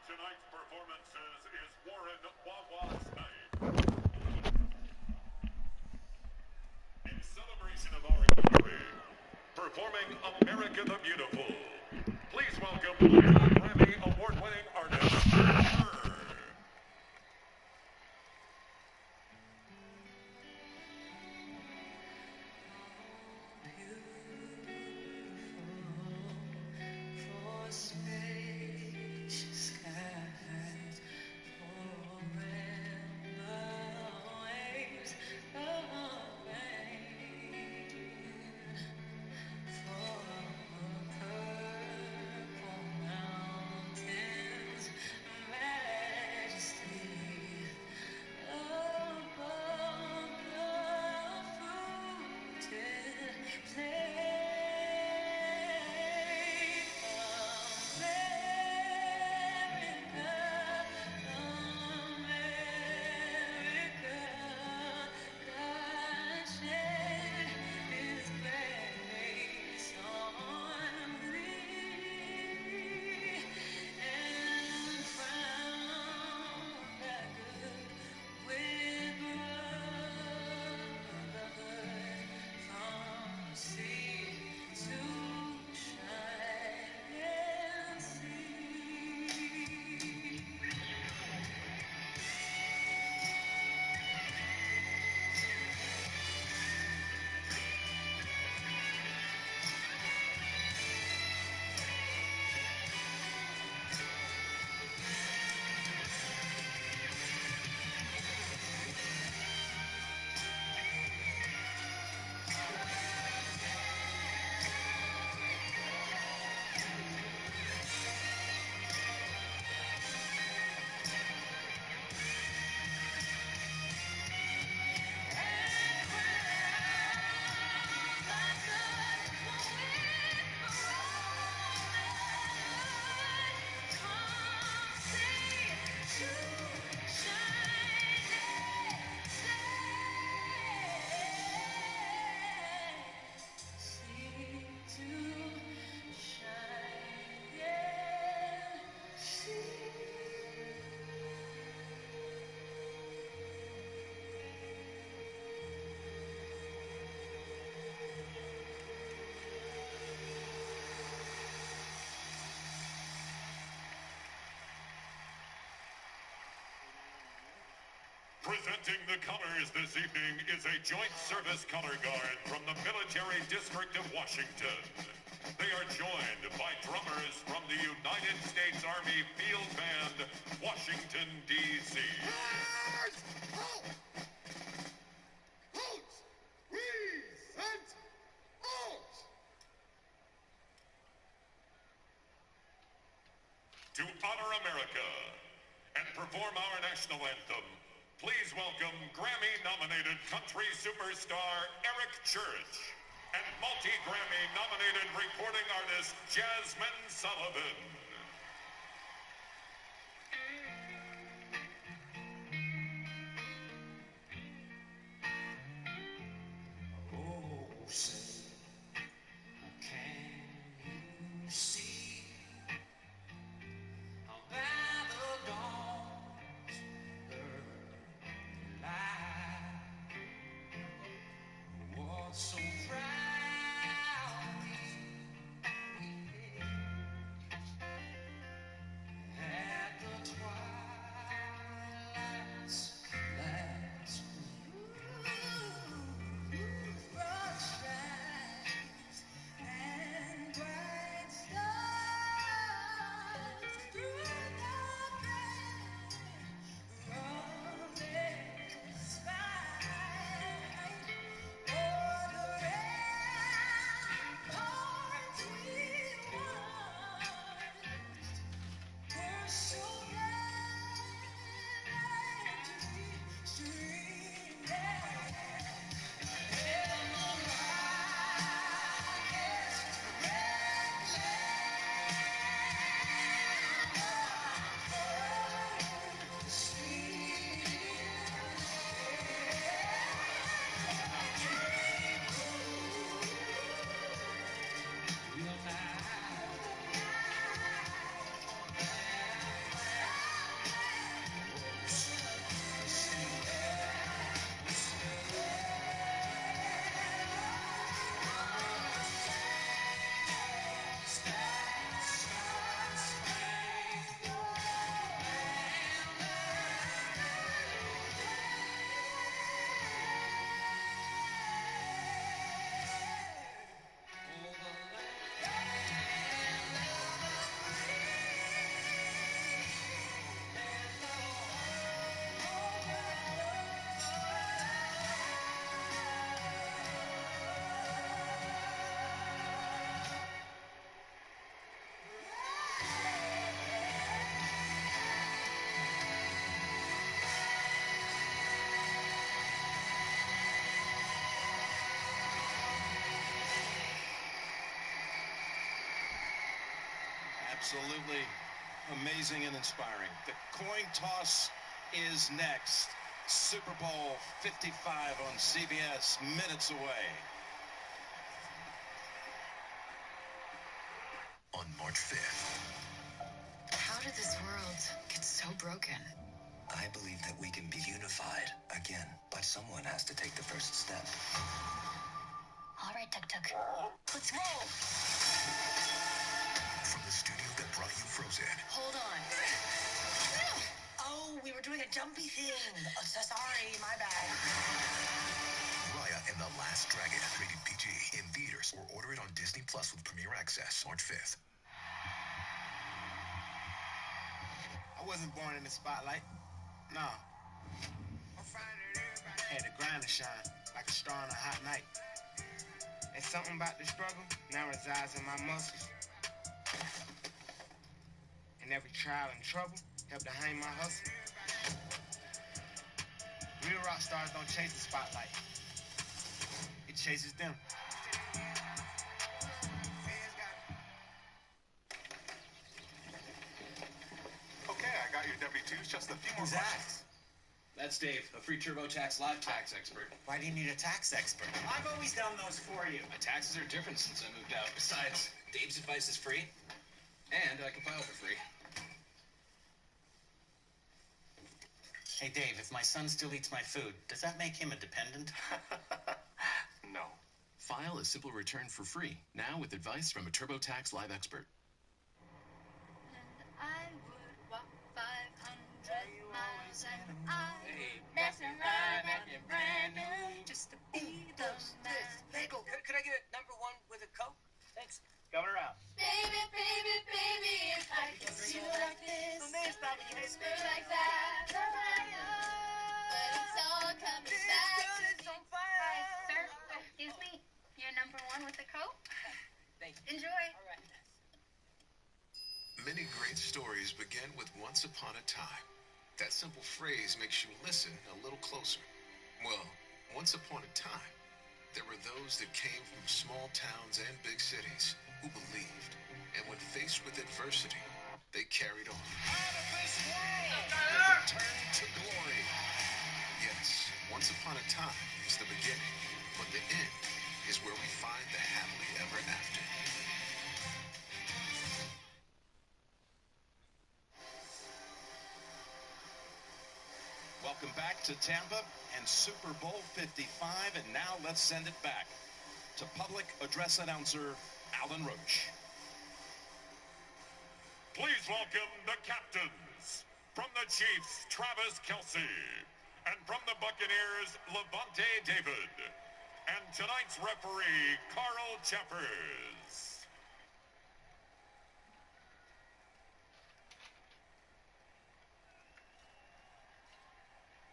Tonight's performances is Warren Wawa's night. In celebration of our country, performing America the Beautiful, please welcome Grammy Award-winning artist, her. Presenting the colors this evening is a Joint Service Color Guard from the Military District of Washington. They are joined by drummers from the United States Army Field Band, Washington, D.C. Halt! Halt! Present! Halt! To honor America and perform our national anthem, please welcome Grammy-nominated country superstar Eric Church and multi-Grammy-nominated recording artist Jasmine Sullivan. Oh, say, can you see how by the dawn's early light was so proudly we Absolutely amazing and inspiring. The coin toss is next. Super Bowl 55 on CBS, minutes away. On March 5th. How did this world get so broken? I believe that we can be unified again, but someone has to take the first step. All right, Tuk Tuk. Let's go. From the studio that brought you Frozen. Hold on. Oh, we were doing a jumpy thing. Oh, so sorry, my bad. Raya and the Last Dragon, rated PG, in theaters or order it on Disney Plus with Premier Access, March 5th. I wasn't born in the spotlight. No. Had to grind and shine like a star on a hot night. And something about the struggle now resides in my muscles. And every trial and trouble helped to hang my hustle. Real rock stars don't chase the spotlight. It chases them. Okay, I got your W-2s. Just a few more Who's questions. that? That's Dave, a free TurboTax live tax expert. Why do you need a tax expert? I've always done those for you. My taxes are different since I moved out. Besides, Dave's advice is free, and I can file for free. Hey, Dave, if my son still eats my food, does that make him a dependent? No. File a simple return for free, now with advice from a TurboTax live expert. I would walk 500 miles and I'd mess around acting brand new just to be the man. Hey, could I get a number one with a Coke? Thanks. Going around. Baby, baby, baby, if I kiss you like this, whisper like that, but it's all coming back to me. Hi, sir. Excuse me. You're number one with the Coke? Thank you. Enjoy. All right. Many great stories begin with once upon a time. That simple phrase makes you listen a little closer. Well, once upon a time, there were those that came from small towns and big cities who believed, and when faced with adversity, they carried on. They returned to glory. Yes, once upon a time is the beginning, but the end is where we find the happily ever after. Welcome back to Tampa and Super Bowl 55, and now let's send it back to public address announcer Alan Roach. Please welcome the captains. From the Chiefs, Travis Kelce. And from the Buccaneers, Levante David. And tonight's referee, Carl Jeffers.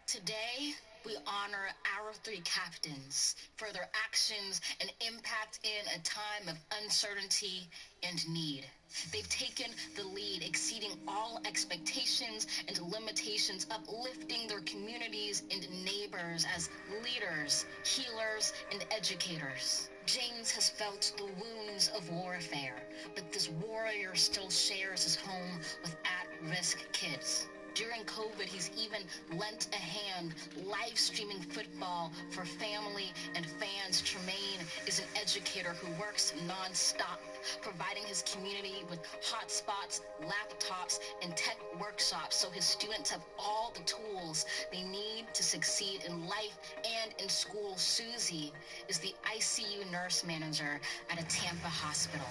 Today, we honor our three captains for their actions and impact in a time of uncertainty and need. They've taken the lead, exceeding all expectations and limitations, uplifting their communities and neighbors as leaders, healers, and educators. James has felt the wounds of warfare, but this warrior still shares his home with at-risk kids. During COVID, he's even lent a hand live streaming football for family and fans. Tremaine is an educator who works nonstop, providing his community with hotspots, laptops, and tech workshops so his students have all the tools they need to succeed in life and in school. Susie is the ICU nurse manager at a Tampa hospital.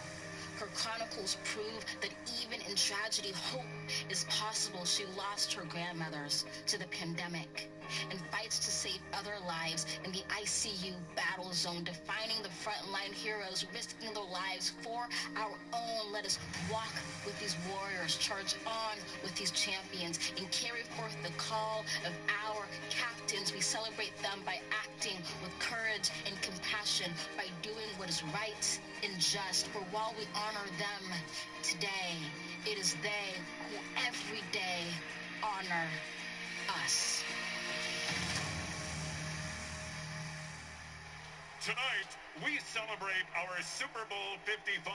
Her chronicles prove that even in tragedy, hope is possible. She lost her grandmothers to the pandemic and fights to save other lives in the ICU battle zone, defining the frontline heroes, risking their lives for our own. Let us walk with these warriors, charge on with these champions, and carry forth the call of our captains. We celebrate them by acting with courage and compassion, by doing what is right and just. For while we honor them today, it is they who every day honor us. Tonight, we celebrate our Super Bowl 55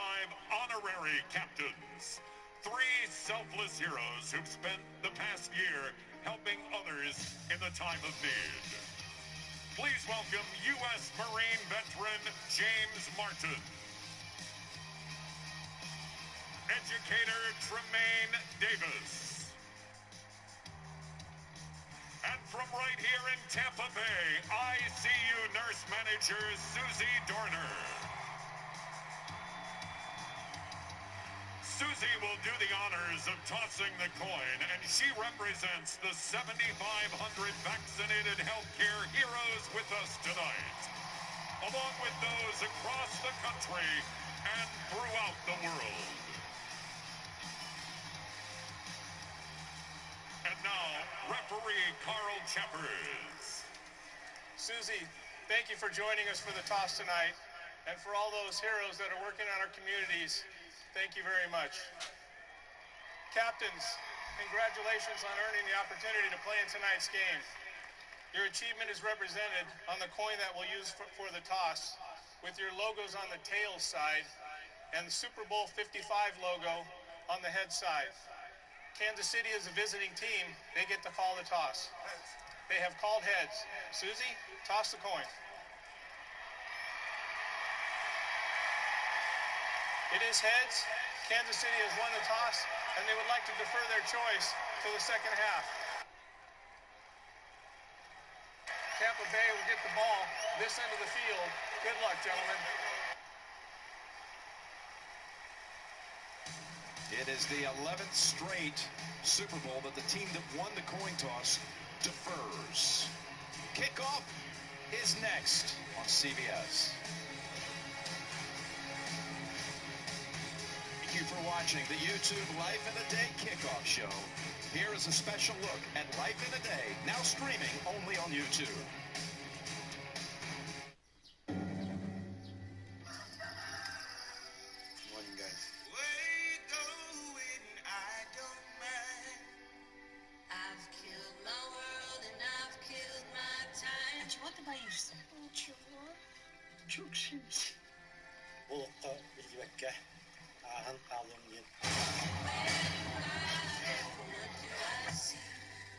honorary captains. Three selfless heroes who've spent the past year helping others in the time of need. Please welcome U.S. Marine veteran James Martin. Educator Tremaine Davis. And from right here in Tampa Bay, ICU nurse manager Susie Dorner. Susie will do the honors of tossing the coin, and she represents the 7,500 vaccinated healthcare heroes with us tonight, along with those across the country and throughout the world. And now, referee Carl Chappers. Susie, thank you for joining us for the toss tonight, and for all those heroes that are working on our communities, thank you very much. Captains, congratulations on earning the opportunity to play in tonight's game. Your achievement is represented on the coin that we'll use for the toss, with your logos on the tail side and the Super Bowl 55 logo on the head side. Kansas City is a visiting team. They get to call the toss. They have called heads. Susie, toss the coin. It is heads. Kansas City has won the toss, and they would like to defer their choice to the second half. Tampa Bay will get the ball this end of the field. Good luck, gentlemen. It is the 11th straight Super Bowl that the team that won the coin toss defers. Kickoff is next on CBS. Thank you for watching the YouTube Life in a Day kickoff show. Here is a special look at Life in a Day, now streaming only on YouTube. Morning, guys. Чего ты боишься? Ничего. Çok şeymiş. Bulutta bir vekka. Ahan aldım yin.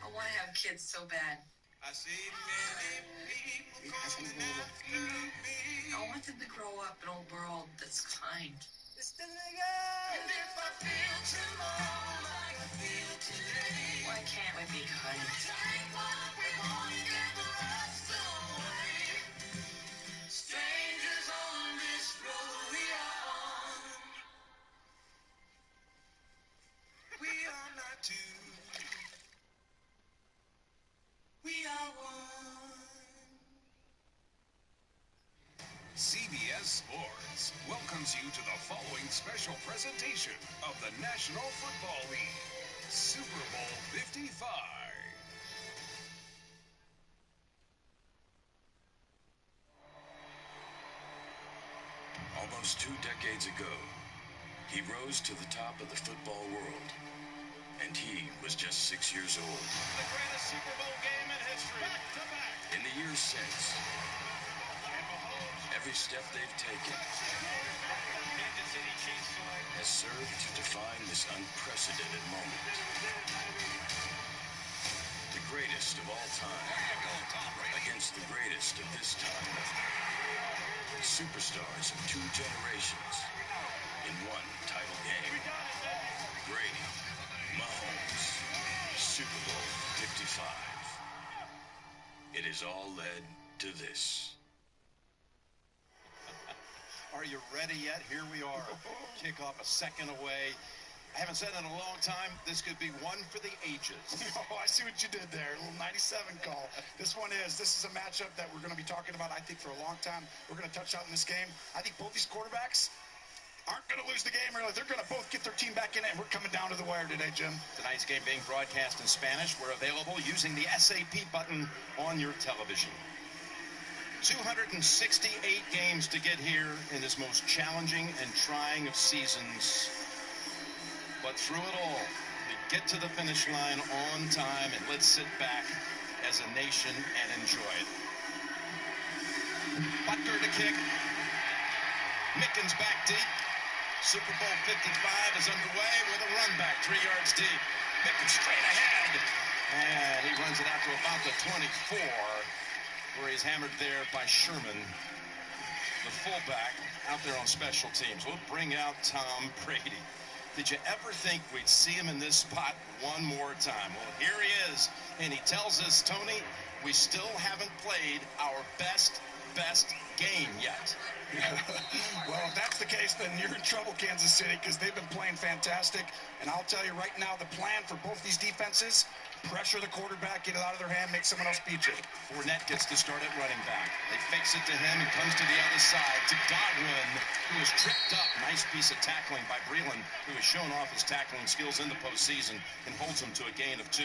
I want to have kids so bad. I see many people coming after me. I want them to grow up in a world that's kind. And if I feel tomorrow like I feel today, Why can't we be kind? take what we want and get the rest away. Strangers on this road we are on. We are not two. We are one. CBS Sports welcomes you to the following special presentation of the National Football League, Super Bowl 55. Almost 2 decades ago, he rose to the top of the football world, and he was just 6 years old. The greatest Super Bowl game in history. Back to back. In the years since, every step they've taken has served to define this unprecedented moment. The greatest of all time against the greatest of this time. Superstars of 2 generations in one title game. Brady, Mahomes, Super Bowl 55. It has all led to this. Are you ready yet? Here we are. Kickoff a second away. I haven't said in a long time, this could be one for the ages. Oh, I see what you did there. A little 97 call. This is a matchup that we're going to be talking about, I think, for a long time. We're going to touch out in this game. I think both these quarterbacks aren't going to lose the game, really. They're going to both get their team back in it, and we're coming down to the wire today, Jim. Tonight's game being broadcast in Spanish. We're available using the SAP button on your television. 268 games to get here in this most challenging and trying of seasons. But through it all, we get to the finish line on time, and let's sit back as a nation and enjoy it. Butker to kick. Mickens back deep. Super Bowl 55 is underway with a run back 3 yards deep. Picking straight ahead. And he runs it out to about the 24, where he's hammered there by Sherman, the fullback, out there on special teams. We'll bring out Tom Brady. Did you ever think we'd see him in this spot one more time? Well, here he is, and he tells us, Tony, we still haven't played our best game yet. Well, if that's the case, then you're in trouble, Kansas City, because they've been playing fantastic. And I'll tell you right now, the plan for both these defenses, pressure the quarterback, get it out of their hand, make someone else beat you. Fournette gets to start at running back. They fakes it to him and comes to the other side to Godwin, who was tripped up. Nice piece of tackling by Breland, who has shown off his tackling skills in the postseason and holds him to a gain of 2.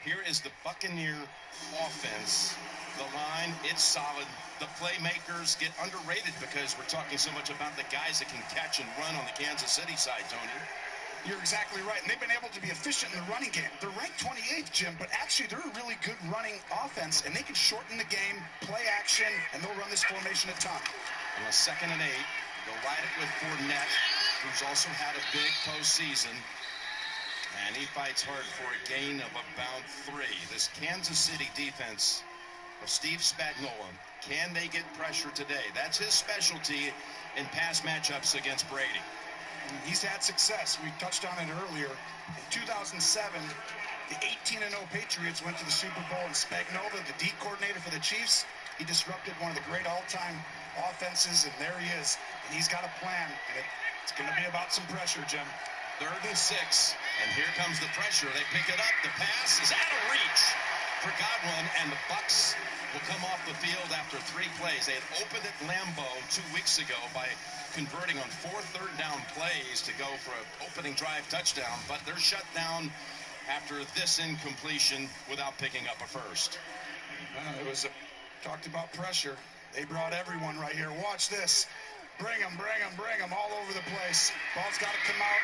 Here is the Buccaneer offense. The line, it's solid. The playmakers get underrated because we're talking so much about the guys that can catch and run on the Kansas City side, Tony. You're exactly right. And they've been able to be efficient in the running game. They're ranked 28th, Jim, but actually they're a really good running offense, and they can shorten the game, play action, and they'll run this formation a ton. On a 2nd and 8, they'll ride it with Fournette, who's also had a big postseason. And he fights hard for a gain of about 3. This Kansas City defense of Steve Spagnuolo, can they get pressure today? That's his specialty in pass matchups against Brady. He's had success. We touched on it earlier. In 2007, the 18-0 Patriots went to the Super Bowl, and Spagnuolo, the D coordinator for the Chiefs, he disrupted one of the great all-time offenses, and there he is. And he's got a plan, and it's going to be about some pressure, Jim. 3rd and 6, and here comes the pressure. They pick it up. The pass is out of reach for Godwin, and the Bucs will come off the field after 3 plays. They had opened at Lambeau 2 weeks ago by converting on 4 third-down plays to go for an opening drive touchdown, but they're shut down after this incompletion without picking up a first. Talked about pressure. They brought everyone right here. Watch this. Bring them all over the place. Ball's got to come out.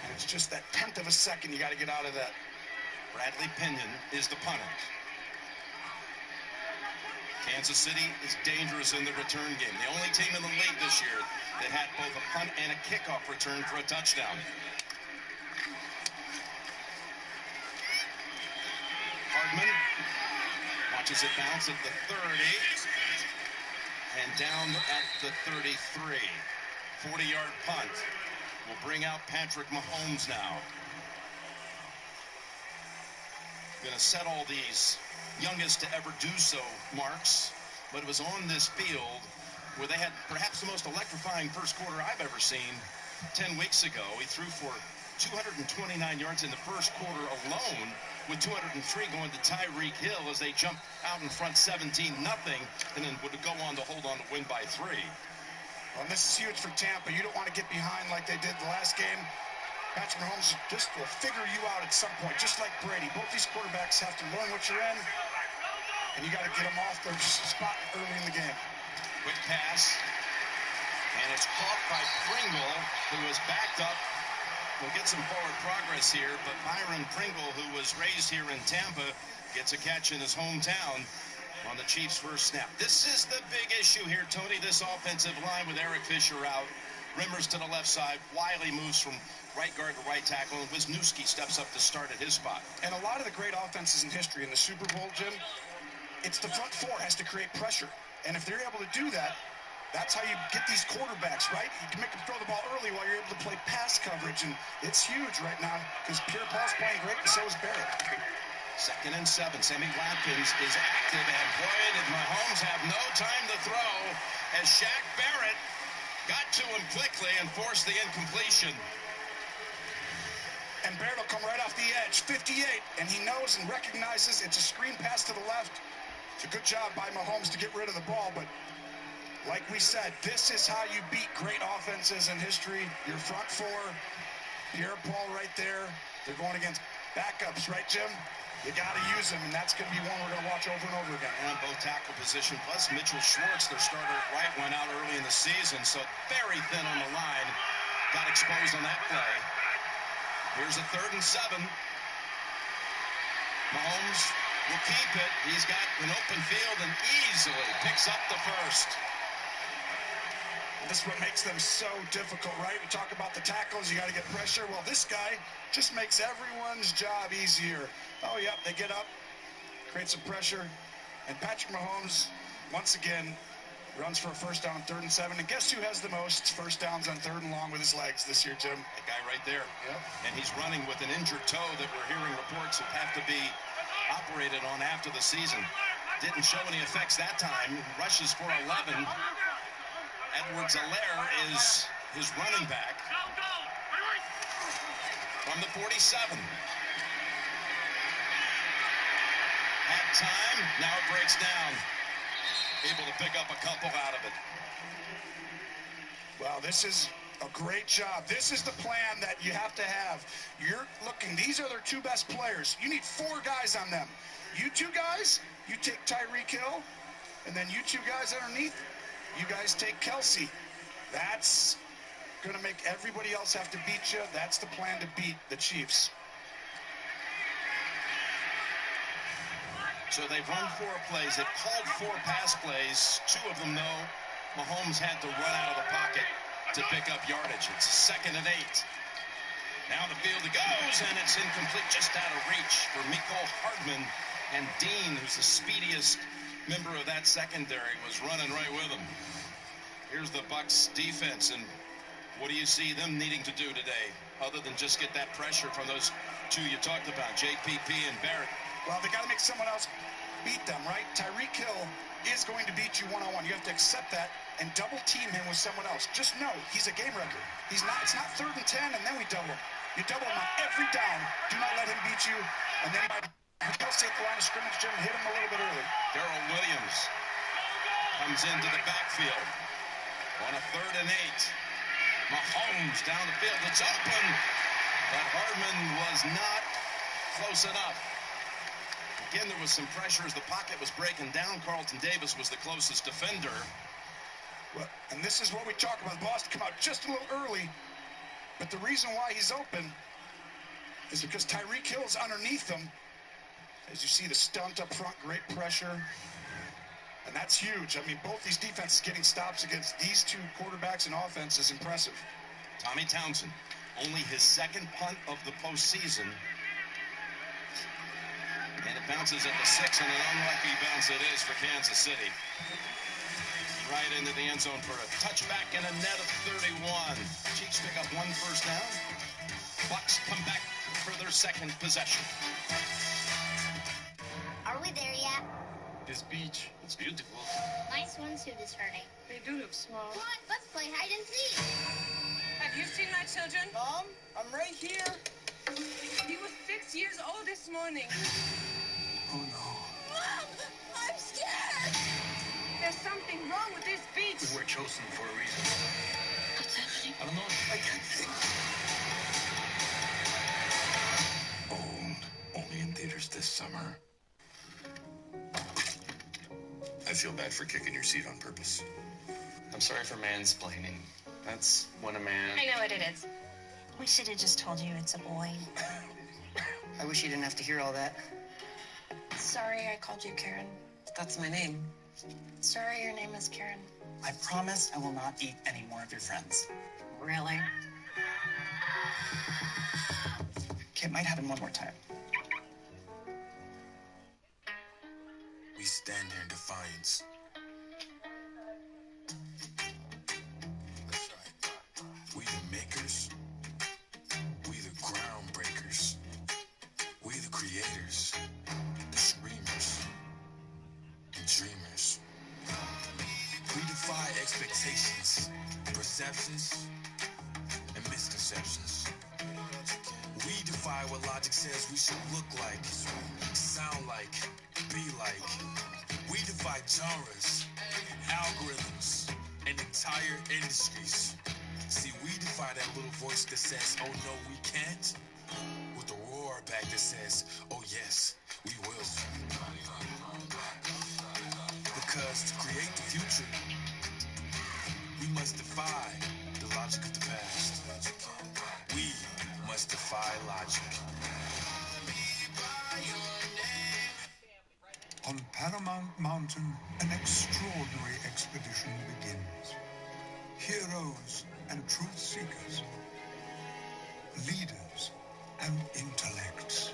And it's just that 1/10 of a second you got to get out of that. Bradley Pinion is the punter. Kansas City is dangerous in the return game. The only team in the league this year that had both a punt and a kickoff return for a touchdown. Hardman watches it bounce at the 30 and down at the 33. 40-yard punt will bring out Patrick Mahomes now. Going to set all these youngest to ever do so marks, but it was on this field where they had perhaps the most electrifying first quarter I've ever seen 10 weeks ago. He threw for 229 yards in the first quarter alone, with 203 going to Tyreek Hill as they jumped out in front 17-0, and then would go on to hold on to win by 3. Well, and this is huge for Tampa. You don't want to get behind like they did the last game. Patrick Mahomes just will figure you out at some point, just like Brady. Both these quarterbacks have to learn what you're in, and you got to get them off their spot early in the game. Quick pass, and it's caught by Pringle, who was backed up. We'll get some forward progress here, but Byron Pringle, who was raised here in Tampa, gets a catch in his hometown on the Chiefs' first snap. This is the big issue here, Tony, this offensive line with Eric Fisher out. Rimmers to the left side. Wiley moves from right guard to right tackle, and Wisniewski steps up to start at his spot. And a lot of the great offenses in history in the Super Bowl, Jim, it's the front 4 has to create pressure. And if they're able to do that, that's how you get these quarterbacks, right? You can make them throw the ball early while you're able to play pass coverage, and it's huge right now because Pierre-Paul's playing great, and so is Barrett. 2nd and 7. Sammy Watkins is active, and boy, did Mahomes have no time to throw as Shaq Barrett got to him quickly and forced the incompletion. And Barrett will come right off the edge, 58, and he knows and recognizes it's a screen pass to the left. It's a good job by Mahomes to get rid of the ball, but like we said, this is how you beat great offenses in history. Your front 4, Pierre-Paul right there. They're going against backups, right, Jim? You got to use them, and that's going to be one we're going to watch over and over again. And both tackle position, plus Mitchell Schwartz, their starter at right, went out early in the season, so very thin on the line. Got exposed on that play. Here's a 3rd and 7. Mahomes will keep it. He's got an open field and easily picks up the first. This is what makes them so difficult, right? We talk about the tackles, you got to get pressure. Well, this guy just makes everyone's job easier. Oh, yep, they get up, create some pressure, and Patrick Mahomes, once again, runs for a first down, 3rd and 7. And guess who has the most first downs on 3rd and long with his legs this year, Jim? That guy right there. Yep. And he's running with an injured toe that we're hearing reports of have to be operated on after the season. Didn't show any effects that time. Rushes for 11. Edwards-Helaire is his running back from the 47. At time, now it breaks down. Able to pick up a couple out of it. Well, this is a great job. This is the plan that you have to have. You're looking, these are their 2 best players. You need 4 guys on them. You 2 guys, you take Tyreek Hill, and then you 2 guys underneath, you guys take Kelsey. That's going to make everybody else have to beat you. That's the plan to beat the Chiefs. So they've run 4 plays. They've called 4 pass plays. 2 of them, though, Mahomes had to run out of the pocket to pick up yardage. It's 2nd and 8. Now the field it goes, and it's incomplete, just out of reach for Mecole Hardman. And Dean, who's the speediest member of that secondary, was running right with him. Here's the Bucs defense, and what do you see them needing to do today, other than just get that pressure from those 2 you talked about, JPP and Barrett? Well, they got to make someone else beat them, right? Tyreek Hill is going to beat you one-on-one. You have to accept that and double team him with someone else. Just know he's a game wrecker. He's not. It's not 3rd and 10, and then we double him. You double him on every down. Do not let him beat you. And then Kelsey at the line of scrimmage, Jim, hit him a little bit early. Darrell Williams comes into the backfield on a 3rd and 8. Mahomes down the field. It's open, but Hardman was not close enough. Again, there was some pressure as the pocket was breaking down. Carlton Davis was the closest defender. Well, and this is what we talk about. The ball has to come out just a little early, but the reason why he's open is because Tyreek Hill's underneath him. As you see the stunt up front, great pressure. And that's huge. I mean, both these defenses getting stops against these 2 quarterbacks and offense is impressive. Tommy Townsend, only his 2nd punt of the postseason. And it bounces at the 6, and an unlucky bounce it is for Kansas City. Right into the end zone for a touchback and a net of 31. Chiefs pick up 1 first down. Bucs come back for their 2nd possession. Are we there yet? This beach, it's beautiful. My swimsuit is hurting. They do look small. Come on, let's play hide and seek. Have you seen my children? Mom, I'm right here. He was 6 years old this morning. Oh, no. Mom, I'm scared. There's something wrong with this beach. We were chosen for a reason. What's happening? I don't know. I can't think. Only in theaters this summer. I feel bad for kicking your seat on purpose. I'm sorry for mansplaining. That's when a man... I know what it is. We should have just told you it's a boy. I wish you didn't have to hear all that. Sorry I called you Karen. That's my name. Sorry your name is Karen. I promise I will not eat any more of your friends. Really? Okay, it might happen one more time. We stand here in defiance. We the makers. We the groundbreakers. We the creators. The screamers. And dreamers. We defy expectations, perceptions, and misconceptions. We defy what logic says we should look like, sound like, be like. We defy genres, algorithms, and entire industries. See, we defy that little voice that says, oh no, we can't, with a roar back that says, oh yes, we will. Because to create the future, we must defy the logic of the past. We must defy logic. On Paramount Mountain, an extraordinary expedition begins. heroes and truth seekers, leaders and intellects,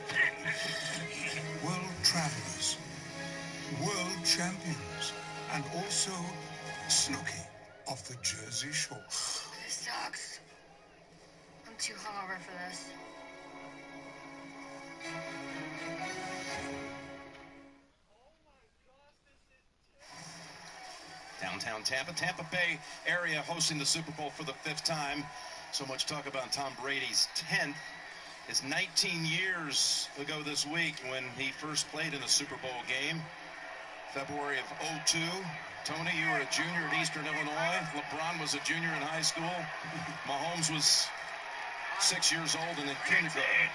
world travelers, world champions, and also Snooki off the Jersey Shore. This sucks. I'm too hungover for this. Downtown Tampa Bay area hosting the Super Bowl for the 5th time. So much talk about Tom Brady's 10th. It's 19 years ago this week when he first played in a Super Bowl game. February of '02. Tony, you were a junior at Eastern Illinois. LeBron was a junior in high school. Mahomes was 6 years old and in kindergarten.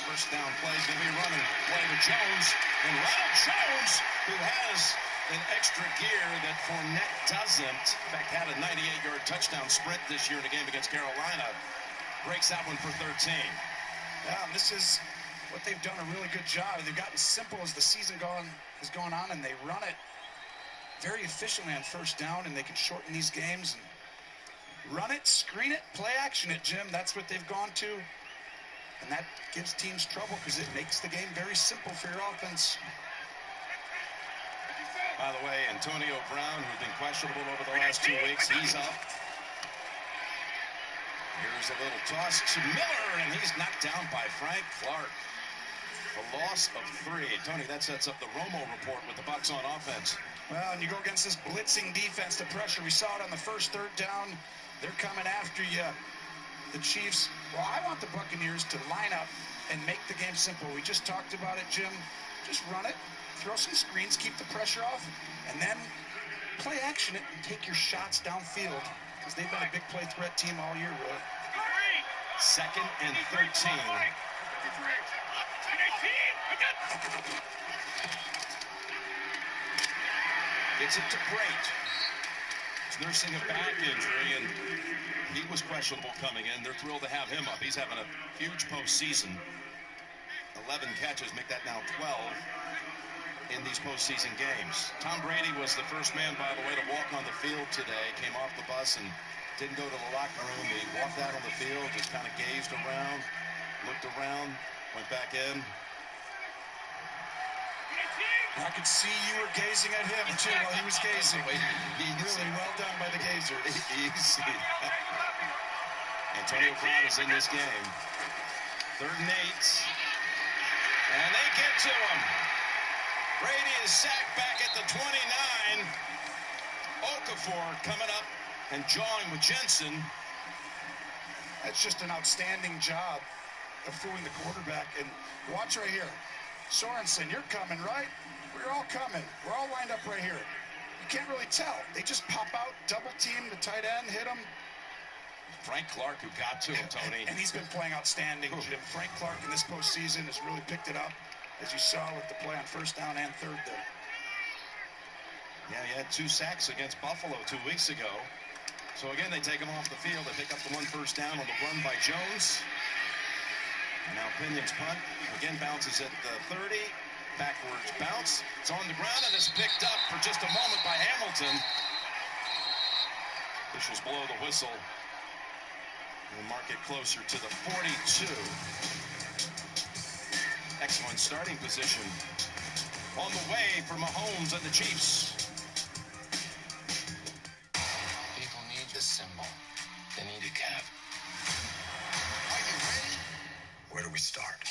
First down play is going to be running play to Jones. And Ronald Jones, who has an extra gear that Fournette doesn't, in fact had a 98-yard touchdown sprint this year in a game against Carolina, breaks that one for 13. Yeah, and this is what they've done a really good job. They've gotten simple as the season is going on, and they run it very efficiently on first down, and they can shorten these games and run it, screen it, play action it, Jim. That's what they've gone to, and that gives teams trouble because it makes the game very simple for your offense. By the way, Antonio Brown, who's been questionable over the last 2 weeks, he's up. Here's a little toss to Miller, and he's knocked down by Frank Clark. A loss of 3. Tony, that sets up the Romo report with the Bucs on offense. Well, and you go against this blitzing defense, the pressure. We saw it on the first third down. They're coming after you. The Chiefs, well, I want the Buccaneers to line up and make the game simple. We just talked about it, Jim. Just run it, throw some screens, keep the pressure off, and then play action it and take your shots downfield because they've been a big play threat team all year, really. 2nd and 13. Gets it to Brate. He's nursing a back injury, and he was questionable coming in. They're thrilled to have him up. He's having a huge postseason. 11 catches, make that now 12 in these postseason games. Tom Brady was the first man, by the way, to walk on the field today. Came off the bus and didn't go to the locker room. He walked out on the field, just kind of gazed around, looked around, went back in. I could see you were gazing at him, too, while he was gazing. Really well done by the gazers. Easy. Antonio Brown is in this game. 3rd and 8. And they get to him. Brady is sacked back at the 29. Okafor coming up and jawing with Jensen. That's just an outstanding job of fooling the quarterback. And watch right here. Sorensen, you're coming, right? We're all coming. We're all lined up right here. You can't really tell. They just pop out, double team the tight end, hit him. Frank Clark, who got to him, Tony. And he's been playing outstanding, Jim. Frank Clark in this postseason has really picked it up, as you saw with the play on first down and 3rd there. Yeah, he had 2 sacks against Buffalo 2 weeks ago. So again, they take him off the field. They pick up the 1 first down on the run by Jones. And now Pinion's punt again bounces at the 30. Backwards bounce. It's on the ground and it's picked up for just a moment by Hamilton. Officials blow the whistle and mark it closer to the 42. Excellent starting position on the way for Mahomes and the Chiefs. People need the symbol. They need a cap. Are you ready? Where do we start?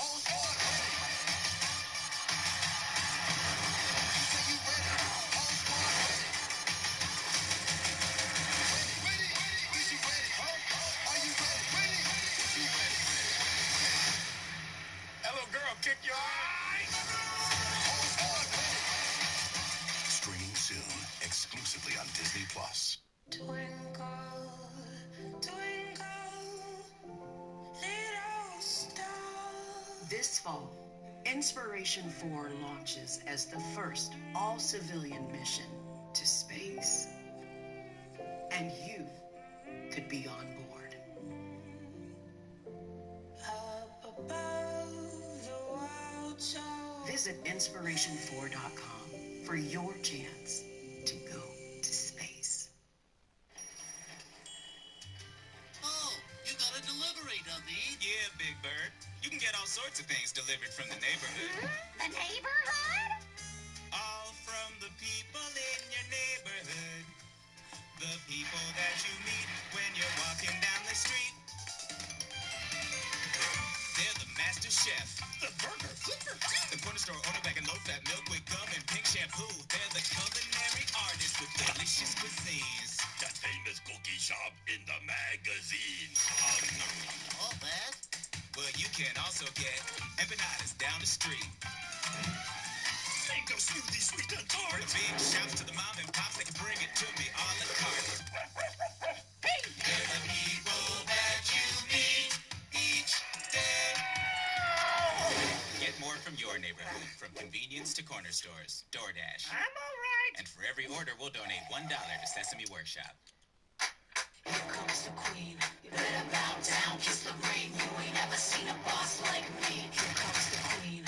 Kick your eyes! Streaming soon, exclusively on Disney+. Twinkle, twinkle, little star. This fall, Inspiration 4 launches as the first all-civilian mission to space. And you could be on board. Up above the world so Visit inspiration4.com for your chance to go to space. the neighborhood. The neighborhood? All from the people in your neighborhood. The people that you meet when you're walking down the street. They're the master chef. The burger flipper. The corner store owner back in low-fat milk with gum and pink shampoo. They're the culinary artists with delicious cuisines. The famous cookie shop in the magazine. All that? Well, you can also get empanadas down the street. Mango smoothie, sweet and From tart. the big shops to the mom and pops, they can bring it to me a la carte. They're the people that you meet each day. Get more from your neighborhood, from convenience to corner stores. DoorDash. I'm all right. And for every order, we'll donate $1 to Sesame Workshop. Here comes the queen. You better bow down, kiss the ring. You ain't ever seen a boss like me. Here comes the queen.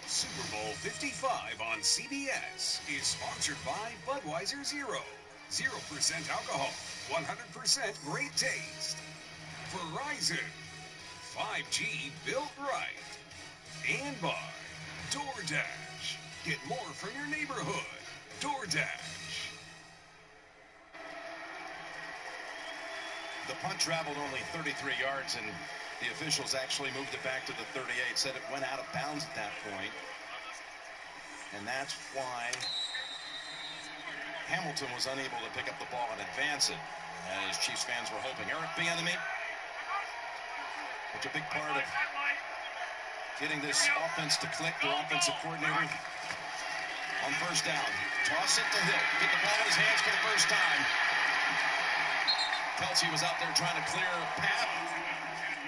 Super Bowl 55 on CBS is sponsored by Budweiser Zero. 0% alcohol, 100% great taste. Verizon, 5G built right. And by DoorDash. Get more from your neighborhood. DoorDash. The punt traveled only 33 yards, and the officials actually moved it back to the 38, said it went out of bounds at that point. And that's why Hamilton was unable to pick up the ball and advance it, as Chiefs fans were hoping. Eric Bieniemy, which a big part of getting this offense to click, the offensive coordinator on first down. Toss it to Hill. Get the ball in his hands for the first time. Kelsey was out there trying to clear a path.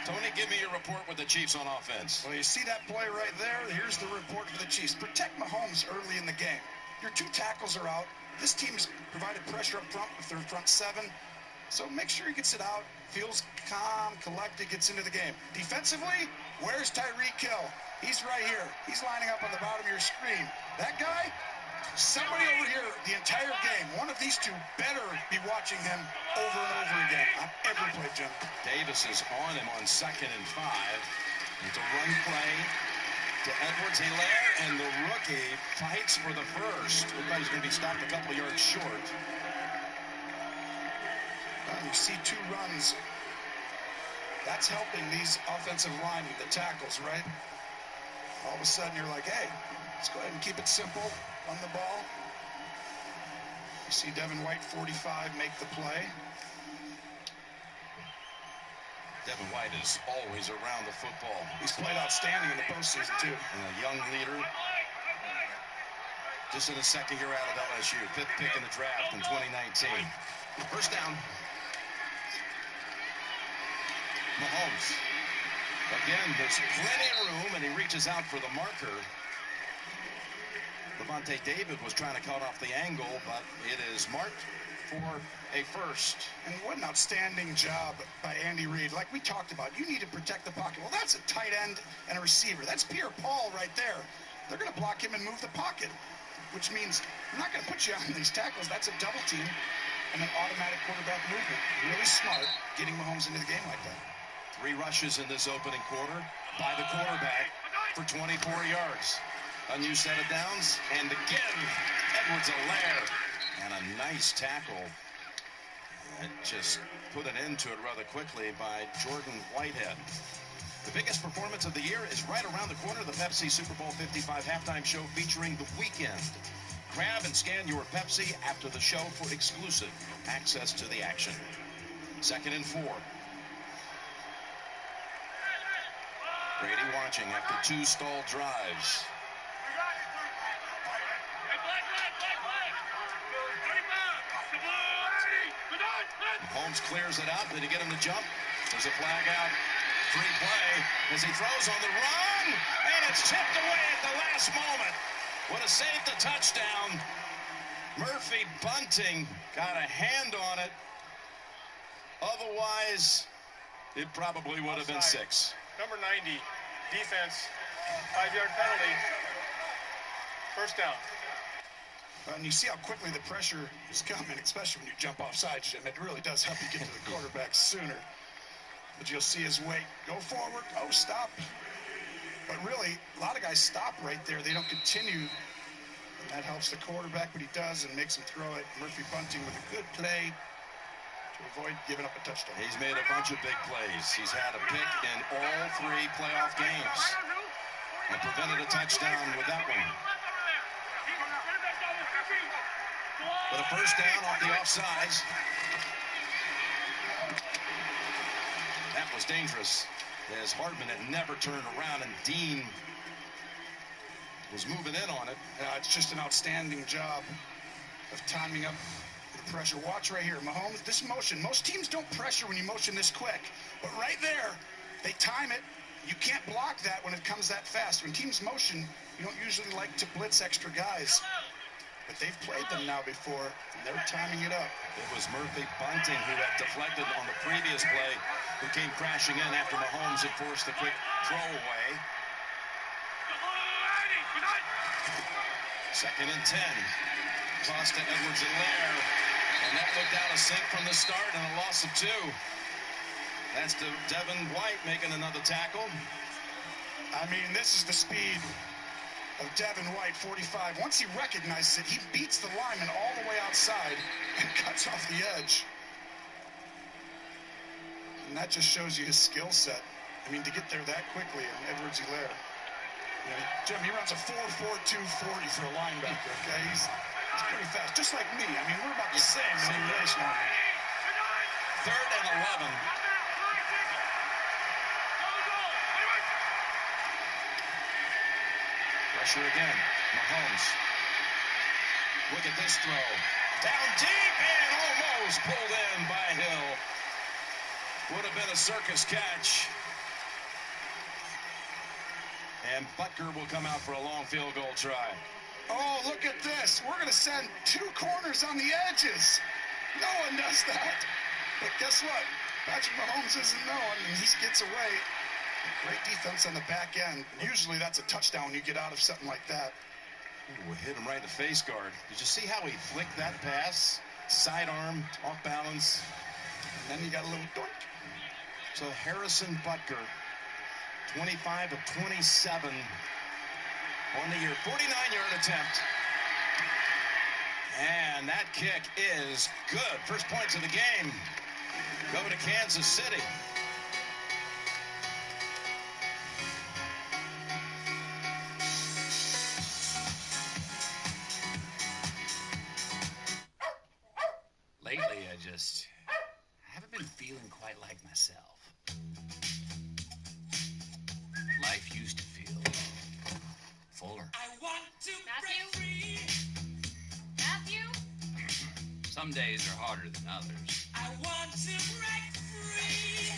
Tony, give me your report with the Chiefs on offense. Well, you see that play right there? Here's the report for the Chiefs. Protect Mahomes early in the game. Your two tackles are out. This team's provided pressure up front with their front seven. So make sure he gets it out, feels calm, collected, gets into the game. Defensively, where's Tyreek Hill? He's right here. He's lining up on the bottom of your screen. That guy, somebody over here the entire game. One of these two better be watching him over and over again on every play, Jim. Davis is on him on 2nd and 5. It's a run play to Edwards-Helaire, and the rookie fights for the first. Looked like he's going to be stopped a couple yards short. You see two runs. That's helping these offensive linemen, the tackles, right? All of a sudden, you're like, hey, let's go ahead and keep it simple on the ball. You see Devin White, 45, make the play. Devin White is always around the football. He's played outstanding in the postseason, too. And a young leader. Just in his second year out of LSU. 5th pick in the draft in 2019. First down. Mahomes. Again, there's plenty of room, and he reaches out for the marker. Levante David was trying to cut off the angle, but it is marked for a first. And what an outstanding job by Andy Reid. Like we talked about, you need to protect the pocket. Well, that's a tight end and a receiver. That's Pierre-Paul right there. They're going to block him and move the pocket, which means I'm not going to put you on these tackles. That's a double team and an automatic quarterback movement. Really smart getting Mahomes into the game like that. 3 rushes in this opening quarter by the quarterback for 24 yards. Unused set of downs, and again, Edwards-Helaire. And a nice tackle. It just put an end to it rather quickly by Jordan Whitehead. The biggest performance of the year is right around the corner, the Pepsi Super Bowl 55 halftime show featuring The Weeknd. Grab and scan your Pepsi after the show for exclusive access to the action. 2nd and 4. Brady watching after 2 stalled drives. Holmes clears it out. Did he get him to jump? There's a flag out. Free play as he throws on the run, and it's tipped away at the last moment. Would have saved the touchdown. Murphy Bunting got a hand on it. Otherwise, it probably would have been 6. Number 90, defense, 5-yard penalty. First down. And you see how quickly the pressure is coming, especially when you jump off sides, Jim. It really does help you get to the quarterback sooner. But you'll see his weight go forward. Oh, stop. But really, a lot of guys stop right there. They don't continue. And that helps the quarterback, but he does, and makes him throw it. Murphy Bunting with a good play to avoid giving up a touchdown. He's made a bunch of big plays. He's had a pick in all 3 playoff games and prevented a touchdown with that one. But a first down off the offsides. That was dangerous, as Hardman had never turned around, and Dean was moving in on it. It's just an outstanding job of timing up the pressure. Watch right here. Mahomes, this motion, most teams don't pressure when you motion this quick. But right there, they time it. You can't block that when it comes that fast. When teams motion, you don't usually like to blitz extra guys. But they've played them now before, and they're timing it up. It was Murphy Bunting who had deflected on the previous play, who came crashing in after Mahomes had forced the quick throwaway. 2nd and 10. Toss to Edwards-Helaire. And that looked out of sync from the start, and a loss of 2. That's to Devin White making another tackle. I mean, this is the speed of Devin White, 45. Once he recognizes it, he beats the lineman all the way outside and cuts off the edge. And that just shows you his skill set. I mean, to get there that quickly, and Edwards-Helaire. You know, Jim, he runs a 4.42 40 for a linebacker, okay? He's pretty fast, just like me. I mean, we're about the same when we race now. 3rd and 11. Pressure again. Mahomes. Look at this throw. Down deep and almost pulled in by Hill. Would have been a circus catch. And Butker will come out for a long field goal try. Oh, look at this. We're going to send 2 corners on the edges. No one does that. But guess what? Patrick Mahomes isn't known, and he gets away. Great defense on the back end. Usually that's a touchdown when you get out of something like that. Ooh, hit him right in the face guard. Did you see how he flicked that pass? Sidearm, off balance. And then you got a little doink. So Harrison Butker, 25 of 27 on the year. 49-yard attempt. And that kick is good. First points of the game go to Kansas City. Lately, I haven't been feeling quite like myself. Life used to feel fuller. I want to break free. Matthew? Some days are harder than others. I want to break free.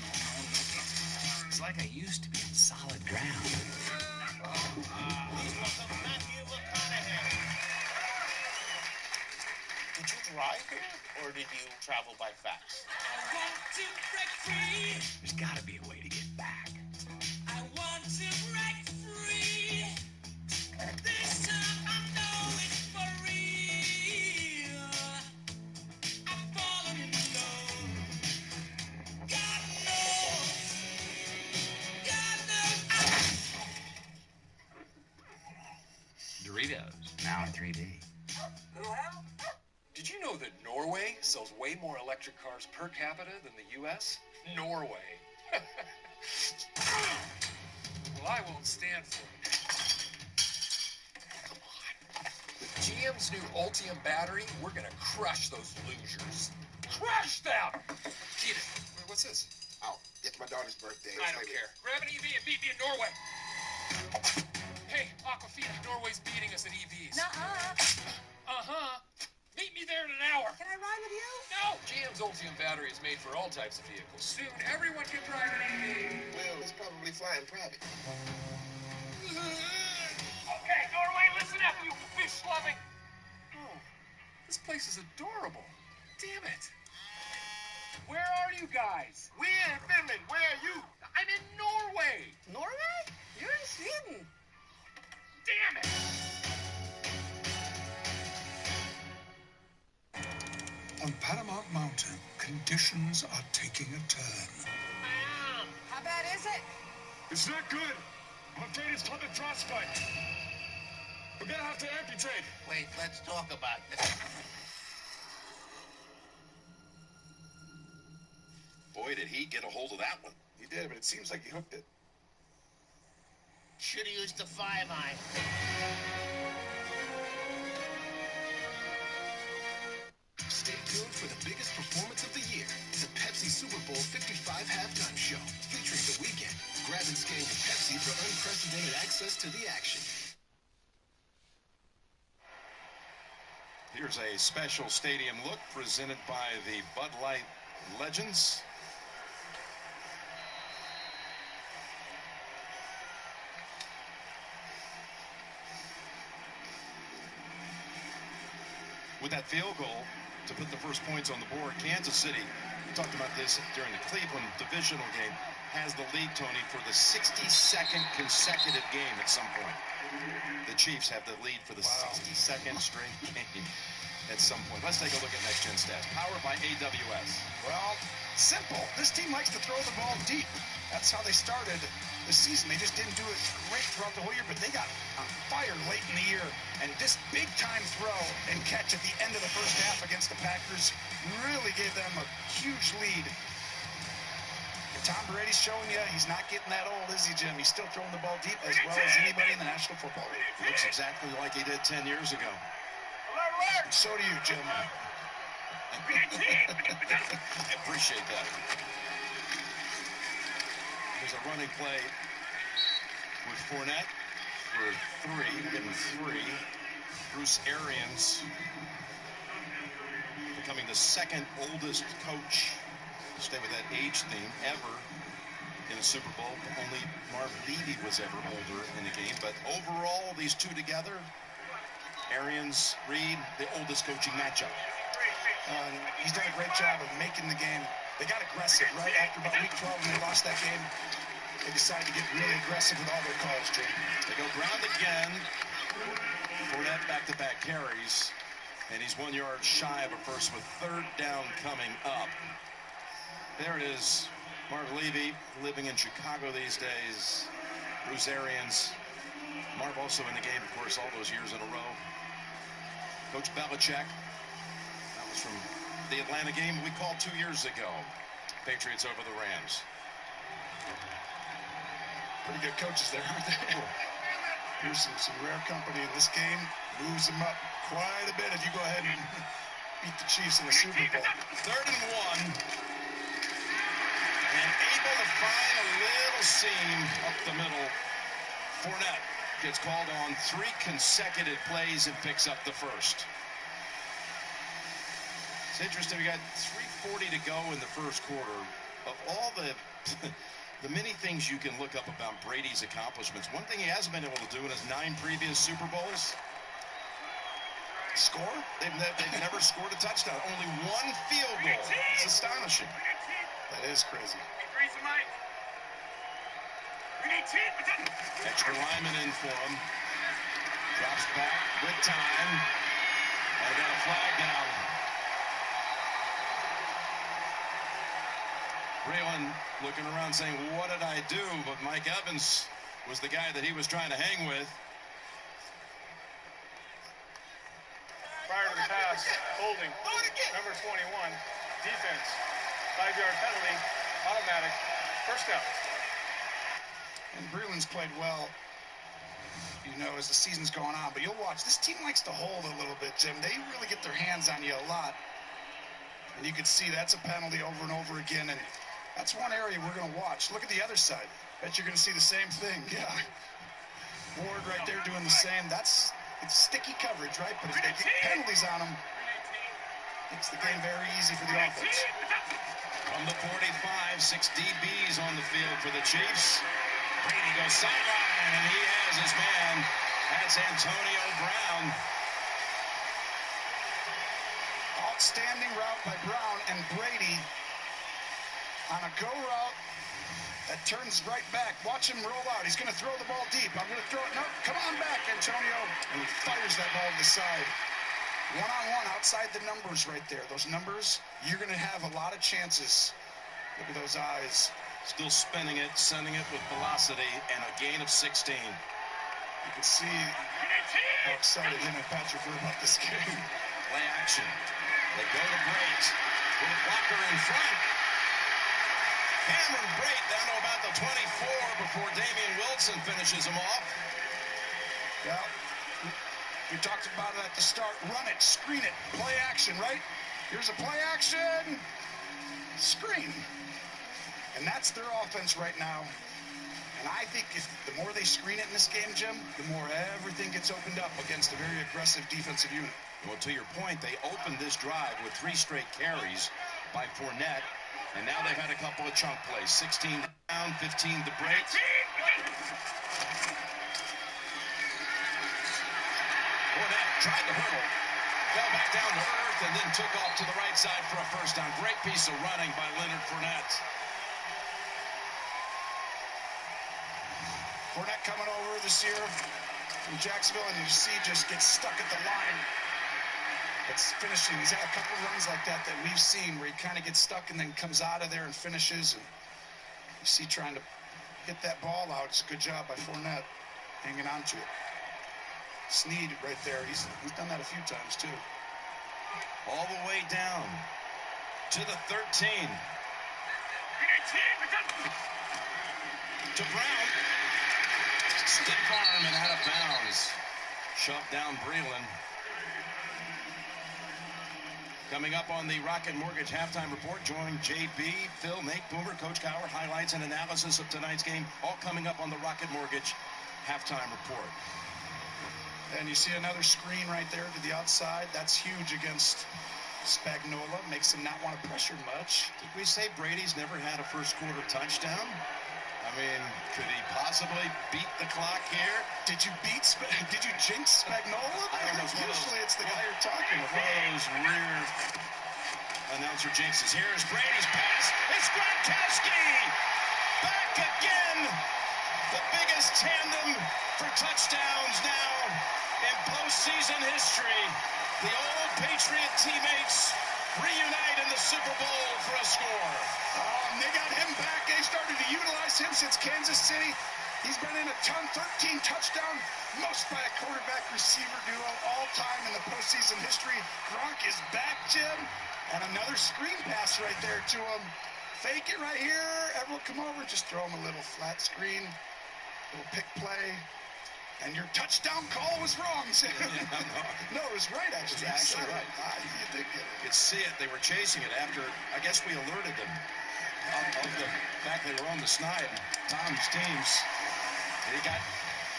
No. It's like I used to be on solid ground. Did you drive here, or did you travel by fax? I want to break free. There's got to be a way to get back. I want to break free. This time I know it's for real. I've fallen in love. God knows. God knows. Doritos, now in 3D. Did you know that Norway sells way more electric cars per capita than the U.S.? Norway. Well, I won't stand for it. Come on. With GM's new Ultium battery, we're gonna crush those losers. Crush them! Eat it. Wait, what's this? Oh, it's my daughter's birthday. I don't care. Grab an EV and meet me in Norway. Hey, Aquafina, Norway's beating us at EVs. Nuh-uh. Uh-huh. Meet me there in an hour. Can I ride with you? No! GM's Ultium battery is made for all types of vehicles. Soon, everyone can drive an EV. Well, it's probably flying private. Okay, Norway, listen up, you fish-loving. Oh, this place is adorable. Damn it. Where are you guys? We're in Finland. Where are you? I'm in Norway. Norway? You're in Sweden. Damn it. On Paramount Mountain, conditions are taking a turn. it? It's not good. I'm afraid it's called a frostbite. We're gonna have to amputate. Wait, let's talk about this. Boy, did he get a hold of that one. He did, but it seems like he hooked it. Should have used the 5-iron. Stay tuned for the biggest performance of the year, the Pepsi Super Bowl 55 halftime show, featuring The Weeknd. Grab and scan your Pepsi for unprecedented access to the action. Here's a special stadium look presented by the Bud Light Legends. With that field goal to put the first points on the board, Kansas City, we talked about this during the Cleveland divisional game, has the lead, Tony, for the 62nd consecutive game at some point. The Chiefs have the lead for the 62nd straight game at some point. Let's take a look at Next Gen Stats, powered by AWS. Well, simple. This team likes to throw the ball deep. That's how they started the season. They just didn't do it great throughout the whole year, but they got on fire late in the year. And this big-time throw and catch at the end of the first half against the Packers really gave them a huge lead. And Tom Brady's showing you he's not getting that old, is he, Jim? He's still throwing the ball deep as well as anybody in the National Football League. He looks exactly like he did 10 years ago. And so do you, Jim. I appreciate that. There's a running play with Fournette for 3. We're getting 3. Bruce Arians becoming the second oldest coach, stay with that age theme, ever in a Super Bowl. Only Marv Levy was ever older in a game. But overall, these two together, Arians, Reed, the oldest coaching matchup. He's done a great job of making the game. They got aggressive right after about week 12 when they lost that game. They decided to get really aggressive with all their calls, Jim. They go ground again. Fournette back-to-back carries, and he's 1 yard shy of a first with third down coming up. There it is. Marv Levy living in Chicago these days. Bruce Arians. Marv also in the game, of course, all those years in a row. Coach Belichick. That was from the Atlanta game we called 2 years ago. Patriots over the Rams. Pretty good coaches there, aren't they? Here's some rare company in this game. Moves them up quite a bit if you go ahead and beat the Chiefs in the Super Bowl. 3rd and 1. And able to find a little seam up the middle. Fournette gets called on 3 consecutive plays and picks up the first. It's interesting, we got 3:40 to go in the first quarter. Of all the many things you can look up about Brady's accomplishments, one thing he hasn't been able to do in his 9 previous Super Bowls, score? They've never scored a touchdown. Only 1 field goal. It's astonishing. That is crazy. Extra lineman in for him. Drops back with time. And got a flag down. Braylon looking around saying, what did I do? But Mike Evans was the guy that he was trying to hang with. Prior to the pass, holding, number 21, defense, 5-yard penalty, automatic, first down. And Breland's played well, you know, as the season's going on. But you'll watch, this team likes to hold a little bit, Jim. They really get their hands on you a lot. And you can see that's a penalty over and over again. And that's one area we're going to watch. Look at the other side. Bet you're going to see the same thing. Yeah. Ward right there doing the same. It's sticky coverage, right? But if they get penalties on them, it's the game very easy for the offense. From the 45, 6 DBs on the field for the Chiefs. Brady goes sideline, and he has his man. That's Antonio Brown. Outstanding route by Brown, and Brady on a go route that turns right back. Watch him roll out. He's going to throw the ball deep. I'm going to throw it. No, come on back, Antonio. And he fires that ball to the side. One-on-one outside the numbers right there. Those numbers, you're going to have a lot of chances. Look at those eyes. Still spinning it, sending it with velocity, and a gain of 16. You can see how excited him and Patrick were about this game. Play action. They go to Brait with a blocker in front. Cameron Brait down to about the 24 before Damian Wilson finishes him off. Well, we talked about it at the start. Run it, screen it, play action, right? Here's a play action. Screen. And that's their offense right now. And I think if the more they screen it in this game, Jim, the more everything gets opened up against a very aggressive defensive unit. Well, to your point, they opened this drive with 3 straight carries by Fournette, and now they've had a couple of chunk plays. 16 down, 15 to Brait. Fournette tried to hurdle, fell back down to earth, and then took off to the right side for a first down. Great piece of running by Leonard Fournette. Fournette coming over this year from Jacksonville, and you see just gets stuck at the line. It's finishing. He's had a couple runs like that we've seen where he kind of gets stuck and then comes out of there and finishes. And you see trying to get that ball out. It's a good job by Fournette hanging on to it. Snead right there. He's done that a few times too. All the way down to the 13. To Brown. Stiff arm and out of bounds. Shoved down Breland. Coming up on the Rocket Mortgage Halftime Report, join JB, Phil, Nate, Boomer, Coach Cowher, highlights and analysis of tonight's game, all coming up on the Rocket Mortgage Halftime Report. And you see another screen right there to the outside. That's huge against Spagnuolo. Makes him not want to pressure much. Did we say Brady's never had a first quarter touchdown? I mean, could he possibly beat the clock here? Did you jinx Spagnuolo? I don't know. Usually it's the guy you're talking about. One of those rear announcer jinxes. Here's Brady's pass. It's Gronkowski! Back again! The biggest tandem for touchdowns now in postseason history. The old Patriot teammates reunite in the Super Bowl for a score. They got him back. They started to utilize him since Kansas City. He's been in a ton, 13 touchdowns, most by a quarterback-receiver duo all time in the postseason history. Gronk is back, Jim, and another screen pass right there to him. Fake it right here. Everyone come over. Just throw him a little flat screen, little pick play. And your touchdown call was wrong, Sam. No, it was right, actually. It was actually right. You did get it. You could see it. They were chasing it after, I guess we alerted them of the fact they were on the snide. Tom's teams. He got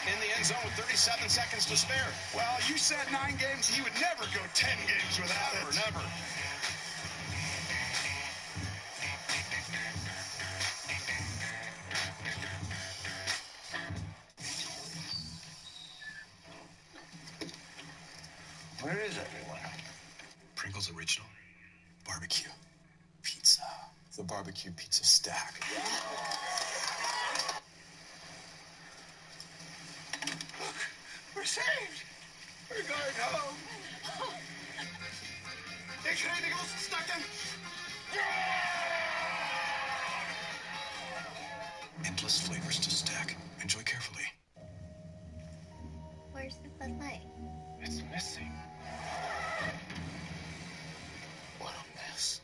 in the end zone with 37 seconds to spare. Well, you said 9 games. He would never go 10 games without it. Never. Where is everyone? Pringles Original Barbecue Pizza. The barbecue pizza stack. Look, we're saved. We're going home. Ikke anything else stuck in. Endless flavors to stack. Enjoy carefully. Where's the Bud Light? It's missing. What a mess.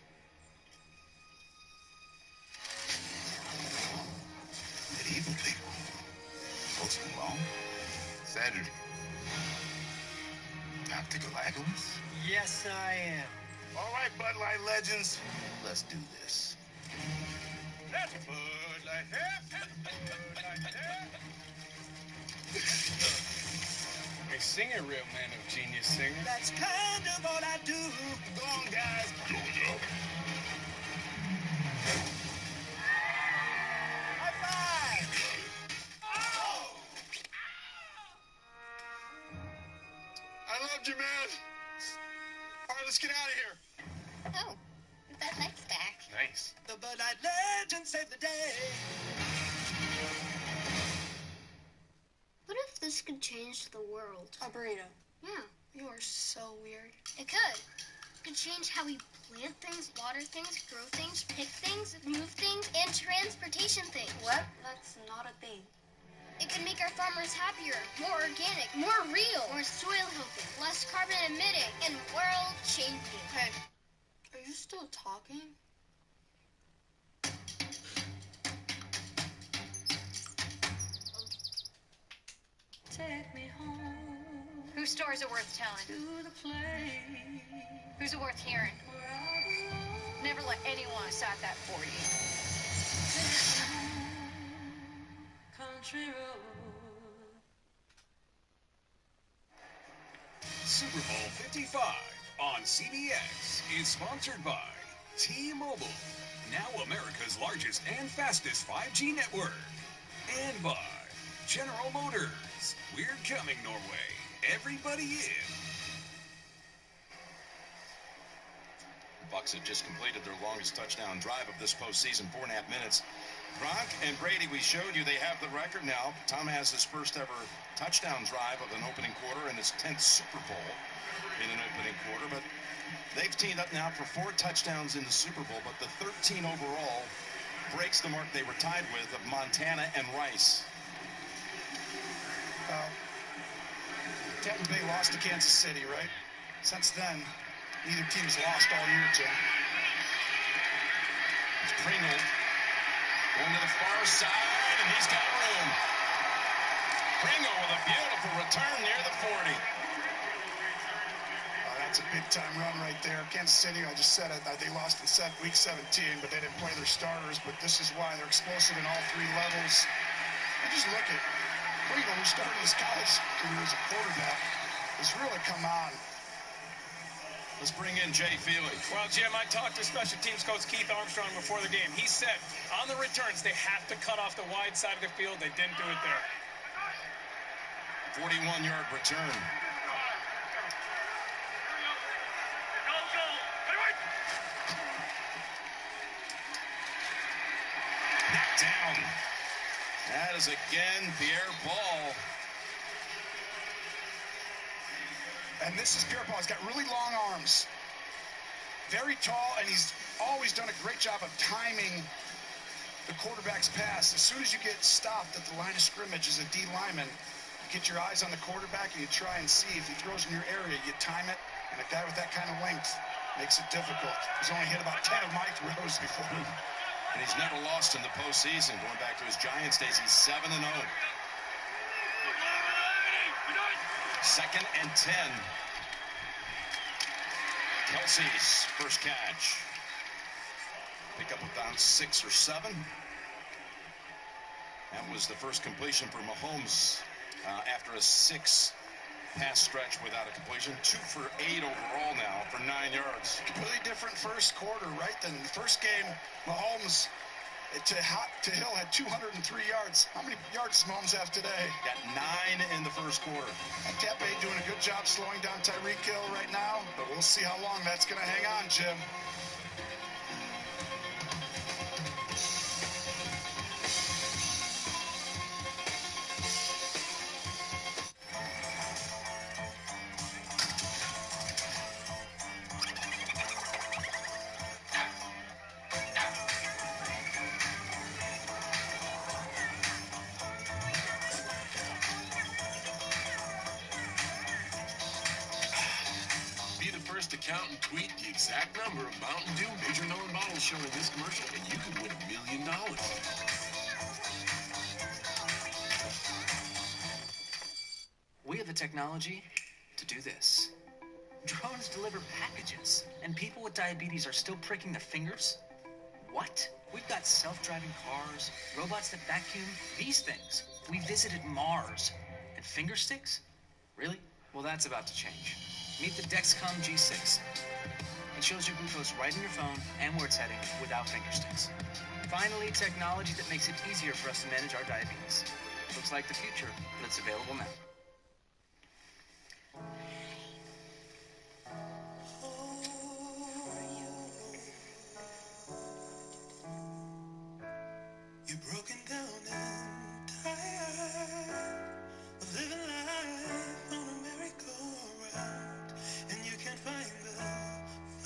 Good evening, people. What's wrong? Saturday. Dr. Galagos? Yes, I am. All right, Bud Light legends. Let's do this. That's Bud Light. Bud Light. Hey, sing it, real man of genius singer. That's kind of all I do. Go on, guys. Go now. High five. I loved you, man. All right, let's get out of here. Oh, that light's back. Nice. The Bud Light legend saved the day. What if this could change the world? A burrito. Yeah. You are so weird. It could. To change how we plant things, water things, grow things, pick things, move things, and transportation things. What? That's not a thing. It can make our farmers happier, more organic, more real, more soil healthy, less carbon emitting, and world changing. Hey, are you still talking? Take me home. Whose stories are worth telling? To the place. Who's it worth hearing? Never let anyone decide that for you. Country road. Super Bowl 55 on CBS is sponsored by T-Mobile, now America's largest and fastest 5G network, and by General Motors. We're coming, Norway. Everybody in. The Bucs have just completed their longest touchdown drive of this postseason, 4.5 minutes. Gronk and Brady, we showed you they have the record now. Tom has his first ever touchdown drive of an opening quarter in his 10th Super Bowl in an opening quarter. But they've teamed up now for 4 touchdowns in the Super Bowl. But the 13 overall breaks the mark they were tied with of Montana and Rice. Tampa Bay lost to Kansas City, right? Since then, neither team's lost all year, Jim. It's Pringle going to the far side, and he's got room. Pringle with a beautiful return near the 40. That's a big-time run right there. Kansas City, I just said it, they lost in week 17, but they didn't play their starters. But this is why they're explosive in all 3 levels. And just look at Pringle, who started his college career as a quarterback, has really come on. Let's bring in Jay Feely. Well, Jim, I talked to special teams coach Keith Armstrong before the game. He said on the returns they have to cut off the wide side of the field. They didn't do it there. 41-yard return. Knocked down. That is again Pierre Paul. And this is Pierre Paul. He's got really long arms. Very tall, and he's always done a great job of timing the quarterback's pass. As soon as you get stopped at the line of scrimmage as a D lineman, you get your eyes on the quarterback and you try and see if he throws in your area, you time it. And a guy with that kind of length makes it difficult. He's only hit about 10 of my throws before. And he's never lost in the postseason. Going back to his Giants days, he's 7-0. 2nd and 10. Kelsey's first catch. Pick up about 6 or 7. That was the first completion for Mahomes after a 6-pass stretch without a completion. 2 for 8 overall now for 9 yards. Completely different first quarter, right? Than the first game, Mahomes to Hill had 203 yards. How many yards does Mahomes have today? Got 9 in the first quarter. And Tampa Bay doing a good job slowing down Tyreek Hill right now, but we'll see how long that's going to hang on, Jim. To count and tweet the exact number of Mountain Dew Major Melon bottles shown in this commercial, and you could win $1 million. We have the technology to do this. Drones deliver packages, and people with diabetes are still pricking their fingers? What? We've got self-driving cars, robots that vacuum, these things. We visited Mars. And finger sticks? Really? Well, that's about to change. Meet the Dexcom G6. It shows your glucose right in your phone and where it's heading without finger sticks. Finally, technology that makes it easier for us to manage our diabetes. Looks like the future, but it's available now. You're broken down and tired of living life on a merry-go-round, and you can't find the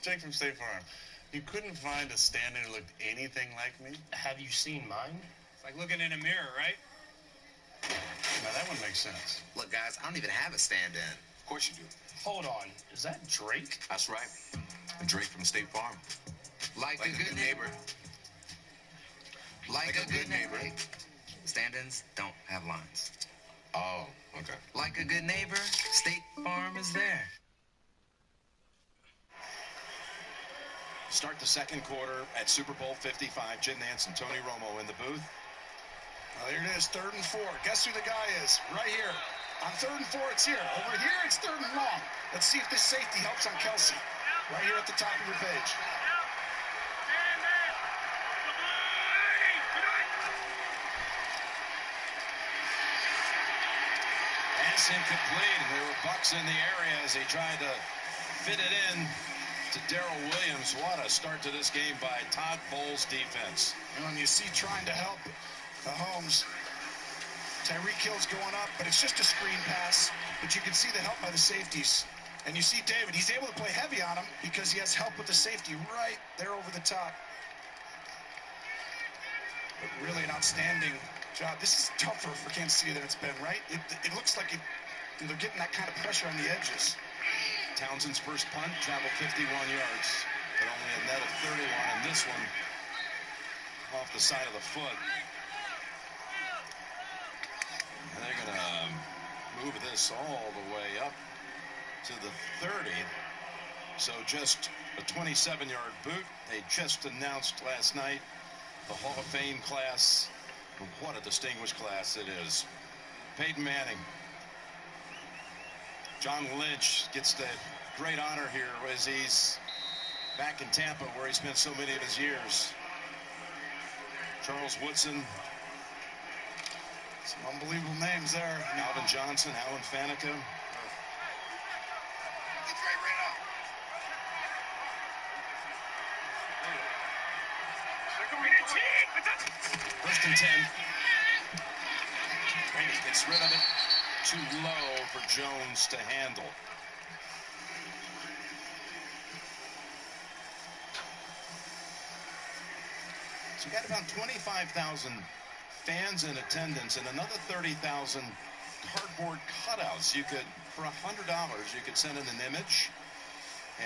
Jake from State Farm. You couldn't find a stand-in who looked anything like me? Have you seen mine? It's like looking in a mirror, right? Now, that one makes sense. Look, guys, I don't even have a stand-in. Of course you do. Hold on. Is that Drake? That's right. And Drake from State Farm. Like a good neighbor. Like a good neighbor. Stand-ins don't have lines. Oh, okay. Like a good neighbor, State Farm is there. Start the second quarter at Super Bowl 55. Jim Nance and Tony Romo in the booth. Well, here it is, 3rd and 4. Guess who the guy is? Right here. On 3rd and 4, it's here. Over here, it's 3rd and long. Let's see if this safety helps on Kelsey. Right here at the top of your page. Pass incomplete. There were Bucks in the area as he tried to fit it in to Darrell Williams. What a start to this game by Todd Bowles' defense. And you see trying to help Holmes. Tyreek Hill's going up, but it's just a screen pass. But you can see the help by the safeties. And you see David, he's able to play heavy on him because he has help with the safety right there over the top. But really an outstanding job. This is tougher for Kansas City than it's been, right? It looks like they're getting that kind of pressure on the edges. Townsend's first punt traveled 51 yards, but only a net of 31, and this one off the side of the foot. And they're going to move this all the way up to the 30. So just a 27-yard boot. They just announced last night the Hall of Fame class. What a distinguished class it is. Peyton Manning. John Lynch gets the great honor here as he's back in Tampa where he spent so many of his years. Charles Woodson. Some unbelievable names there. Alvin Johnson, Alan Faneca. First and 10. Brady gets rid of it. Too low for Jones to handle. So you got about 25,000 fans in attendance and another 30,000 cardboard cutouts. You could, for $100, you could send in an image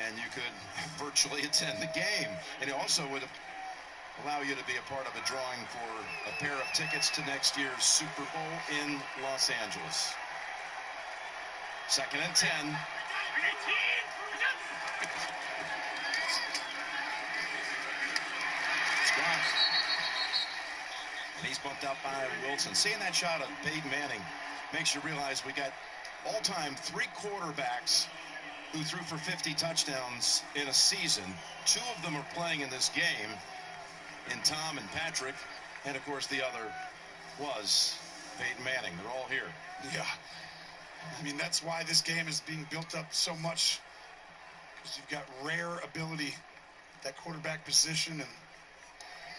and you could virtually attend the game. And it also would allow you to be a part of a drawing for a pair of tickets to next year's Super Bowl in Los Angeles. Second and 10. Scott. And he's bumped out by Wilson. Seeing that shot of Peyton Manning makes you realize we got all-time 3 quarterbacks who threw for 50 touchdowns in a season. 2 of them are playing in this game, in Tom and Patrick, and of course the other was Peyton Manning. They're all here. Yeah. I mean, that's why this game is being built up so much, because you've got rare ability at that quarterback position. And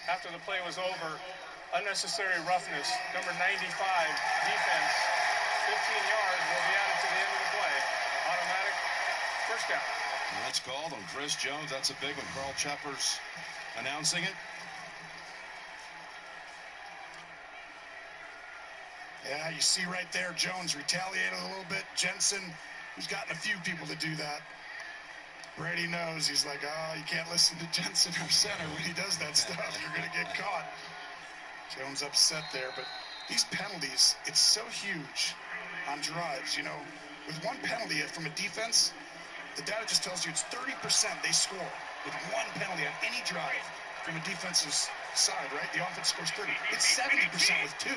after the play was over, unnecessary roughness, number 95, defense, 15 yards will be added to the end of the play. Automatic first down. And that's called on Chris Jones. That's a big one. Carl Cheppers announcing it. Yeah, you see right there, Jones retaliated a little bit. Jensen, who's gotten a few people to do that. Brady knows. He's like, oh, you can't listen to Jensen, our center, when he does that stuff. You're going to get caught. Jones upset there, but these penalties, it's so huge on drives. You know, with one penalty from a defense, the data just tells you it's 30% they score with one penalty on any drive from a defensive side, right? The offense scores 30. It's 70% with 2.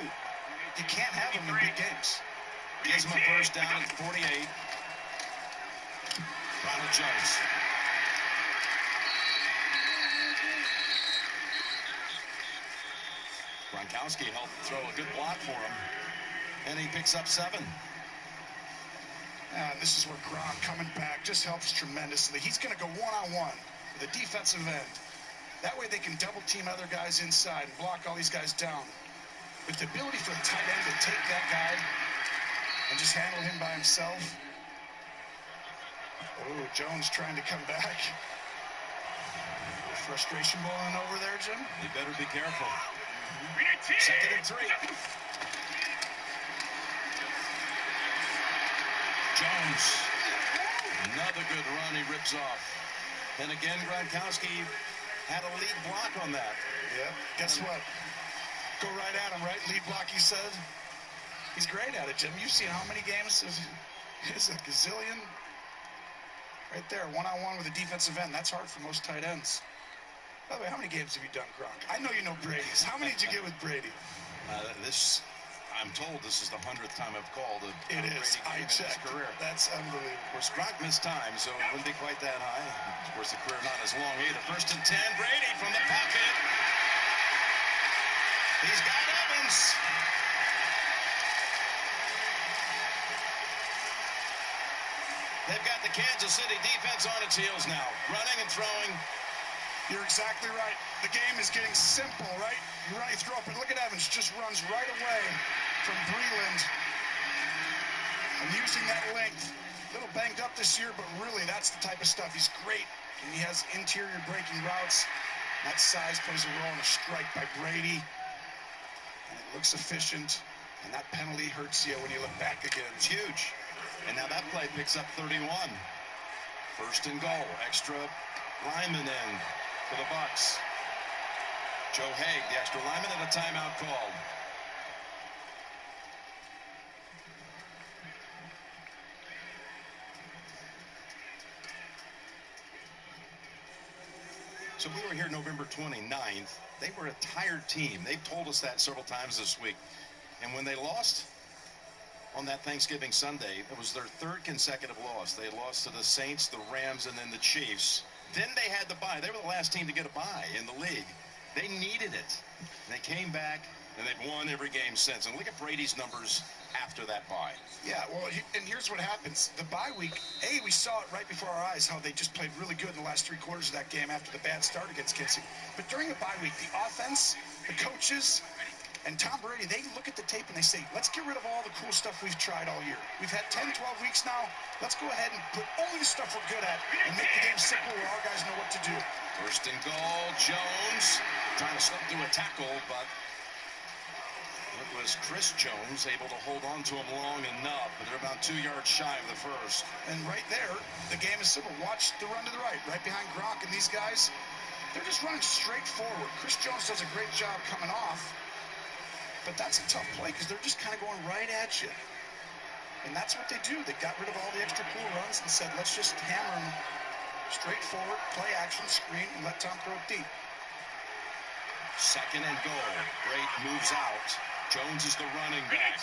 You can't have them in big games. Gives him a first down at 48. Ronald Jones. Gronkowski helped throw a good block for him, and he picks up 7. And this is where Gronk coming back just helps tremendously. He's going to go one-on-one with a defensive end. That way they can double team other guys inside and block all these guys down. With the ability for a tight end to take that guy and just handle him by himself. Oh, Jones trying to come back. frustration boiling over there, Jim? You better be careful. Second and 3. Jones. Another good run he rips off. And again, Gronkowski had a lead block on that. Yeah. Guess what? Go right at him, right? Lead block, he said. He's great at it, Jim. You've seen how many games? Is a gazillion. Right there, one-on-one with a defensive end. That's hard for most tight ends. By the way, how many games have you done, Gronk? I know you know Brady's. How many did you get with Brady? I'm told this is the 100th time I've called a It is. Brady game I in his checked. career. That's unbelievable. Of course, Gronk missed time, so it wouldn't be quite that high. Of course, the career not as long either. First and 10, Brady from the pocket. He's got Evans. They've got the Kansas City defense on its heels now, running and throwing. You're exactly right. The game is getting simple, right? You run, you throw up, and look at Evans, just runs right away from Breland. And using that length, a little banged up this year, but really that's the type of stuff. He's great, and he has interior breaking routes. That size plays a role in a strike by Brady. And it looks efficient, and that penalty hurts you when you look back again. It's huge. And now that play picks up 31. First and goal. Extra lineman in for the Bucs. Joe Haig, the extra lineman, and a timeout called. So we were here November 29th. They were a tired team. They've told us that several times this week. And when they lost on that Thanksgiving Sunday, it was their third consecutive loss. They lost to the Saints, the Rams, and then the Chiefs. Then they had the bye. They were the last team to get a bye in the league. They needed it. They came back, and they've won every game since. And look at Brady's numbers after that bye. Yeah, well, and here's what happens. The bye week, we saw it right before our eyes, how they just played really good in the last 3 quarters of that game after the bad start against Kansas City. But during the bye week, the offense, the coaches, and Tom Brady, they look at the tape and they say, let's get rid of all the cool stuff we've tried all year. We've had 10, 12 weeks now. Let's go ahead and put only the stuff we're good at and make the game simple where our guys know what to do. First and goal, Jones trying to slip through a tackle, but it was Chris Jones able to hold on to him long enough, but they're about 2 yards shy of the first. And right there, the game is simple. Watch the run to the right behind Gronk and these guys. They're just running straight forward. Chris Jones does a great job coming off. But that's a tough play because they're just kind of going right at you. And that's what they do. They got rid of all the extra cool runs and said, let's just hammer them straight forward, play action, screen, and let Tom throw it deep. Second and goal. Great moves out. Jones is the running back.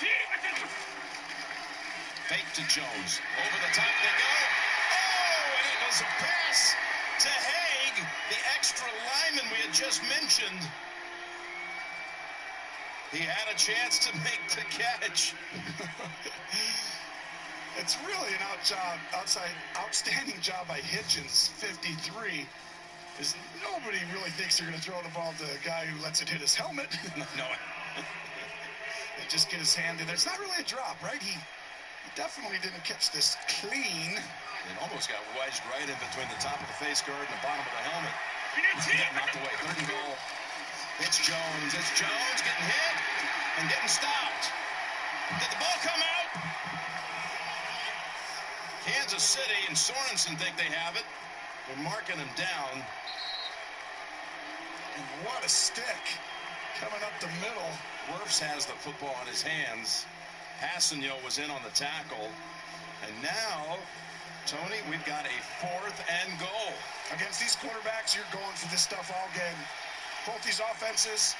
Fake to Jones. Over the top they go. Oh, and it was a pass to Haig, the extra lineman we had just mentioned. He had a chance to make the catch. It's really an outstanding job by Hitchens, 53. Is nobody really thinks they're going to throw the ball to a guy who lets it hit his helmet. No. They just get his hand in there. It's not really a drop, right? He definitely didn't catch this clean. It almost got wedged right in between the top of the face guard and the bottom of the helmet. Got knocked away. Third and goal. It's Jones. It's Jones getting hit and getting stopped. Did the ball come out? Kansas City and Sorensen think they have it. They're marking him down. And what a stick coming up the middle. Wirfs has the football in his hands. Hassenyo was in on the tackle. And now, Tony, we've got a 4th and goal. Against these quarterbacks, you're going for this stuff all game. Both these offenses,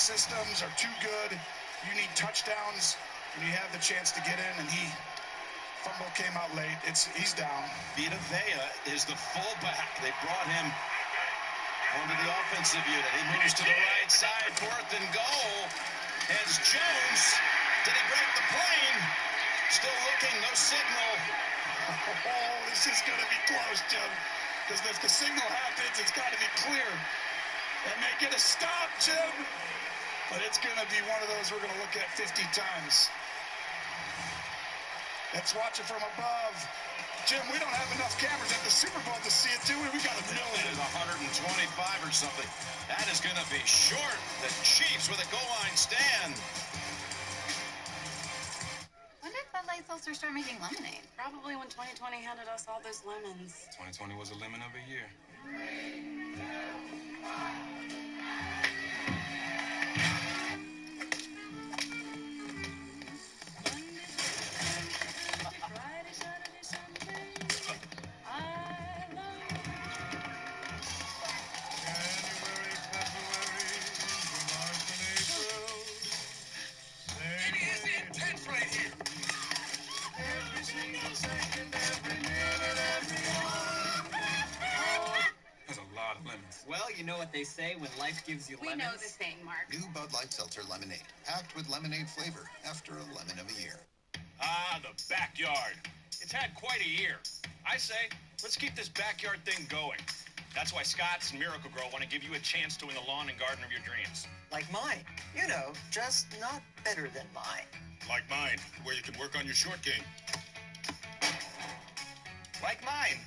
systems are too good. You need touchdowns, and you have the chance to get in, and fumble came out late. He's down. Vita Vea is the fullback. They brought him onto the offensive unit. He moves to the right side, 4th and goal. As Jones, did he break the plane? Still looking, no signal. Oh, this is going to be close, Jim. Because if the signal happens, it's got to be clear. And they get a stop, Jim. But it's going to be one of those we're going to look at 50 times. Let's watch it from above. Jim, we don't have enough cameras at the Super Bowl to see it, do we? We got a million. It is 125 or something. That is going to be short. The Chiefs with a goal line stand. When did Bud Light Seltzer start making lemonade? Probably when 2020 handed us all those lemons. 2020 was a lemon of a year. Friday, Saturday, Sunday. I love January, February, into March and April. It is intense right here. Every single second, every minute, every hour. That's a lot of lemons. Well, you know what they say when life gives you lemons. We know the saying, Mark. New Bud Light Seltzer Lemonade, packed with lemonade flavor after a lemon of a year. Ah, the backyard. It's had quite a year. I say, let's keep this backyard thing going. That's why Scott's and Miracle-Gro want to give you a chance to win the lawn and garden of your dreams. Like mine. You know, just not better than mine. Like mine, where you can work on your short game. Like mine.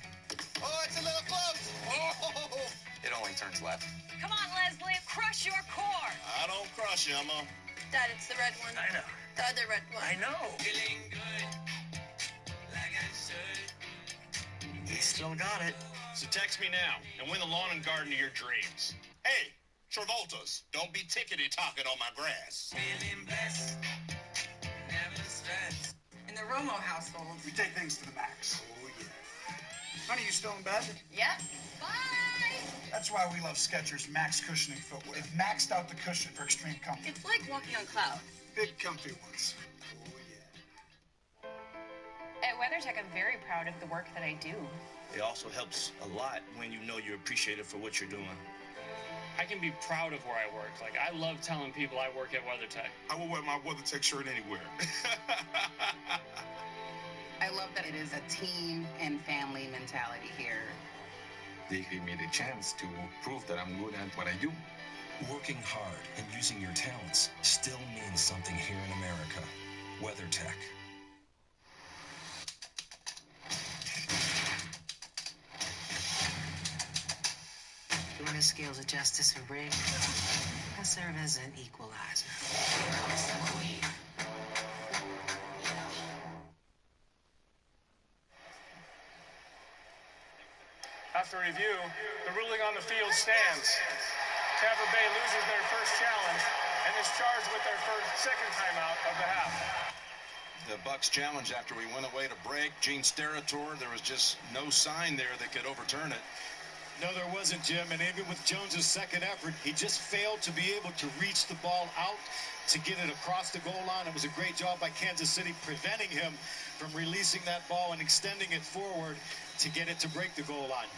Oh, it's a little close. Oh! It only turns left. Come on, Leslie, crush your core. I don't crush you, Emma. Dad, it's the red one. I know. The other red one. I know. Feeling good, like I should. He's still got it. So text me now and win the lawn and garden of your dreams. Hey, Travolta's, don't be tickety-talking on my grass. Feeling blessed, never stressed. In the Romo household. We take things to the max. Oh, yeah. Honey, you still in bed? Yep. Bye! That's why we love Skechers Max Cushioning Footwear. They've maxed out the cushion for extreme comfort. It's like walking on clouds. Big, comfy ones. Oh, yeah. At WeatherTech, I'm very proud of the work that I do. It also helps a lot when you know you're appreciated for what you're doing. I can be proud of where I work. Like, I love telling people I work at WeatherTech. I will wear my WeatherTech shirt anywhere. I love that it is a team and family mentality here. They gave me the chance to prove that I'm good at what I do. Working hard and using your talents still means something here in America. WeatherTech. Doing the scales of justice and rigged. I serve as an equalizer. After review, the ruling on the field stands. Tampa Bay loses their first challenge and is charged with their second timeout of the half. The Bucs challenge after we went away to break. Gene Steratore, there was just no sign there that could overturn it. No, there wasn't, Jim, and even with Jones's second effort, he just failed to be able to reach the ball out to get it across the goal line. It was a great job by Kansas City preventing him from releasing that ball and extending it forward to get it to break the goal line.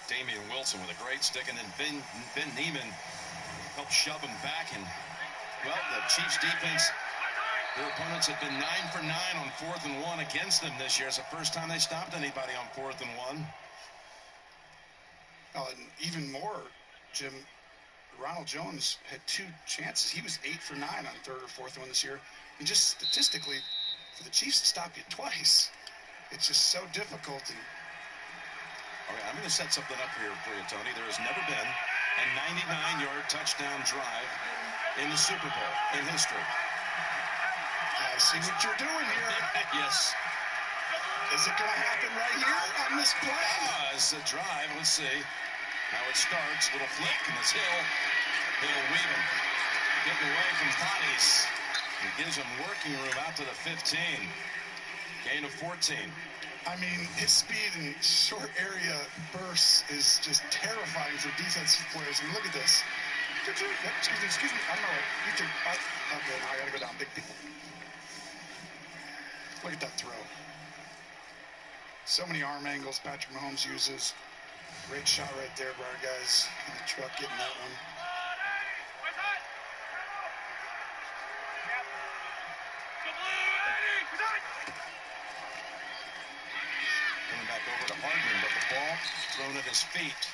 Damian Wilson with a great stick, and then Ben Neiman helped shove him back. And, well, the Chiefs defense, their opponents have been 9 for 9 on 4th and 1 against them this year. It's the first time they stopped anybody on 4th and 1. Oh, and even more, Jim, Ronald Jones had 2 chances. He was 8 for 9 on 3rd or 4th and 1 this year. And just statistically, for the Chiefs to stop you twice, it's just so difficult. And okay, I'm going to set something up here for you, Tony. There has never been a 99-yard touchdown drive in the Super Bowl in history. I see what you're doing here. Yes. Is it going to happen right here on this play? It's a drive. Let's see how it starts. Little flick, and it's Hill. Hill weaving. Getting away from bodies. It gives him working room out to the 15. Gain of 14. I mean, his speed and short area bursts is just terrifying for defensive players. I mean, look at this. Excuse me. I'm all right. You too. Okay, now I got to go down. Big people. Look at that throw. So many arm angles Patrick Mahomes uses. Great shot right there by our guys in the truck getting that one. Coming back over to Hardman, but the ball thrown at his feet.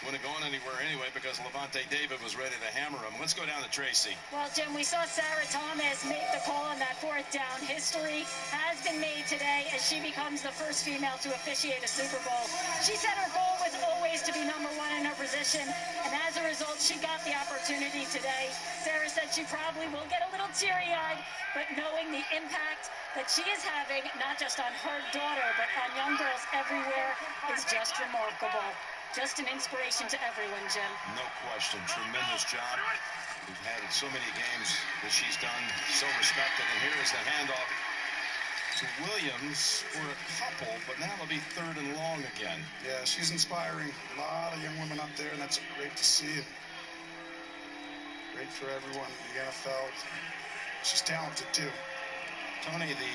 Wouldn't have gone anywhere anyway because Levante David was ready to hammer him. Let's go down to Tracy. Well, Jim, we saw Sarah Thomas make the call on that 4th fourth down. History has been made today as she becomes the first female to officiate a Super Bowl. She said her goal was always to be number one in her position, and as a result, she got the opportunity today. Sarah said she probably will get a little teary-eyed, but knowing the impact that she is having, not just on her daughter, but on young girls everywhere, is just remarkable. Just an inspiration to everyone, Jim. No question. Tremendous job. We've had so many games that she's done, so respected. And here is the handoff to Williams for a couple, but now it'll be third and long again. Yeah, she's inspiring. A lot of young women up there, and that's great to see. Great for everyone in the NFL. She's talented, too. Tony, the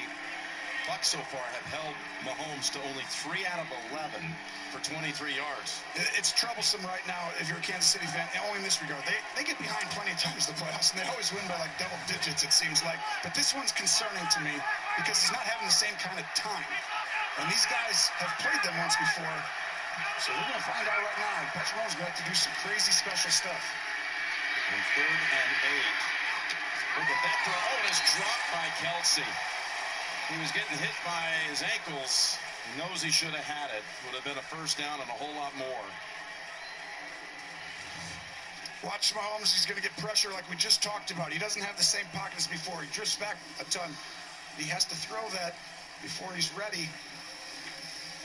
Bucs so far have held Mahomes to only 3 out of 11 for 23 yards. It's troublesome right now if you're a Kansas City fan, only in this regard. They get behind plenty of times in the playoffs, and they always win by like double digits, it seems like. But this one's concerning to me because he's not having the same kind of time. And these guys have played them once before, so we're going to find out right now. Patrick Mahomes going to have to do some crazy special stuff. On 3rd and 8. Look at that throw. Oh, it's dropped by Kelsey. He was getting hit by his ankles. He knows he should have had it. Would have been a first down and a whole lot more. Watch Mahomes. He's going to get pressure like we just talked about. He doesn't have the same pocket as before. He drifts back a ton. He has to throw that before he's ready.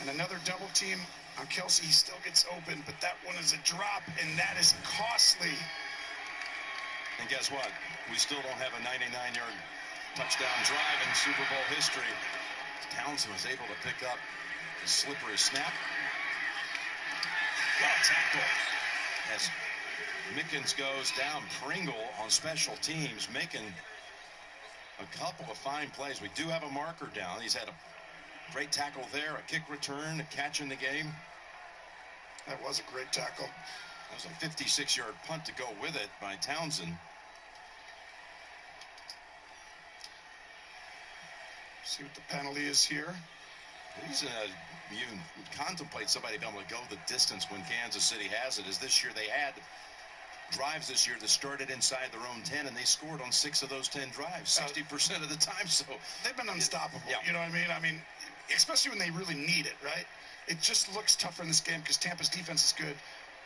And another double team on Kelsey. He still gets open, but that one is a drop, and that is costly. And guess what? We still don't have a 99-yard touchdown drive in Super Bowl history. Townsend was able to pick up a slippery snap. What a tackle. As Mickens goes down, Pringle on special teams making a couple of fine plays. We do have a marker down. He's had a great tackle there, a kick return, a catch in the game. That was a great tackle. That was a 56-yard punt to go with it by Townsend. See what the penalty is here. He's you even contemplate somebody being able to go the distance when Kansas City has it. As this year they had drives this year that started inside their own 10, and they scored on 6 of those 10 drives, 60% of the time. So they've been unstoppable. Yeah. You know what I mean? I mean, especially when they really need it, right? It just looks tougher in this game because Tampa's defense is good,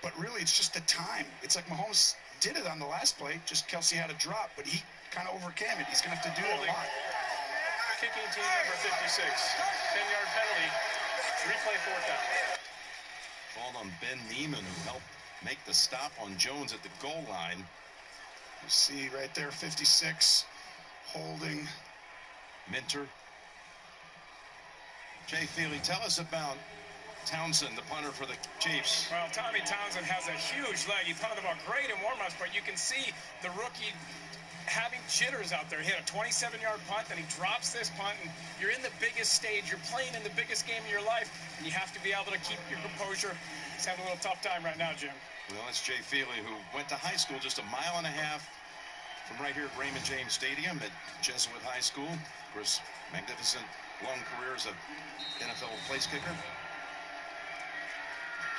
but really it's just the time. It's like Mahomes did it on the last play. Just Kelsey had a drop, but he kind of overcame it. He's going to have to do it a lot. Kicking team number 56, 10-yard penalty, replay 4th down. Called on Ben Neiman, who helped make the stop on Jones at the goal line. You see right there, 56, holding. Minter. Jay Feely, tell us about Townsend, the punter for the Chiefs. Well, Tommy Townsend has a huge leg. He punted the ball great in warm-ups, but you can see the rookie having jitters out there. He hit a 27-yard punt, then he drops this punt, and you're in the biggest stage. You're playing in the biggest game of your life, and you have to be able to keep your composure. He's having a little tough time right now, Jim. Well, that's Jay Feely, who went to high school just a mile and a half from right here at Raymond James Stadium at Jesuit High School. Of course, magnificent long career as an NFL place kicker.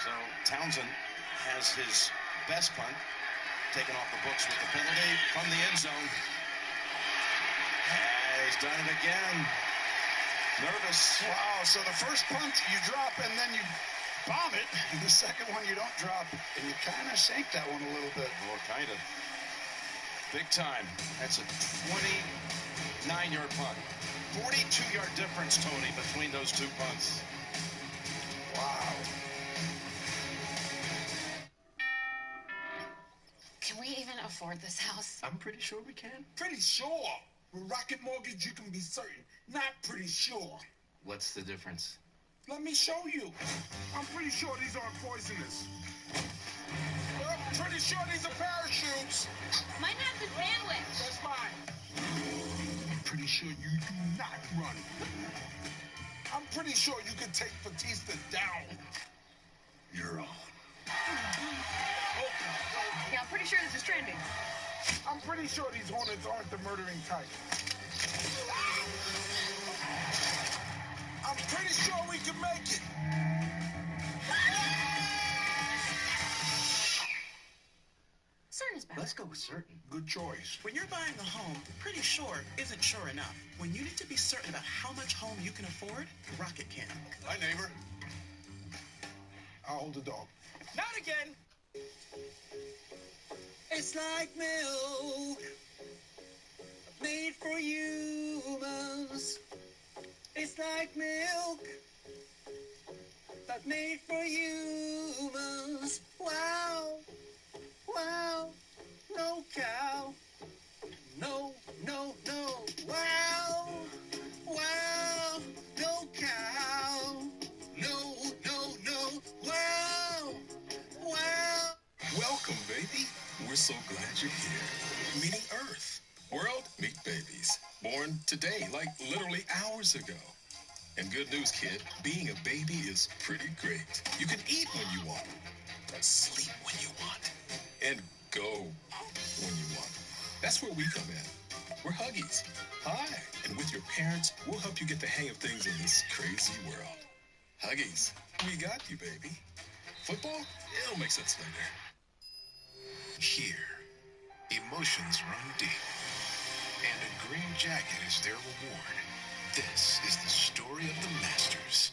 So Townsend has his best punt taken off the books with the penalty from the end zone. And he's done it again. Nervous. Wow, so the first punt you drop and then you bomb it. And the second one you don't drop, and you kind of shank that one a little bit. Well, kind of. Big time. That's a 29-yard punt. 42-yard difference, Tony, between those two punts. Wow. Can we even afford this house? I'm pretty sure we can. Pretty sure. With Rocket Mortgage, you can be certain. Not pretty sure. What's the difference? Let me show you. I'm pretty sure these aren't poisonous. I'm pretty sure these are parachutes. Mine has the sandwich. That's fine. I'm pretty sure you do not run. I'm pretty sure you can take Batista down. You're on. Yeah, I'm pretty sure this is trending. I'm pretty sure these hornets aren't the murdering type. I'm pretty sure we can make it. Certain is better. Let's go with certain. Good choice. When you're buying a home, pretty sure isn't sure enough. When you need to be certain about how much home you can afford, Rocket can. Hi, neighbor. I'll hold the dog. Not again! It's like milk made for humans. It's like milk but made for humans. Wow, wow, no cow. No, no, no. Wow, wow, no cow. No, no, no. Wow, wow. Welcome, baby. We're so glad you're here. Meeting Earth. World Meet Babies. Born today, like literally hours ago. And good news, kid, being a baby is pretty great. You can eat when you want, sleep when you want, and go when you want. That's where we come in. We're Huggies. Hi. And with your parents, we'll help you get the hang of things in this crazy world. Huggies. We got you, baby. Football? It'll make sense later. Here, emotions run deep, and a green jacket is their reward. This is the story of the Masters.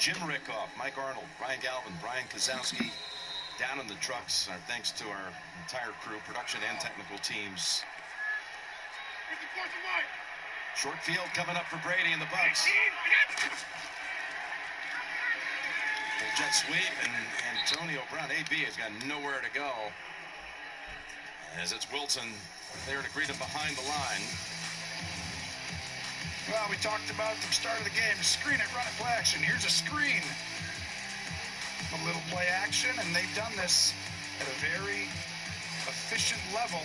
Jim Rickoff, Mike Arnold, Brian Galvin, Brian Kozowski, down in the trucks. Our thanks to our entire crew, production and technical teams. Short field coming up for Brady and the Bucks. Full jet sweep, and Antonio Brown, AB, has got nowhere to go. As it's Wilson there to greet him behind the line. Well, we talked about at the start of the game, screen it, run it, play action. Here's a screen. A little play action, and they've done this at a very efficient level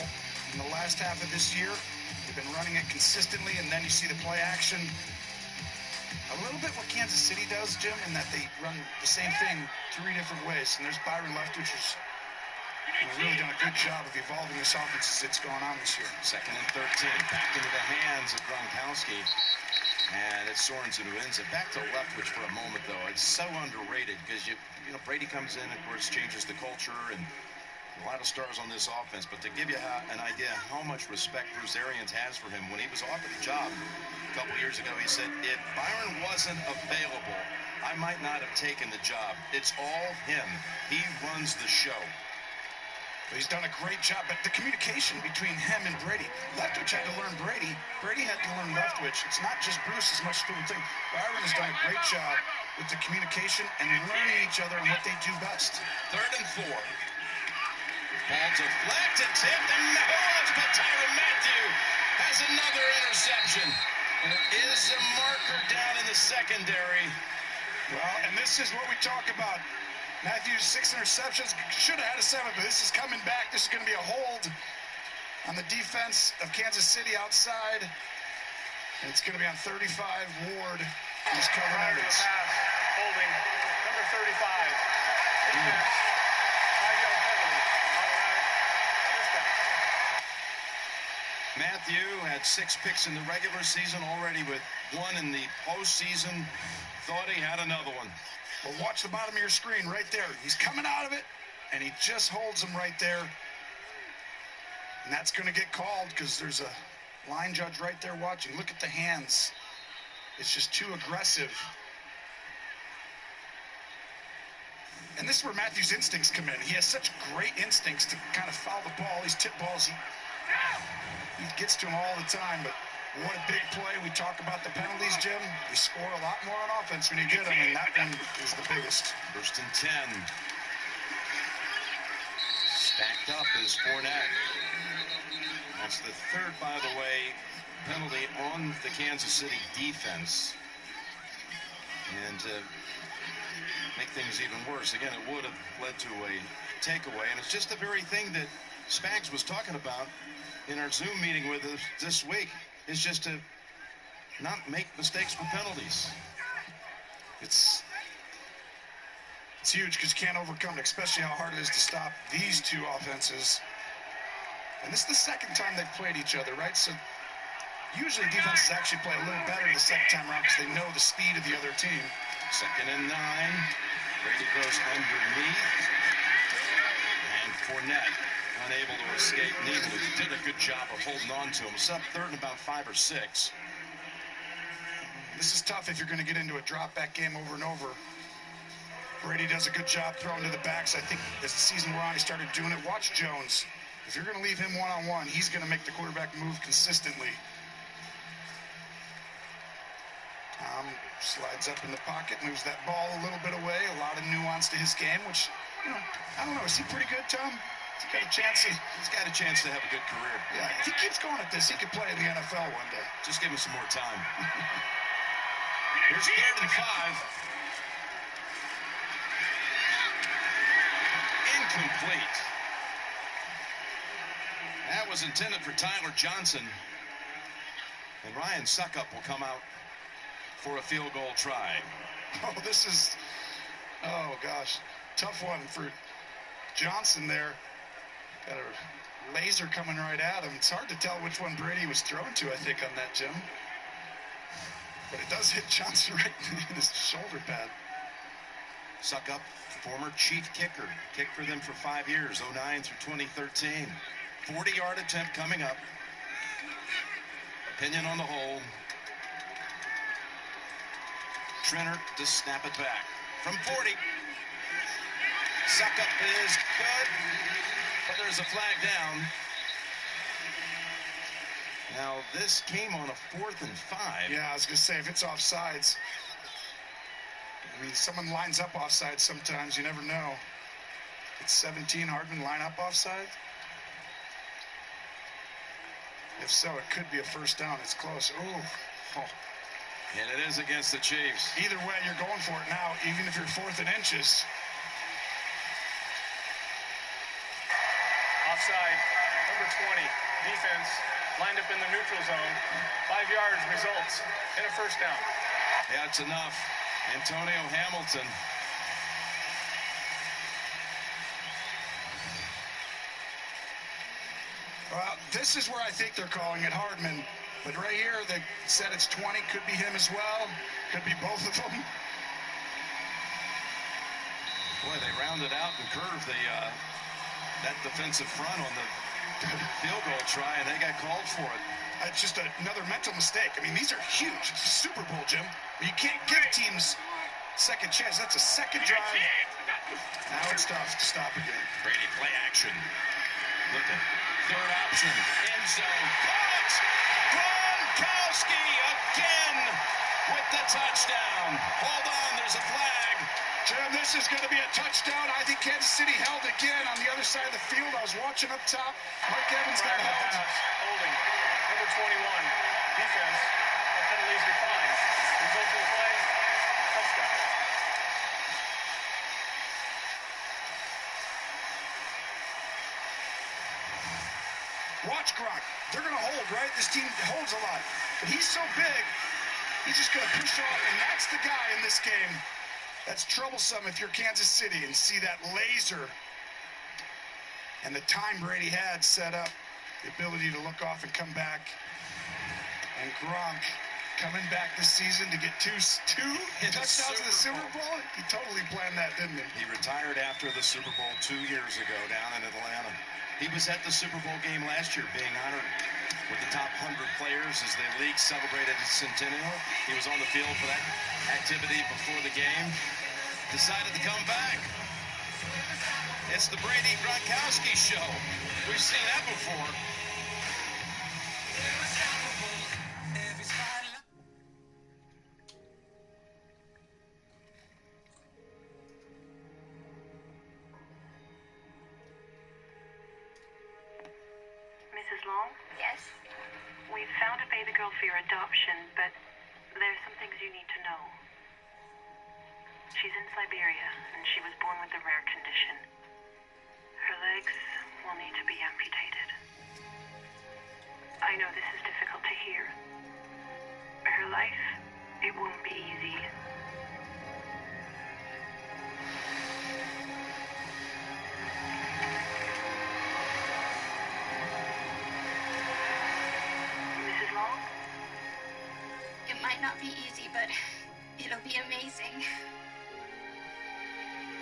in the last half of this year. They've been running it consistently, and then you see the play action. A little bit what Kansas City does, Jim, in that they run the same thing 3 different ways. And there's Byron Leftwich, who's really done a good job of evolving this offense as it's going on this year. 2nd and 13, back into the hands of Gronkowski. And it's Sorensen who ends it. Back to Leftwich for a moment, though. It's so underrated because, you know, Brady comes in, of course, changes the culture and a lot of stars on this offense. But to give you an idea how much respect Bruce Arians has for him, when he was offered the job a couple years ago, he said, if Byron wasn't available, I might not have taken the job. It's all him. He runs the show. He's done a great job, but the communication between him and Brady. Leftwich had to learn Brady. Brady had to learn Leftwich. It's not just Bruce as much as the thing. Byron has done a great job with the communication and learning each other and what they do best. 3rd and 4. Ball deflected, tipped, and no, but Tyrann Mathieu has another interception. There is a marker down in the secondary. Well, and this is what we talk about. Matthew's 6 interceptions, should have had a 7, but this is coming back. This is going to be a hold on the defense of Kansas City outside. And it's going to be on 35, Ward. He's covering Evans. Holding number 35. Defense. 5-yard penalty. Automatic first down. Mathieu had 6 picks in the regular season, already with 1 in the postseason. Thought he had another one. Well, watch the bottom of your screen right there. He's coming out of it, and he just holds him right there. And that's going to get called because there's a line judge right there watching. Look at the hands. It's just too aggressive. And this is where Matthew's instincts come in. He has such great instincts to kind of foul the ball. These tip balls, he gets to them all the time, but what a big play. We talk about the penalties, Jim. We score a lot more on offense when you get them, and that one is the biggest. 1st and 10. Stacked up is Fournette. That's the 3rd, by the way, penalty on the Kansas City defense. And to make things even worse, again, it would have led to a takeaway. And it's just the very thing that Spags was talking about in our Zoom meeting with us this week. Is just to not make mistakes with penalties. It's huge because you can't overcome it, especially how hard it is to stop these two offenses. And this is the second time they've played each other, right? So usually defenses actually play a little better the second time around because they know the speed of the other team. 2nd and 9. Brady goes underneath. And Fournette unable to escape. Needles did a good job of holding on to him. It's up 3rd and about 5 or 6. This is tough if you're going to get into a drop-back game over and over. Brady does a good job throwing to the backs. I think as the season wore on, he started doing it. Watch Jones. If you're going to leave him one-on-one, he's going to make the quarterback move consistently. Tom slides up in the pocket, moves that ball a little bit away. A lot of nuance to his game, which, you know, I don't know. Is he pretty good, Tom? He's got a chance to have a good career. Yeah, if he keeps going at this, he could play in the NFL one day. Just give him some more time. Here's 3rd and 5. Incomplete. That was intended for Tyler Johnson. And Ryan Suckup will come out for a field goal try. Oh, this is, oh gosh, tough one for Johnson there. Got a laser coming right at him. It's hard to tell which one Brady was thrown to, I think, on that, Jim. But it does hit Johnson right in his shoulder pad. Suckup, former chief kicker. Kicked for them for 5 years, 09 through 2013. 40-yard attempt coming up. Opinion on the hold. Trenner to snap it back. From 40. Suckup is good, but there's a flag down. Now, this came on a 4th and 5. Yeah, I was going to say, if it's offsides, I mean, someone lines up offside sometimes. You never know. It's 17. Hardman line up offside. If so, it could be a first down. It's close. Ooh. Oh. And it is against the Chiefs. Either way, you're going for it now, even if you're 4th and inches. Offside, number 20, defense, lined up in the neutral zone. 5 yards results in a first down. Yeah, it's enough. Antonio Hamilton. Well, this is where I think they're calling it Hardman. But right here, they said it's 20. Could be him as well. Could be both of them. Boy, they rounded out and curved that defensive front on the field goal try, and they got called for it. It's just another mental mistake. I mean, these are huge. It's a Super Bowl, Jim. You can't give teams second chance. That's a second drive. Now it's tough to stop again. Brady play action. Look at third option. End zone. Caught! Gronkowski again with the touchdown. Hold on, there's a flag. Jim, this is going to be a touchdown. I think Kansas City held again on the other side of the field. I was watching up top. Mike Evans got held. Holding. Number 21. Defense. Penalties declined. Result of the play. Touchdown. Watch Gronk. They're going to hold, right? This team holds a lot. But he's so big, he's just going to push off, and that's the guy in this game that's troublesome if you're Kansas City and see that laser and the time Brady had set up, the ability to look off and come back. And Gronk coming back this season to get two touchdowns in the Super Bowl. He totally planned that, didn't he? He retired after the Super Bowl 2 years ago down in Atlanta. He was at the Super Bowl game last year being honored with the top 100 players as the league celebrated his centennial. He was on the field for that activity before the game. Decided to come back. It's the Brady Gronkowski show. We've seen that before. Mrs. Long? Yes? We've found a baby girl for your adoption, but there's some things you need to know. She's in Siberia, and she was born with a rare condition. Her legs will need to be amputated. I know this is difficult to hear. Her life, it won't be easy. Mrs. Long? It might not be easy, but it'll be amazing.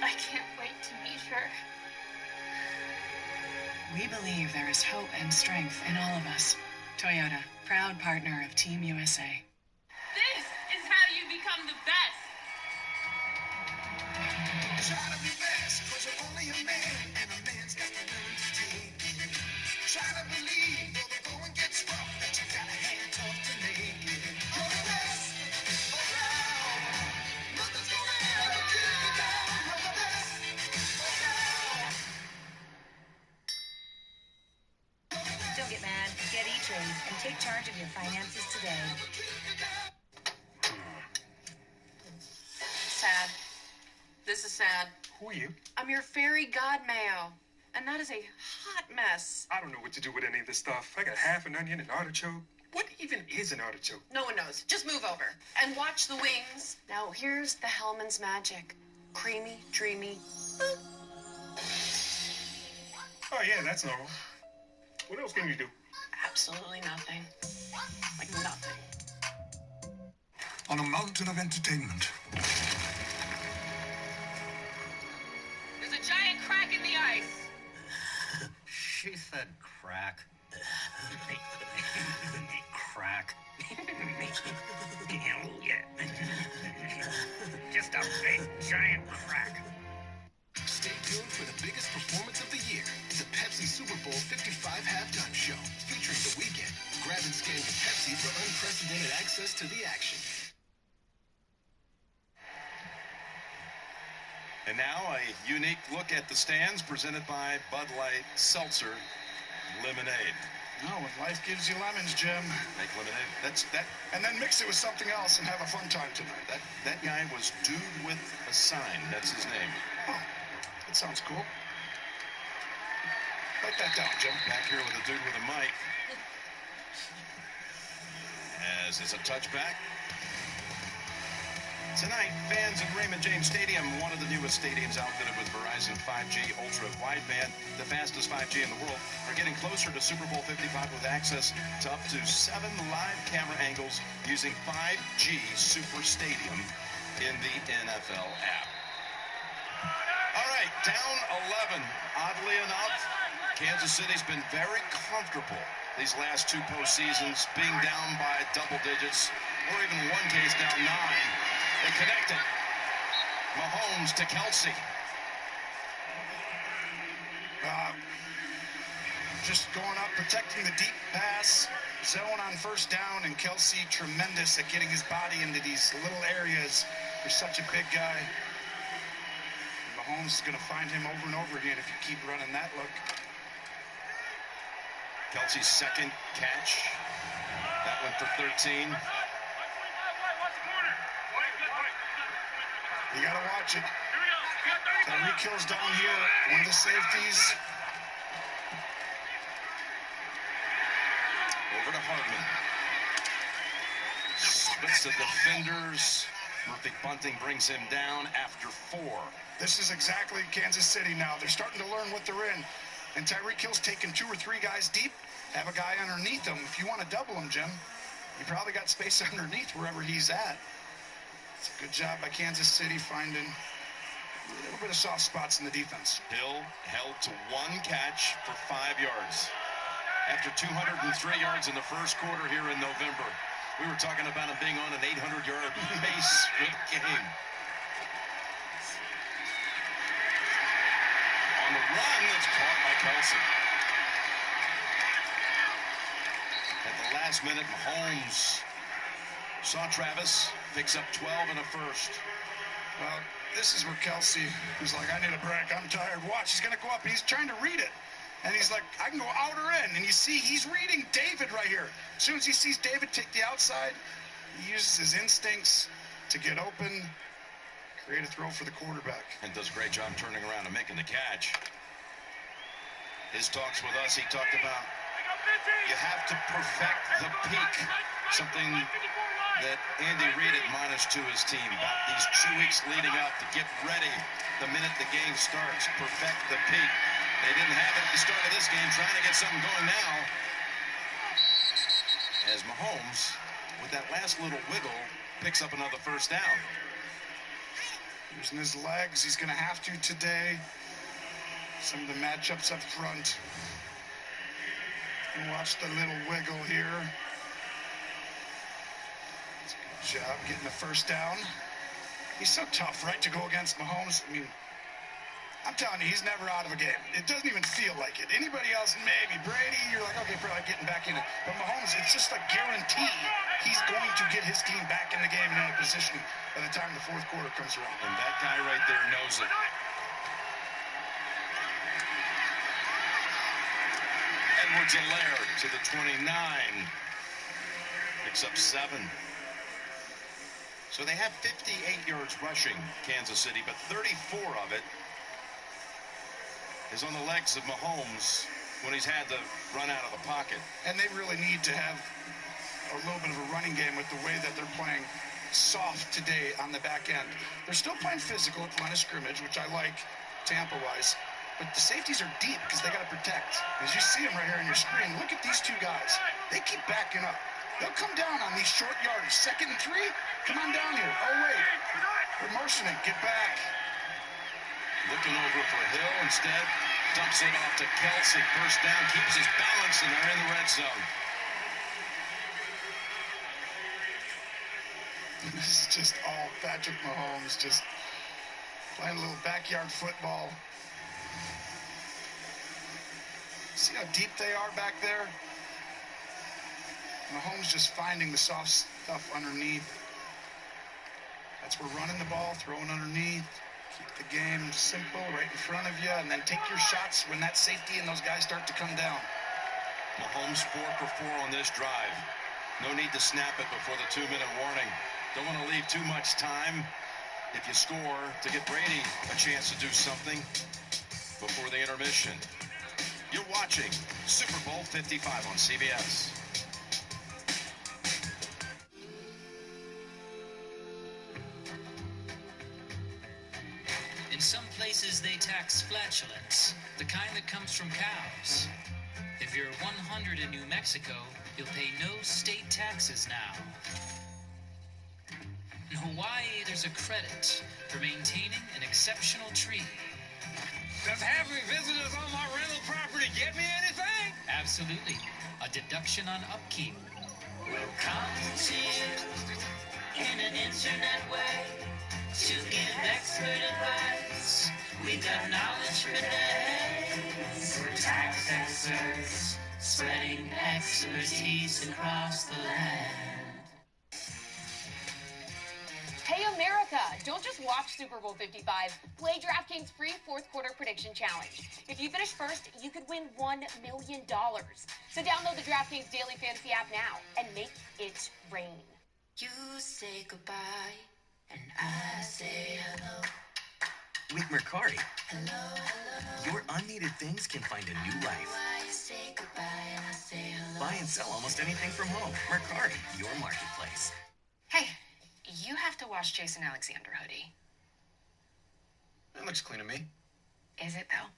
I can't wait to meet her. We believe there is hope and strength in all of us. Toyota, proud partner of Team USA. This is how you become the best. Try to be best, 'cause you're only a man, and a man's got to learn to take it. Try to believe, though the going gets rough, that you got a hand tough to make it. You're the best around. Nothing's gonna ever keep you down. You're the best around. Don't get mad. Get E-Trade and take charge of your finances today. Sad. This is sad. Who are you? I'm your fairy god, Mayo. And that is a hot mess. I don't know what to do with any of this stuff. I got half an onion and artichoke. What even is an artichoke? No one knows. Just move over and watch the wings. Now, here's the Hellman's magic. Creamy, dreamy. Boop. Oh, yeah, that's normal. What else can you do? Absolutely nothing. Like nothing. On a mountain of entertainment. There's a giant crack in the ice. She said crack. Crack. Hell yeah. Just a big giant crack. Stay tuned for the biggest performance of the year, the Pepsi Super Bowl 55 halftime show, featuring The Weeknd. Grab and scan your Pepsi for unprecedented access to the action. And now a unique look at the stands presented by Bud Light Seltzer Lemonade. No, when life gives you lemons, Jim. Make lemonade. That's that. And then mix it with something else and have a fun time tonight. That guy was Dude with a Sign. That's his name. Oh, that sounds cool. Write that down, Jim. Back here with a dude with a mic. As is a touchback. Tonight, fans at Raymond James Stadium, one of the newest stadiums outfitted with Verizon 5G Ultra Wideband, the fastest 5G in the world, are getting closer to Super Bowl 55 with access to up to 7 live camera angles using 5G Super Stadium in the NFL app. All right, down 11. Oddly enough, Kansas City's been very comfortable these last two postseasons, being down by double digits, or even in one case down 9. They connected. Mahomes to Kelsey. Just going up, protecting the deep pass, zone on first down, and Kelsey tremendous at getting his body into these little areas. For such a big guy. Mahomes is going to find him over and over again if you keep running that look. Kelsey's second catch. That went for 13. You got to watch it. Tyreek Hill's down here, one of the safeties. Over to Hardman. Splits the defenders. Murphy Bunting brings him down after 4. This is exactly Kansas City now. They're starting to learn what they're in. And Tyreek Hill's taking 2 or 3 guys deep. Have a guy underneath him. If you want to double him, Jim, you probably got space underneath wherever he's at. It's a good job by Kansas City finding a little bit of soft spots in the defense. Hill held to 1 catch for 5 yards. After 203 yards in the first quarter here in November, we were talking about him being on an 800-yard pace for the game. On the run, that's caught by Kelsey. At the last minute, Mahomes saw Travis, picks up 12 and a first. Well, this is where Kelsey was like, I need a break. I'm tired. Watch, he's going to go up, and he's trying to read it. And he's like, I can go out or in. And you see, he's reading David right here. As soon as he sees David take the outside, he uses his instincts to get open, create a throw for the quarterback. And does a great job turning around and making the catch. His talks with us, he talked about you have to perfect the peak, something that Andy Reid admonished to his team about these 2 weeks leading up to get ready the minute the game starts, perfect the peak. They didn't have it at the start of this game, trying to get something going now. As Mahomes, with that last little wiggle, picks up another first down. Using his legs, he's going to have to today. Some of the matchups up front. And watch the little wiggle here. Good job getting the first down. He's so tough, right, to go against Mahomes. I mean, I'm telling you, he's never out of a game. It doesn't even feel like it. Anybody else, maybe. Brady, you're like, okay, probably getting back in it. But Mahomes, it's just a guarantee he's going to get his team back in the game and in a position by the time the fourth quarter comes around. And that guy right there knows it. Edwards-Helaire to the 29. Picks up 7. So they have 58 yards rushing, Kansas City, but 34 of it is on the legs of Mahomes when he's had to run out of the pocket. And they really need to have a little bit of a running game with the way that they're playing soft today on the back end. They're still playing physical at the line of scrimmage, which I like Tampa-wise. But the safeties are deep because they got to protect. As you see them right here on your screen, look at these two guys. They keep backing up. They'll come down on these short yardage. 2nd and 3, come on down here. Oh, wait. They're motioning. Get back. Looking over for Hill, instead dumps it off to Kelsey. First down, keeps his balance, and they're in the red zone. This is just all Patrick Mahomes, just playing a little backyard football. See how deep they are back there? Mahomes just finding the soft stuff underneath. That's where running the ball, throwing underneath. Keep the game simple right in front of you, and then take your shots when that safety and those guys start to come down. Mahomes 4 for 4 on this drive. No need to snap it before the 2-minute warning. Don't want to leave too much time if you score to get Brady a chance to do something before the intermission. You're watching Super Bowl 55 on CBS. In some places, they tax flatulence, the kind that comes from cows. If you're 100 in New Mexico, you'll pay no state taxes now. In Hawaii, there's a credit for maintaining an exceptional tree. Does having visitors on my rental property get me anything? Absolutely. A deduction on upkeep. We'll come to you in an internet way to give expert advice. We got knowledge for days. We're tax experts, spreading expertise across the land. Hey America, don't just watch Super Bowl 55. Play DraftKings free fourth quarter prediction challenge. If you finish first, you could win $1 million. So download the DraftKings Daily Fantasy app now and make it rain. You say goodbye, and I say hello. With Mercari, Hello, hello. your unneeded things can find a new life. You say goodbye, and I say hello. Buy and sell almost anything from home. Mercari, your marketplace. Hey, you have to wash Jason Alexander hoodie. It looks clean to me. Is it, though?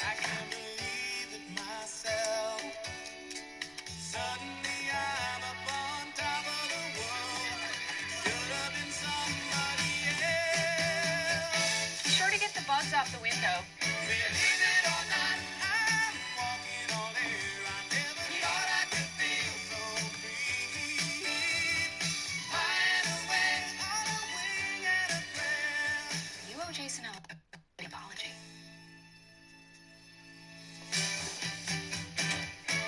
I can't believe it myself. Suddenly I'm up on top of the world. Should have been somebody else. Be sure to get the bugs off the window. Believe it or not, I'm walking on air. I never thought I could feel so free. Flying away on a wing and a prayer. You owe Jason an apology.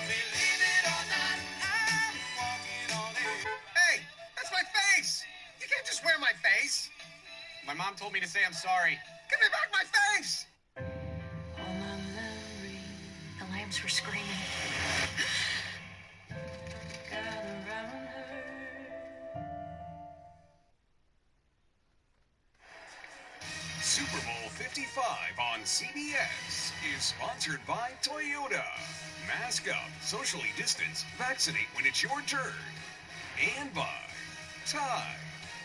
Believe it or not, I'm walking on air. Hey, that's my face! You can't just wear my face! My mom told me to say I'm sorry. Give me back my face! The lambs were screaming. Super Bowl 55 on on CBS is sponsored by Toyota. Mask up, socially distance, vaccinate when it's your turn. And by Tide.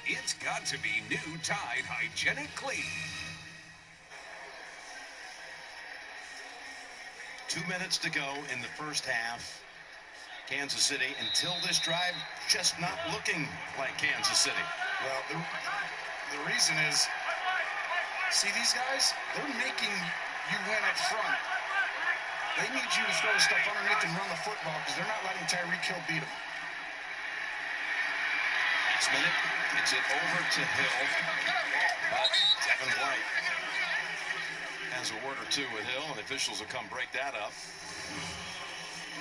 It's got to be new Tide Hygienic Clean. 2 minutes to go in the first half. Kansas City, until this drive, just not looking like Kansas City. Well, the reason is, see these guys? They're making you win up front. They need you to throw stuff underneath and run the football because they're not letting Tyreek Hill beat them. Next minute, gets it over to Hill. But Devin White has a word or two with Hill, and officials will come break that up.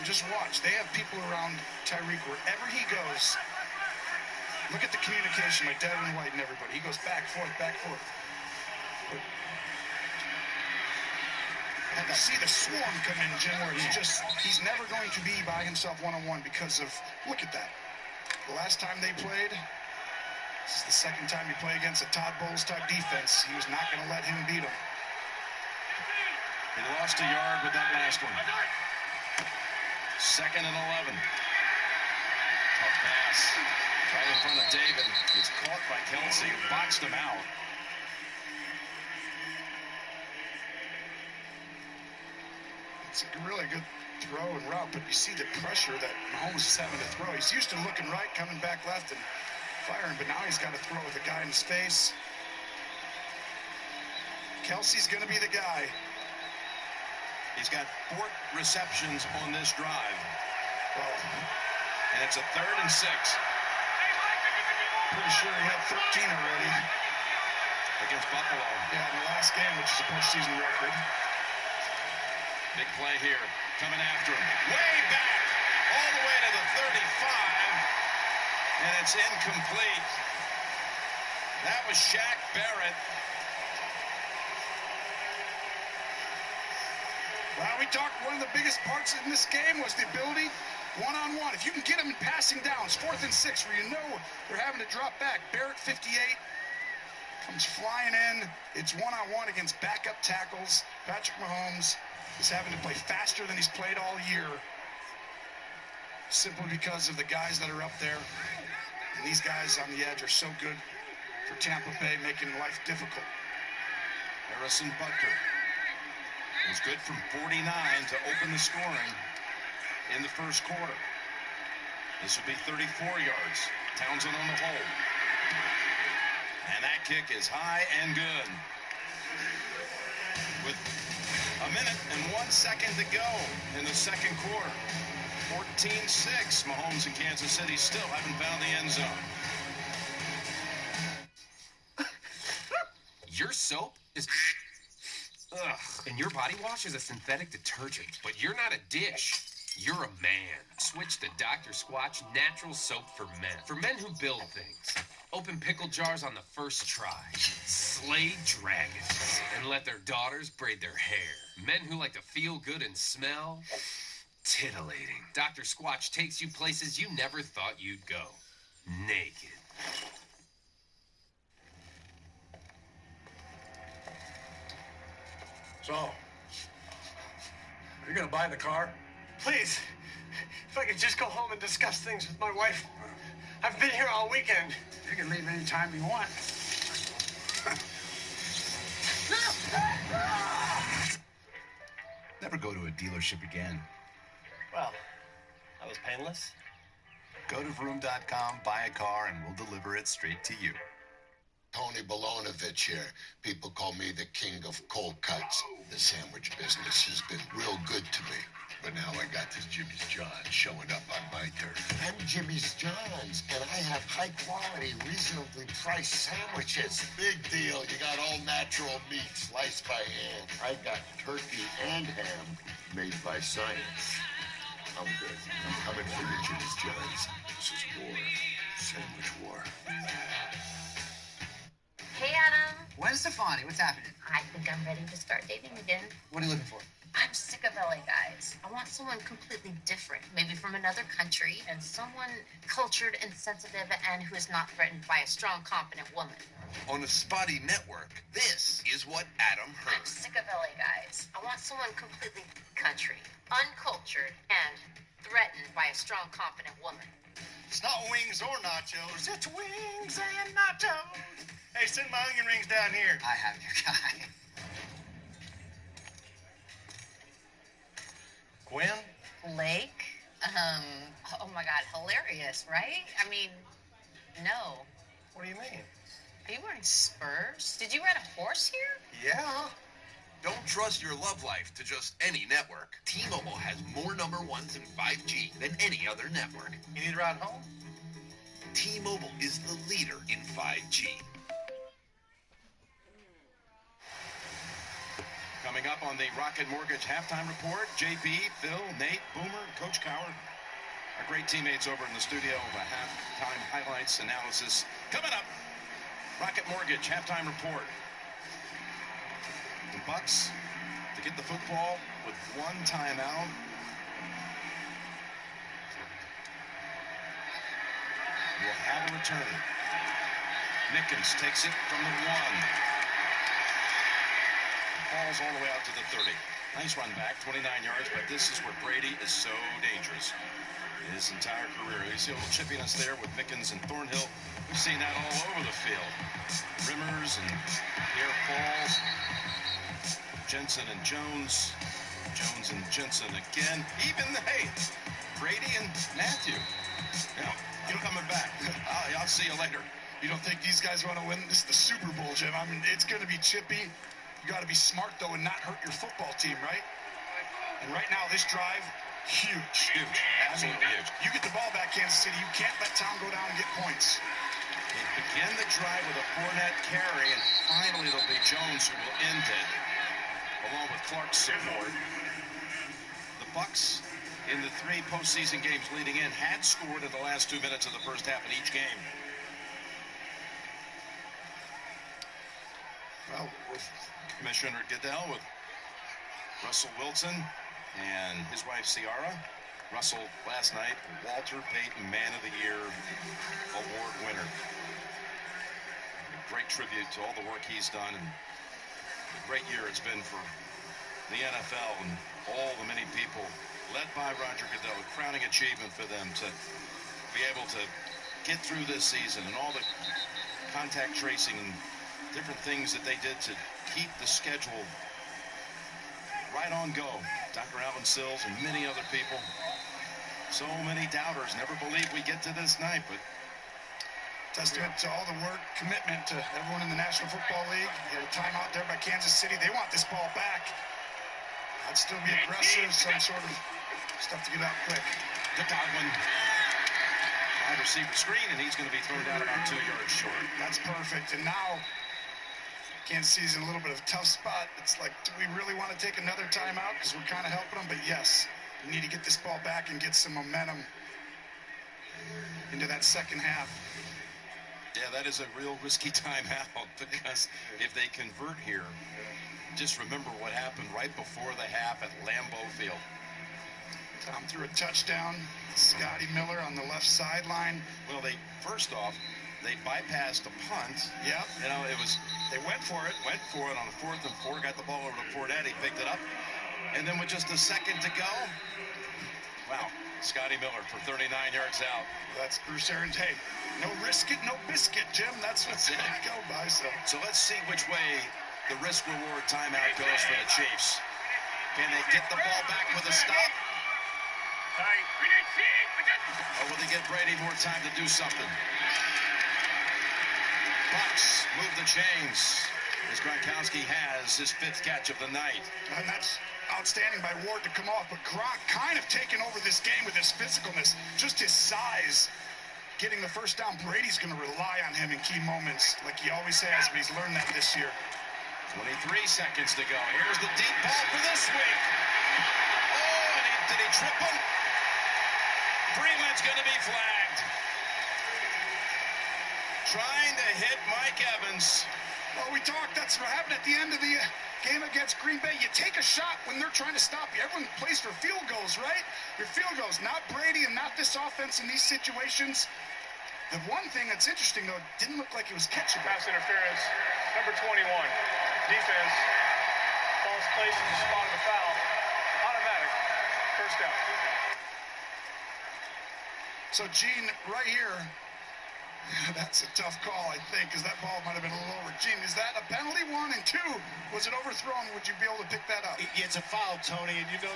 Just watch. They have people around Tyreek wherever he goes. Look at the communication by Devin White and everybody. He goes back, forth, back, forth. And to see the swarm come in, Jim, where he's never going to be by himself one-on-one because of, look at that. The last time they played, this is the second time he played against a Todd Bowles type defense. He was not going to let him beat him. He lost a yard with that last one. 2nd and 11. Tough pass. Right in front of David. It's caught by Kelsey, who boxed him out. It's a really good throw and route, but you see the pressure that Mahomes is having to throw. He's used to looking right, coming back left, and firing, but now he's got to throw with a guy in his face. Kelsey's going to be the guy. He's got 4 receptions on this drive. Well, and it's a 3rd and 6. Pretty sure he had 13 already. Against Buffalo. Yeah, in the last game, which is a postseason record. Big play here. Coming after him. Way back. All the way to the 35. And it's incomplete. That was Shaq Barrett. Well, we talked one of the biggest parts in this game was the ability one-on-one. If you can get them in passing downs, 4th and 6, where you know they're having to drop back. Barrett, 58, comes flying in. It's one-on-one against backup tackles. Patrick Mahomes is having to play faster than he's played all year, simply because of the guys that are up there. And these guys on the edge are so good for Tampa Bay, making life difficult. Harrison Butker was good from 49 to open the scoring in the first quarter. This will be 34 yards. Townsend on the hold. And that kick is high and good. With a minute and 1 second to go in the second quarter. 14-6. Mahomes and Kansas City still haven't found the end zone. Your soap is... Ugh. And your body wash is a synthetic detergent. But you're not a dish. You're a man. Switch to Dr. Squatch Natural Soap for Men. For men who build things. Open pickle jars on the first try. Slay dragons. And let their daughters braid their hair. Men who like to feel good and smell... titillating. Dr. Squatch takes you places you never thought you'd go. Naked. So, are you gonna buy the car? Please, if I could just go home and discuss things with my wife. I've been here all weekend. You can leave anytime you want. Never go to a dealership again. Well, that was painless. Go to vroom.com, buy a car, and we'll deliver it straight to you. Tony Bolonovich here. People call me the king of cold cuts. The sandwich business has been real good to me. But now I got this Jimmy's John's showing up on my turf. I'm Jimmy's John's, and I have high-quality, reasonably priced sandwiches. Big deal. You got all natural meat sliced by hand. I got turkey and ham made by science. I'm good. I'm coming for you, Jimmy's John's. This is war. Sandwich war. Hey, Adam. Gwen Stefani, what's happening? I think I'm ready to start dating again. What are you looking for? I'm sick of LA guys. I want someone completely different, maybe from another country, and someone cultured and sensitive and who is not threatened by a strong, confident woman. On a spotty network, this is what Adam heard. I'm sick of LA guys. I want someone completely country, uncultured, and threatened by a strong, confident woman. It's not wings or nachos, it's wings and nachos. Hey, send my onion rings down here. I have your guy. Gwen? Blake? Oh my God, hilarious, right? I mean, no. What do you mean? Are you wearing spurs? Did you ride a horse here? Yeah. Don't trust your love life to just any network. T-Mobile has more number ones in 5G than any other network. You need a ride home? T-Mobile is the leader in 5G. Coming up on the Rocket Mortgage halftime report, JP, Phil, Nate, Boomer, Coach Coward, our great teammates over in the studio, a halftime highlights analysis. Coming up, Rocket Mortgage halftime report. The Bucks to get the football with one timeout. Will have a return. Nickens takes it from the 1. Falls all the way out to the 30. Nice run back, 29 yards, but this is where Brady is so dangerous. His entire career. You see a little chippiness there with Nickens and Thornhill. We've seen that all over the field. Rimmers and Pierre Falls. Jensen and Jones. Jones and Jensen again. Even, hey, Brady and Matthew. You know, you're coming back. I'll see you later. You don't think these guys want to win? This is the Super Bowl, Jim. I mean, it's going to be chippy. You got to be smart, though, and not hurt your football team, right? And right now, this drive, huge. Huge. Absolutely huge. You get the ball back, Kansas City. You can't let Tom go down and get points. They begin the drive with a Fournette carry, and finally it'll be Jones who will end it, along with Clark's support. The Bucks, in the 3 postseason games leading in, had scored in the last 2 minutes of the first half in each game. Well, with Commissioner Goodell, with Russell Wilson and his wife Ciara. Russell last night, Walter Payton Man of the Year award winner. A great tribute to all the work he's done, and a great year it's been for the NFL and all the many people led by Roger Goodell. A crowning achievement for them to be able to get through this season and all the contact tracing and different things that they did to keep the schedule right on go. Dr. Alvin Sills and many other people. So many doubters never believed we get to this night, but testament to all the work, commitment to everyone in the National Football League. You had a timeout there by Kansas City. They want this ball back. I'd still be aggressive, some sort of stuff to get out quick. To Godwin. Wide receiver screen, and he's going to be thrown down about 2 yards short. That's perfect. And now Kansas City's in a little bit of a tough spot. It's like, do we really want to take another timeout? Because we're kind of helping them. But yes, we need to get this ball back and get some momentum into that second half. Yeah, that is a real risky timeout, because if they convert here, just remember what happened right before the half at Lambeau Field. Tom threw a touchdown. Scotty Miller on the left sideline. Well, first off, they bypassed a punt. Yep. You know, they went for it. Went for it on a 4th and 4, got the ball over to Fournette, he picked it up. And then with just a second to go, wow, Scotty Miller for 39 yards out. That's Bruce Arians. Hey, no risk it, no biscuit, Jim. That's what's it go by. So let's see which way the risk-reward timeout goes for the Chiefs. Can they get the ball back with a stop? Or will they get Brady more time to do something? Bucks move the chains as Gronkowski has his 5th catch of the night. And that's outstanding by Ward to come off, but Gronk kind of taking over this game with his physicalness, just his size, getting the first down. Brady's going to rely on him in key moments like he always has, but he's learned that this year. 23 seconds to go. Here's the deep ball for this week. Oh, and did he trip him? Freeland's going to be flagged. Trying to hit Mike Evans. Well, we talked. That's what happened at the end of the game against Green Bay, you take a shot when they're trying to stop you. Everyone plays for field goals, right? Your field goals, not Brady and not this offense in these situations. The one thing that's interesting, though, it didn't look like it was catchable. Pass interference, number 21. Defense, false place in the spot of the foul. Automatic, first down. So, Gene, right here, that's a tough call, I think, because that ball might have been a little over. Gene, is that a penalty, 1? And 2, was it overthrown? Would you be able to pick that up? It's a foul, Tony, and you know,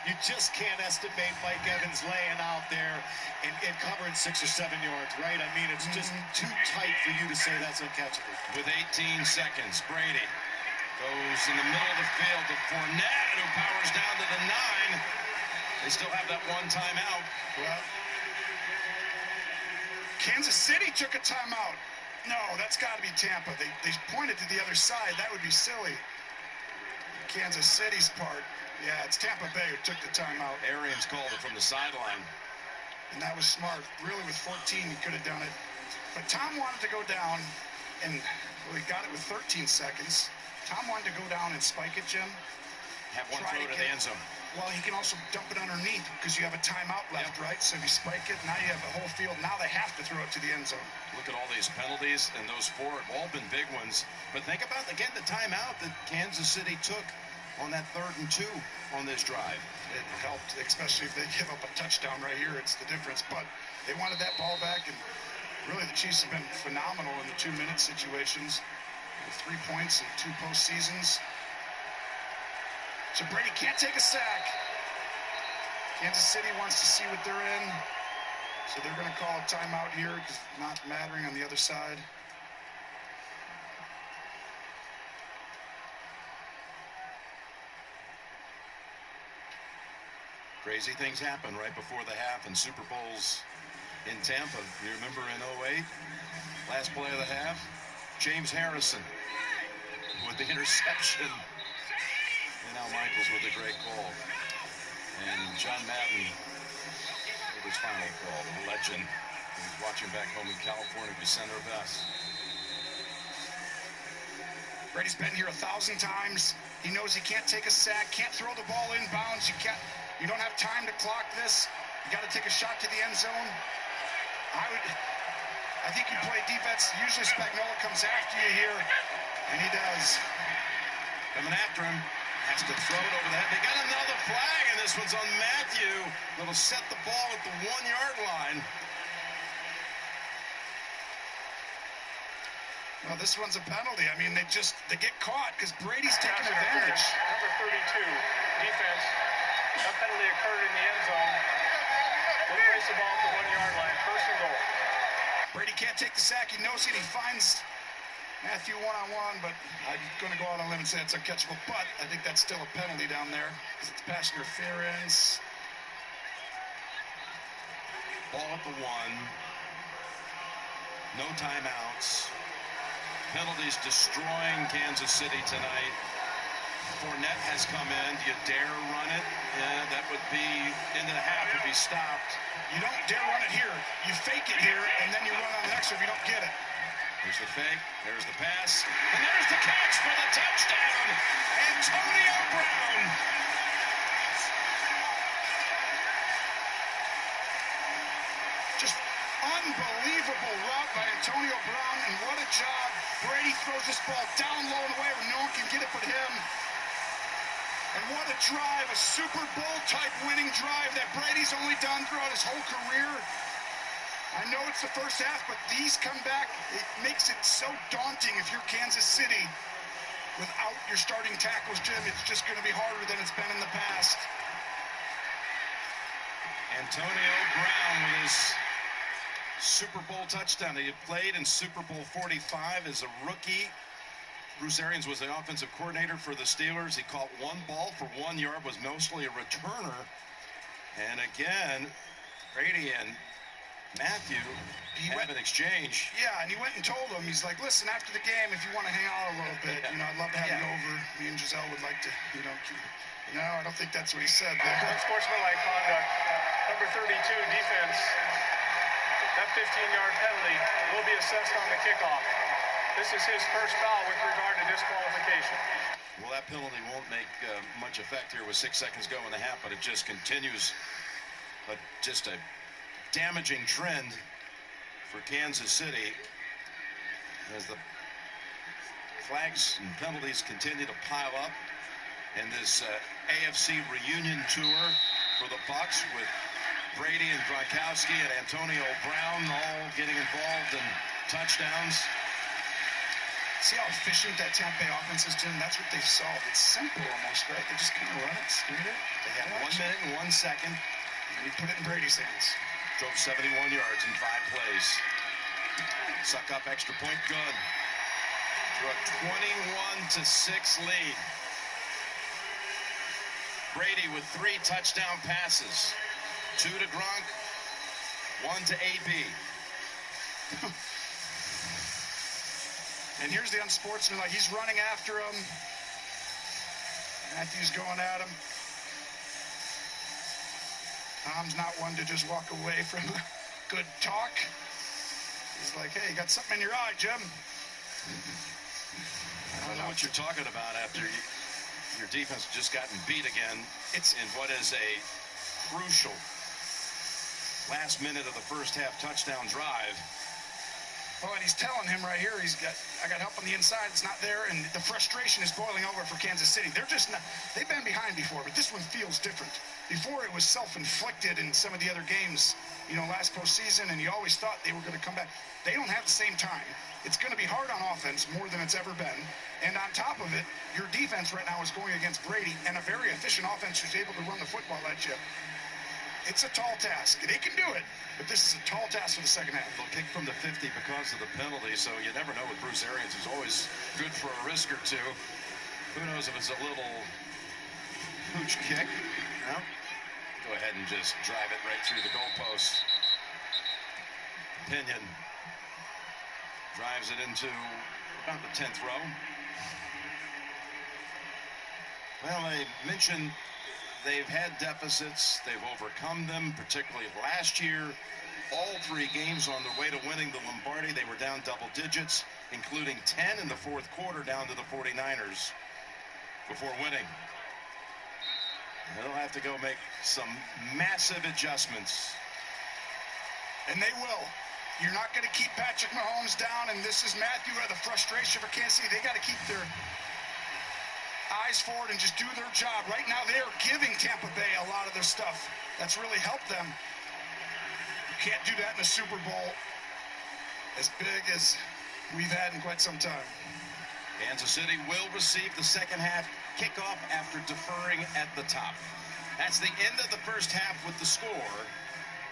you just can't estimate Mike Evans laying out there and covering 6 or 7 yards, right? I mean, it's just too tight for you to say that's uncatchable. With 18 seconds, Brady goes in the middle of the field to Fournette, who powers down to the 9. They still have that one timeout. Well, Kansas City took a timeout. No, that's got to be Tampa. They pointed to the other side. That would be silly. Kansas City's part. Yeah, it's Tampa Bay who took the timeout. Arians called it from the sideline. And that was smart. Really, with 14, he could have done it. But Tom wanted to go down, and well, he got it with 13 seconds. Tom wanted to go down and spike it, Jim. Have one throw to the end zone. Well, he can also dump it underneath because you have a timeout left, right? So if you spike it, now you have the whole field. Now they have to throw it to the end zone. Look at all these penalties, and those 4 have all been big ones. But think about, again, the timeout that Kansas City took on that 3rd and 2 on this drive. It helped, especially if they give up a touchdown right here. It's the difference. But they wanted that ball back, and really the Chiefs have been phenomenal in the 2-minute situations. 3 points in 2 postseasons. So Brady can't take a sack. Kansas City wants to see what they're in. So they're going to call a timeout here because it's not mattering on the other side. Crazy things happen right before the half in Super Bowls in Tampa. You remember in 08, last play of the half, James Harrison with the interception. And Al Michaels with a great call. And John Madden with his final call, the legend. He's watching back home in California. We send our best. Brady's been here 1,000 times. He knows he can't take a sack, can't throw the ball inbounds. You don't have time to clock this. You got to take a shot to the end zone. I think you play defense. Usually Spagnuolo comes after you here, and he does. Coming after him. Has to throw it over the head. They got another flag, and this one's on Matthew. That'll set the ball at the 1-yard line. Well, this one's a penalty. I mean, they get caught because Brady's taking advantage. Number 32, defense. That penalty occurred in the end zone. We'll place the ball at the 1-yard line. First and goal. Brady can't take the sack. He knows it. He finds Matthew one-on-one, but I'm going to go out on a limb and say it's uncatchable. But I think that's still a penalty down there because it's pass interference. Ball at the 1. No timeouts. Penalties destroying Kansas City tonight. Fournette has come in. Do you dare run it? Yeah, that would be into the half would be stopped. You don't dare run it here. You fake it here, and then you run on the next one if you don't get it. There's the fake, there's the pass, and there's the catch for the touchdown, Antonio Brown. Just unbelievable route by Antonio Brown, and what a job. Brady throws this ball down low and away where no one can get it but him. And what a drive, a Super Bowl-type winning drive that Brady's only done throughout his whole career. I know it's the first half, but these come back. It makes it so daunting if you're Kansas City. Without your starting tackles, Jim, it's just going to be harder than it's been in the past. Antonio Brown with his Super Bowl touchdown. He had played in Super Bowl 45 as a rookie. Bruce Arians was the offensive coordinator for the Steelers. He caught 1 ball for 1 yard, was mostly a returner. And again, Brady and Matthew have an exchange. Yeah, and he went and told him, he's like, listen, after the game, if you want to hang out a little bit, I'd love to have you over. Me and Giselle would like to, No, I don't think that's what he said there. Unsportsmanlike conduct. Number 32, defense. That 15-yard penalty will be assessed on the kickoff. This is his first foul with regard to disqualification. Well, that penalty won't make much effect here with 6 seconds go in the half, but it just continues just a damaging trend for Kansas City as the flags and penalties continue to pile up in this AFC reunion tour for the Bucs, with Brady and Gronkowski and Antonio Brown all getting involved in touchdowns. See how efficient that Tampa Bay offense is, Jim? That's what they've solved. It's simple almost, right? They just kind of run it, speed it. They had 1 minute and 1 second. And you put it in Brady's hands. Drove 71 yards in 5 plays. Suck up extra point, good. Drew a 21-6 lead. Brady with 3 touchdown passes. 2 to Gronk, 1 to AB. And here's the unsportsmanlike. He's running after him. Matthew's going at him. Tom's not one to just walk away from good talk. He's like, hey, you got something in your eye, Jim. I don't know what you're talking about after your defense has just gotten beat again. It's in what is a crucial last minute of the first half touchdown drive. Oh, and he's telling him right here, I got help on the inside, it's not there, and the frustration is boiling over for Kansas City. They're just not, they've been behind before, but this one feels different. Before it was self-inflicted in some of the other games, last postseason, and you always thought they were going to come back. They don't have the same time. It's going to be hard on offense, more than it's ever been. And on top of it, your defense right now is going against Brady and a very efficient offense who's able to run the football at you. It's a tall task. They can do it, but this is a tall task for the second half. They'll kick from the 50 because of the penalty, so you never know with Bruce Arians, who's always good for a risk or two. Who knows if it's a little pooch kick? No. Go ahead and just drive it right through the goalpost. Pinion drives it into about the 10th row. Well, I mentioned they've had deficits. They've overcome them, particularly last year. All 3 games on their way to winning the Lombardi, they were down double digits, including 10 in the 4th quarter down to the 49ers before winning. They'll have to go make some massive adjustments. And they will. You're not going to keep Patrick Mahomes down, and this is Matthew, the frustration for Kansas City. They got to keep their eyes forward and just do their job. Right now, they are giving Tampa Bay a lot of their stuff. That's really helped them. You can't do that in a Super Bowl as big as we've had in quite some time. Kansas City will receive the second half kickoff after deferring at the top. That's the end of the first half with the score.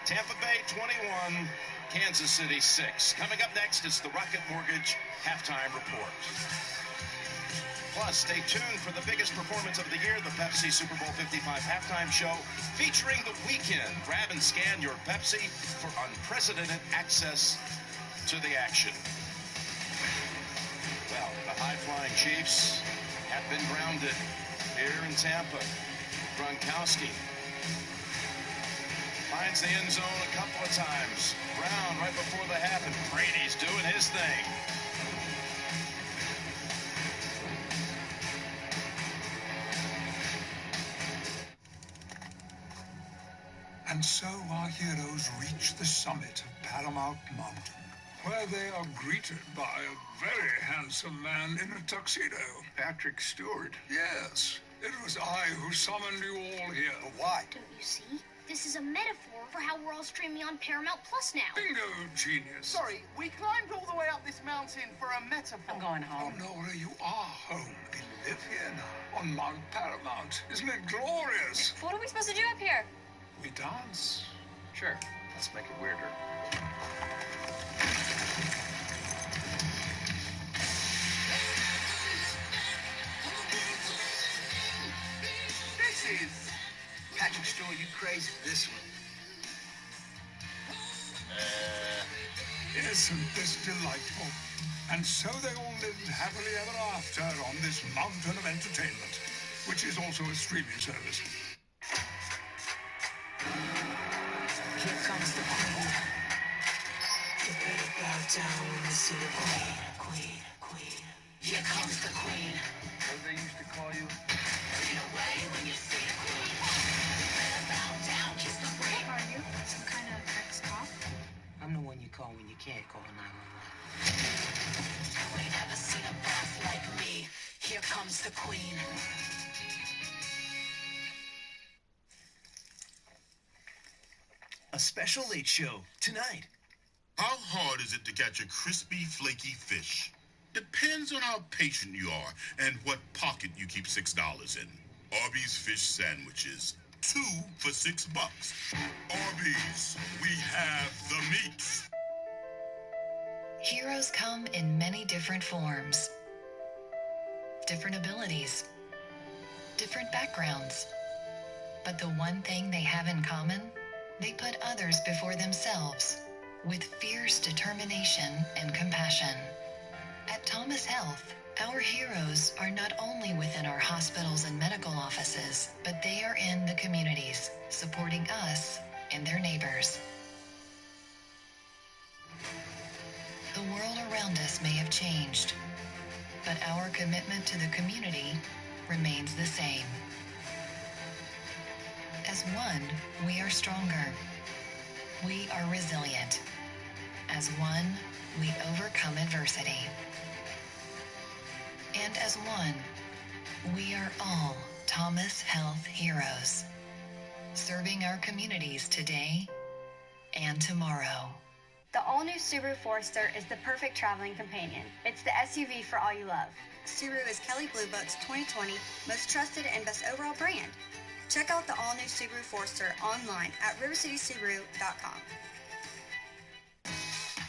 Tampa Bay 21, Kansas City 6. Coming up next, it's the Rocket Mortgage Halftime Report. Plus, stay tuned for the biggest performance of the year, the Pepsi Super Bowl 55 halftime show, featuring The Weeknd. Grab and scan your Pepsi for unprecedented access to the action. Well, the high-flying Chiefs have been grounded here in Tampa. Gronkowski finds the end zone a couple of times. Brown right before the half, and Brady's doing his thing. And so our heroes reach the summit of Paramount Mountain, where they are greeted by a very handsome man in a tuxedo. Patrick Stewart. Yes, it was I who summoned you all here. But why? Don't you see? This is a metaphor for how we're all streaming on Paramount Plus now. Bingo, genius. Sorry, we climbed all the way up this mountain for a metaphor. I'm going home. Oh, Nora, you are home. We live here now, on Mount Paramount. Isn't it glorious? What are we supposed to do up here? We dance. Sure, let's make it weirder. This is... Patrick Stewart, you crazy. This one. Isn't this delightful? And so they all lived happily ever after on this mountain of entertainment, which is also a streaming service. Here comes the queen. You better bow down when you see the queen. Here comes the queen. as they used to call you. Are you some kind of ex-cop? I'm the one you call when you can't call 911. You ain't ever seen a boss like me. Here comes the queen. A special late show tonight. How hard is it to catch a crispy, flaky fish? Depends on how patient you are and what pocket you keep $6 in. Arby's fish sandwiches. 2 for $6. Arby's, we have the meat. Heroes come in many different forms, different abilities, different backgrounds. But the one thing they have in common, they put others before themselves with fierce determination and compassion. At Thomas Health, our heroes are not only within our hospitals and medical offices, but they are in the communities, supporting us and their neighbors. The world around us may have changed, but our commitment to the community remains the same. As one, we are stronger. We are resilient. As one, we overcome adversity. And as one, we are all Thomas Health heroes, serving our communities today and tomorrow. The all-new Subaru Forester is the perfect traveling companion. It's the SUV for all you love. Subaru is Kelley Blue Book's 2020 most trusted and best overall brand. Check out the all-new Subaru Forester online at rivercitysubaru.com.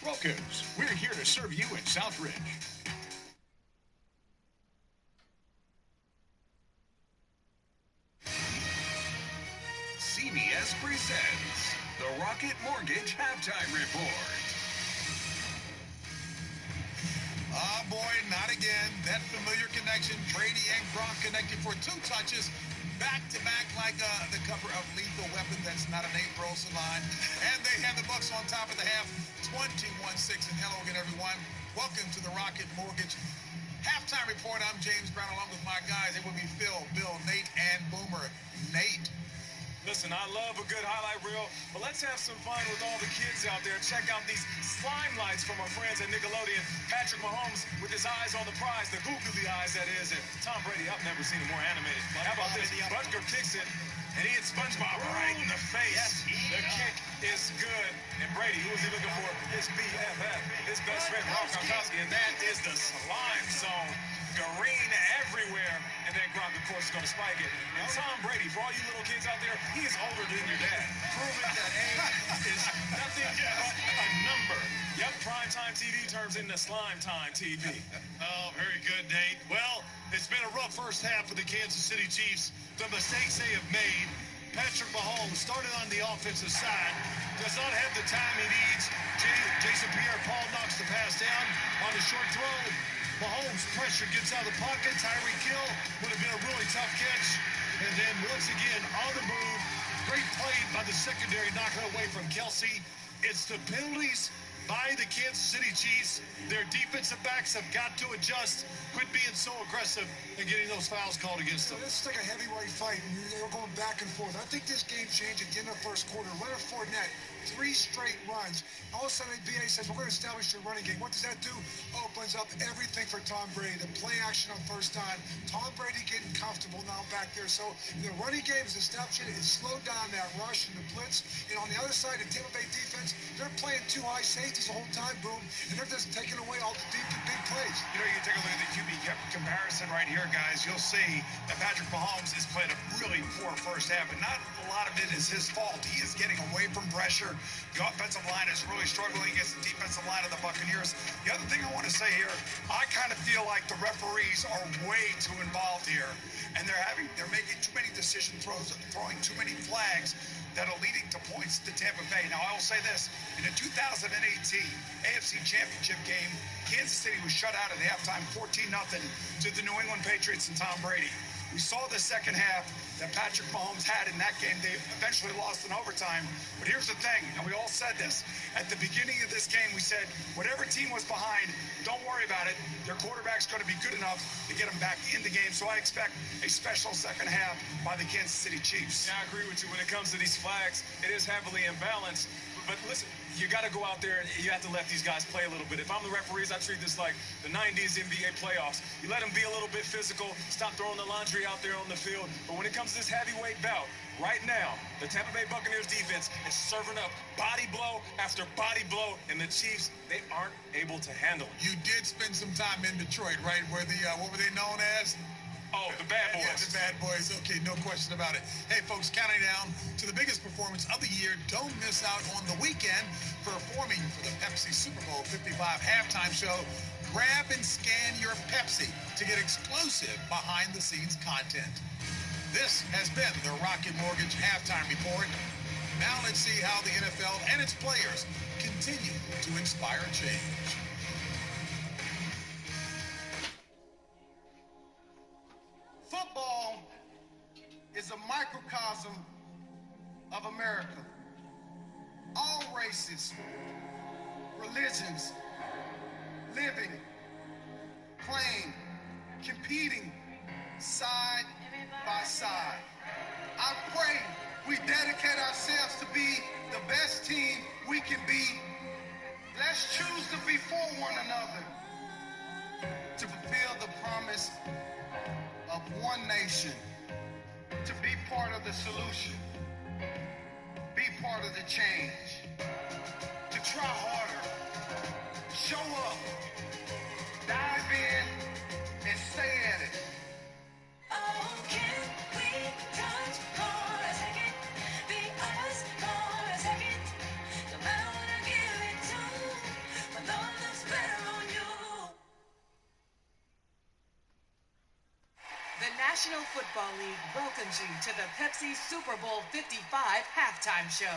Rokas, we're here to serve you in Southridge. CBS presents the Rocket Mortgage Halftime Report. Ah, boy, not again. That familiar connection. Brady and Gronk connected for 2 touches. Back-to-back like the cover of Lethal Weapon. That's not a Nate Burleson line. And they have the Bucs on top of the half, 21-6. And hello again, everyone. Welcome to the Rocket Mortgage Halftime Report. I'm James Brown, along with my guys. It will be Phil, Bill, Nate, and Boomer. Nate. Listen, I love a good highlight reel, but let's have some fun with all the kids out there. Check out these slime lights from our friends at Nickelodeon. Patrick Mahomes with his eyes on the prize, the googly eyes, that is. And Tom Brady, I've never seen him more animated. How about this? Butker kicks it, and he hits SpongeBob right in the face. The kick is good. And Brady, who was he looking for? His BFF, his best friend, Rob Gronkowski, and that is the slime zone. Green everywhere, and then Gronk, of course, is going to spike it. And Tom Brady, for all you little kids out there, he is older than your dad, proving that age is nothing but a number. Yep, primetime TV turns into slime time TV. Oh, very good, Nate. Well, it's been a rough first half for the Kansas City Chiefs. The mistakes they have made. Patrick Mahomes started on the offensive side, does not have the time he needs. Jason Pierre-Paul knocks the pass down on the short throw. Mahomes' pressure gets out of the pocket. Tyreek Hill would have been a really tough catch. And then once again, on the move, great play by the secondary, knocking away from Kelsey. It's the penalties by the Kansas City Chiefs. Their defensive backs have got to adjust, quit being so aggressive, and getting those fouls called against them. This is like a heavyweight fight. They're going back and forth. I think this game changed at the end of the first quarter. Leonard Fournette, 3 straight runs. All of a sudden, the BA says, we're going to establish your running game. What does that do? Opens up everything for Tom Brady. The play action on first time. Tom Brady getting comfortable now back there. So the running game is established. It slowed down that rush and the blitz. And on the other side, the Tampa Bay defense, they're playing 2 high safeties the whole time, boom. And they're just taking away all the deep and big plays. You know, you take a look at the QB comparison right here, guys. You'll see that Patrick Mahomes has played a really poor first half, and not a lot of it is his fault. He is getting away from pressure. The offensive line is really struggling against the defensive line of the Buccaneers. The other thing I want to say here, I kind of feel like the referees are way too involved here, and they're making too many decision throws, throwing too many flags that are leading to points to Tampa Bay. Now, I will say this. In the 2018 AFC Championship game, Kansas City was shut out at halftime 14-0 to the New England Patriots and Tom Brady. We saw the second half that Patrick Mahomes had in that game. They eventually lost in overtime. But here's the thing, and we all said this. At the beginning of this game, we said, whatever team was behind, don't worry about it. Their quarterback's going to be good enough to get them back in the game. So I expect a special second half by the Kansas City Chiefs. Yeah, I agree with you. When it comes to these flags, it is heavily imbalanced. But listen, you got to go out there and you have to let these guys play a little bit. If I'm the referees, I treat this like the 90s NBA playoffs. You let them be a little bit physical, stop throwing the laundry out there on the field. But when it comes to this heavyweight bout, right now, the Tampa Bay Buccaneers defense is serving up body blow after body blow, and the Chiefs, they aren't able to handle it. You did spend some time in Detroit, right? Where the, what were they known as? Oh, the Bad Boys. Yeah, the Bad Boys. Okay, no question about it. Hey, folks, counting down to the biggest performance of the year. Don't miss out on the weekend. Performing for the Pepsi Super Bowl 55 halftime show. Grab and scan your Pepsi to get exclusive behind-the-scenes content. This has been the Rocket Mortgage Halftime Report. Now let's see how the NFL and its players continue to inspire change. Football is a microcosm of America. All races, religions, living, playing, competing, side by side. I pray we dedicate ourselves to be the best team we can be. Let's choose to be for one another, to fulfill the promise of one nation, to be part of the solution, be part of the change, to try harder, show up, dive in, and stay at it. Oh, can we touch for a second? Be us for a second. No matter what I give it to, my Lord looks better on you. The National Football League welcomes you to the Pepsi Super Bowl 55 halftime show.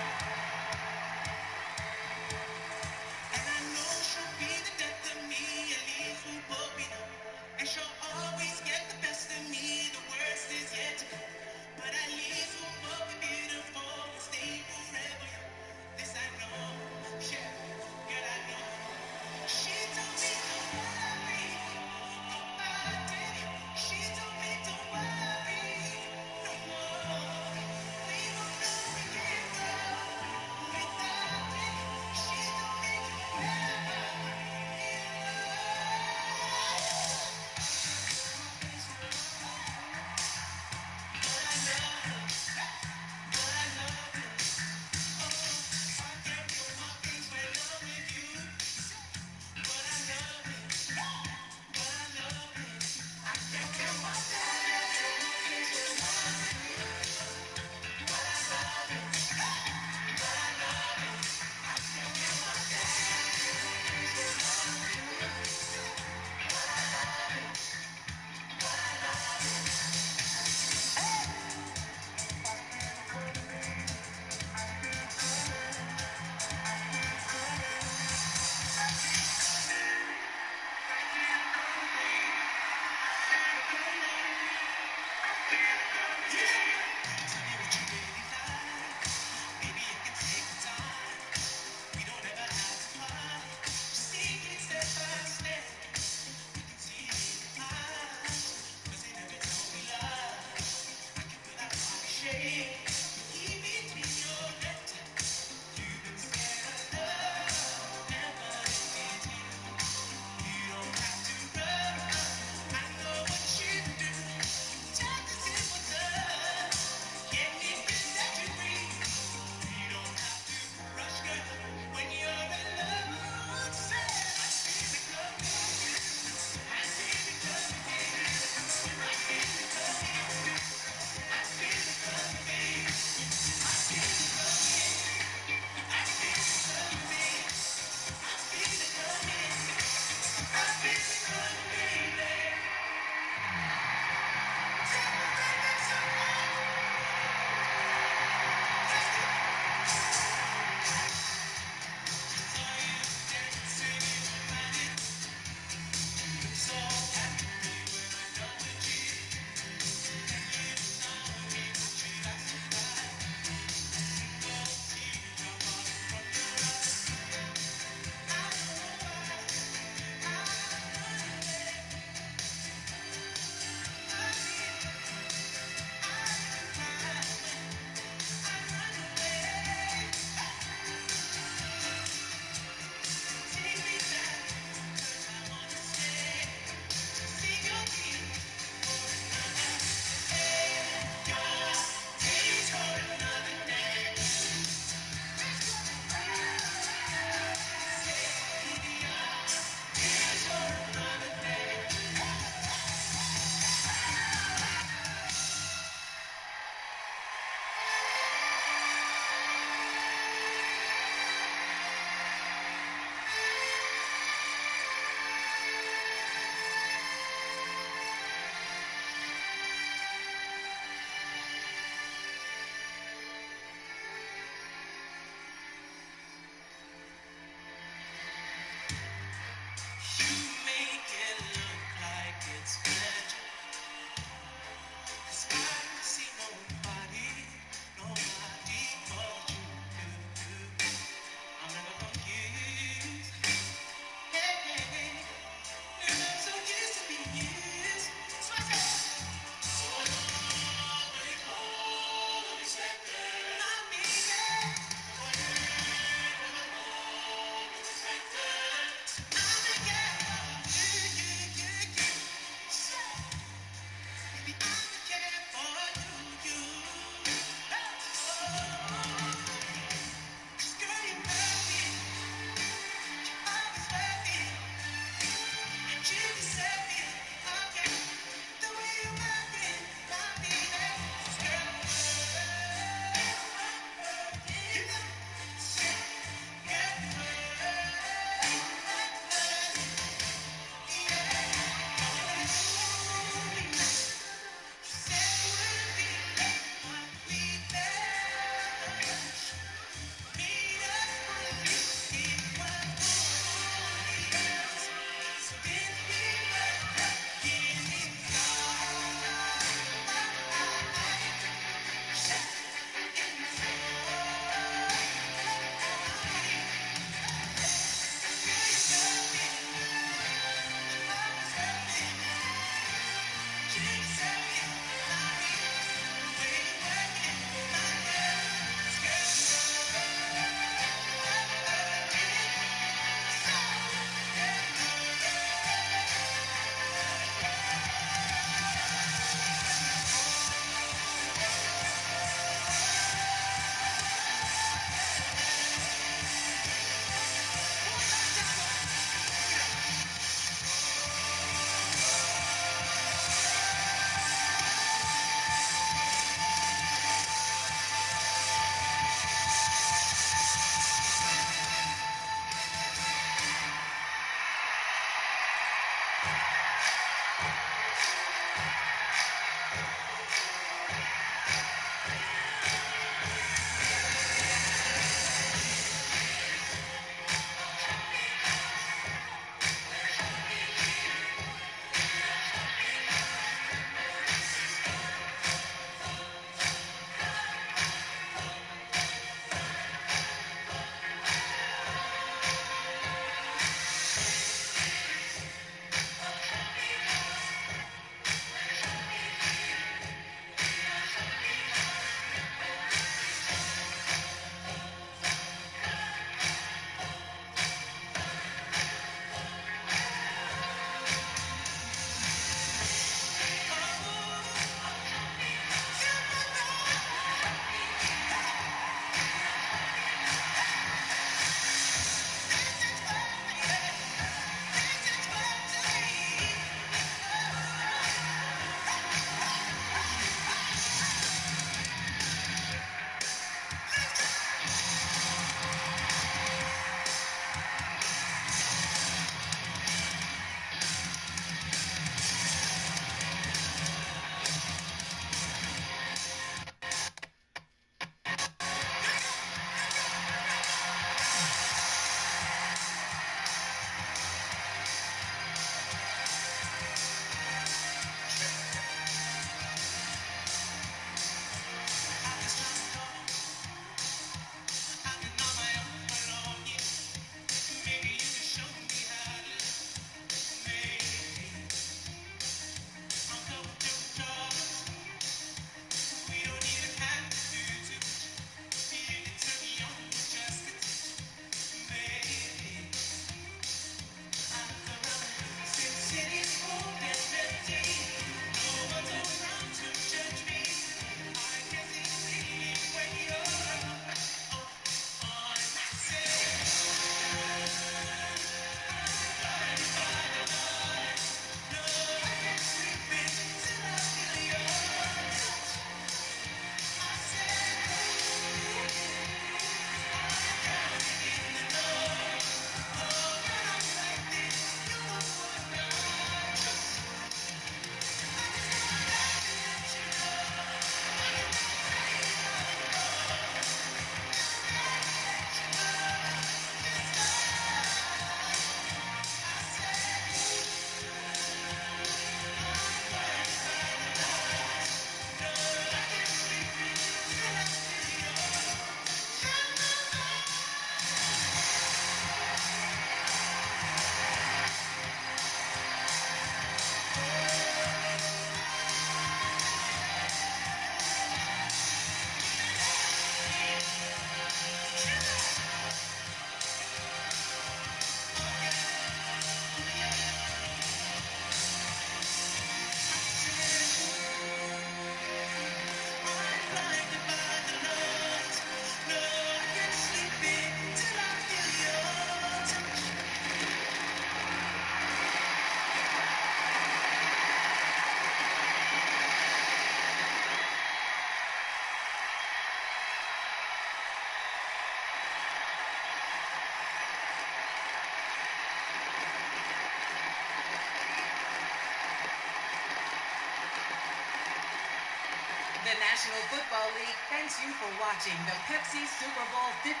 The National Football League thanks you for watching the Pepsi Super Bowl 55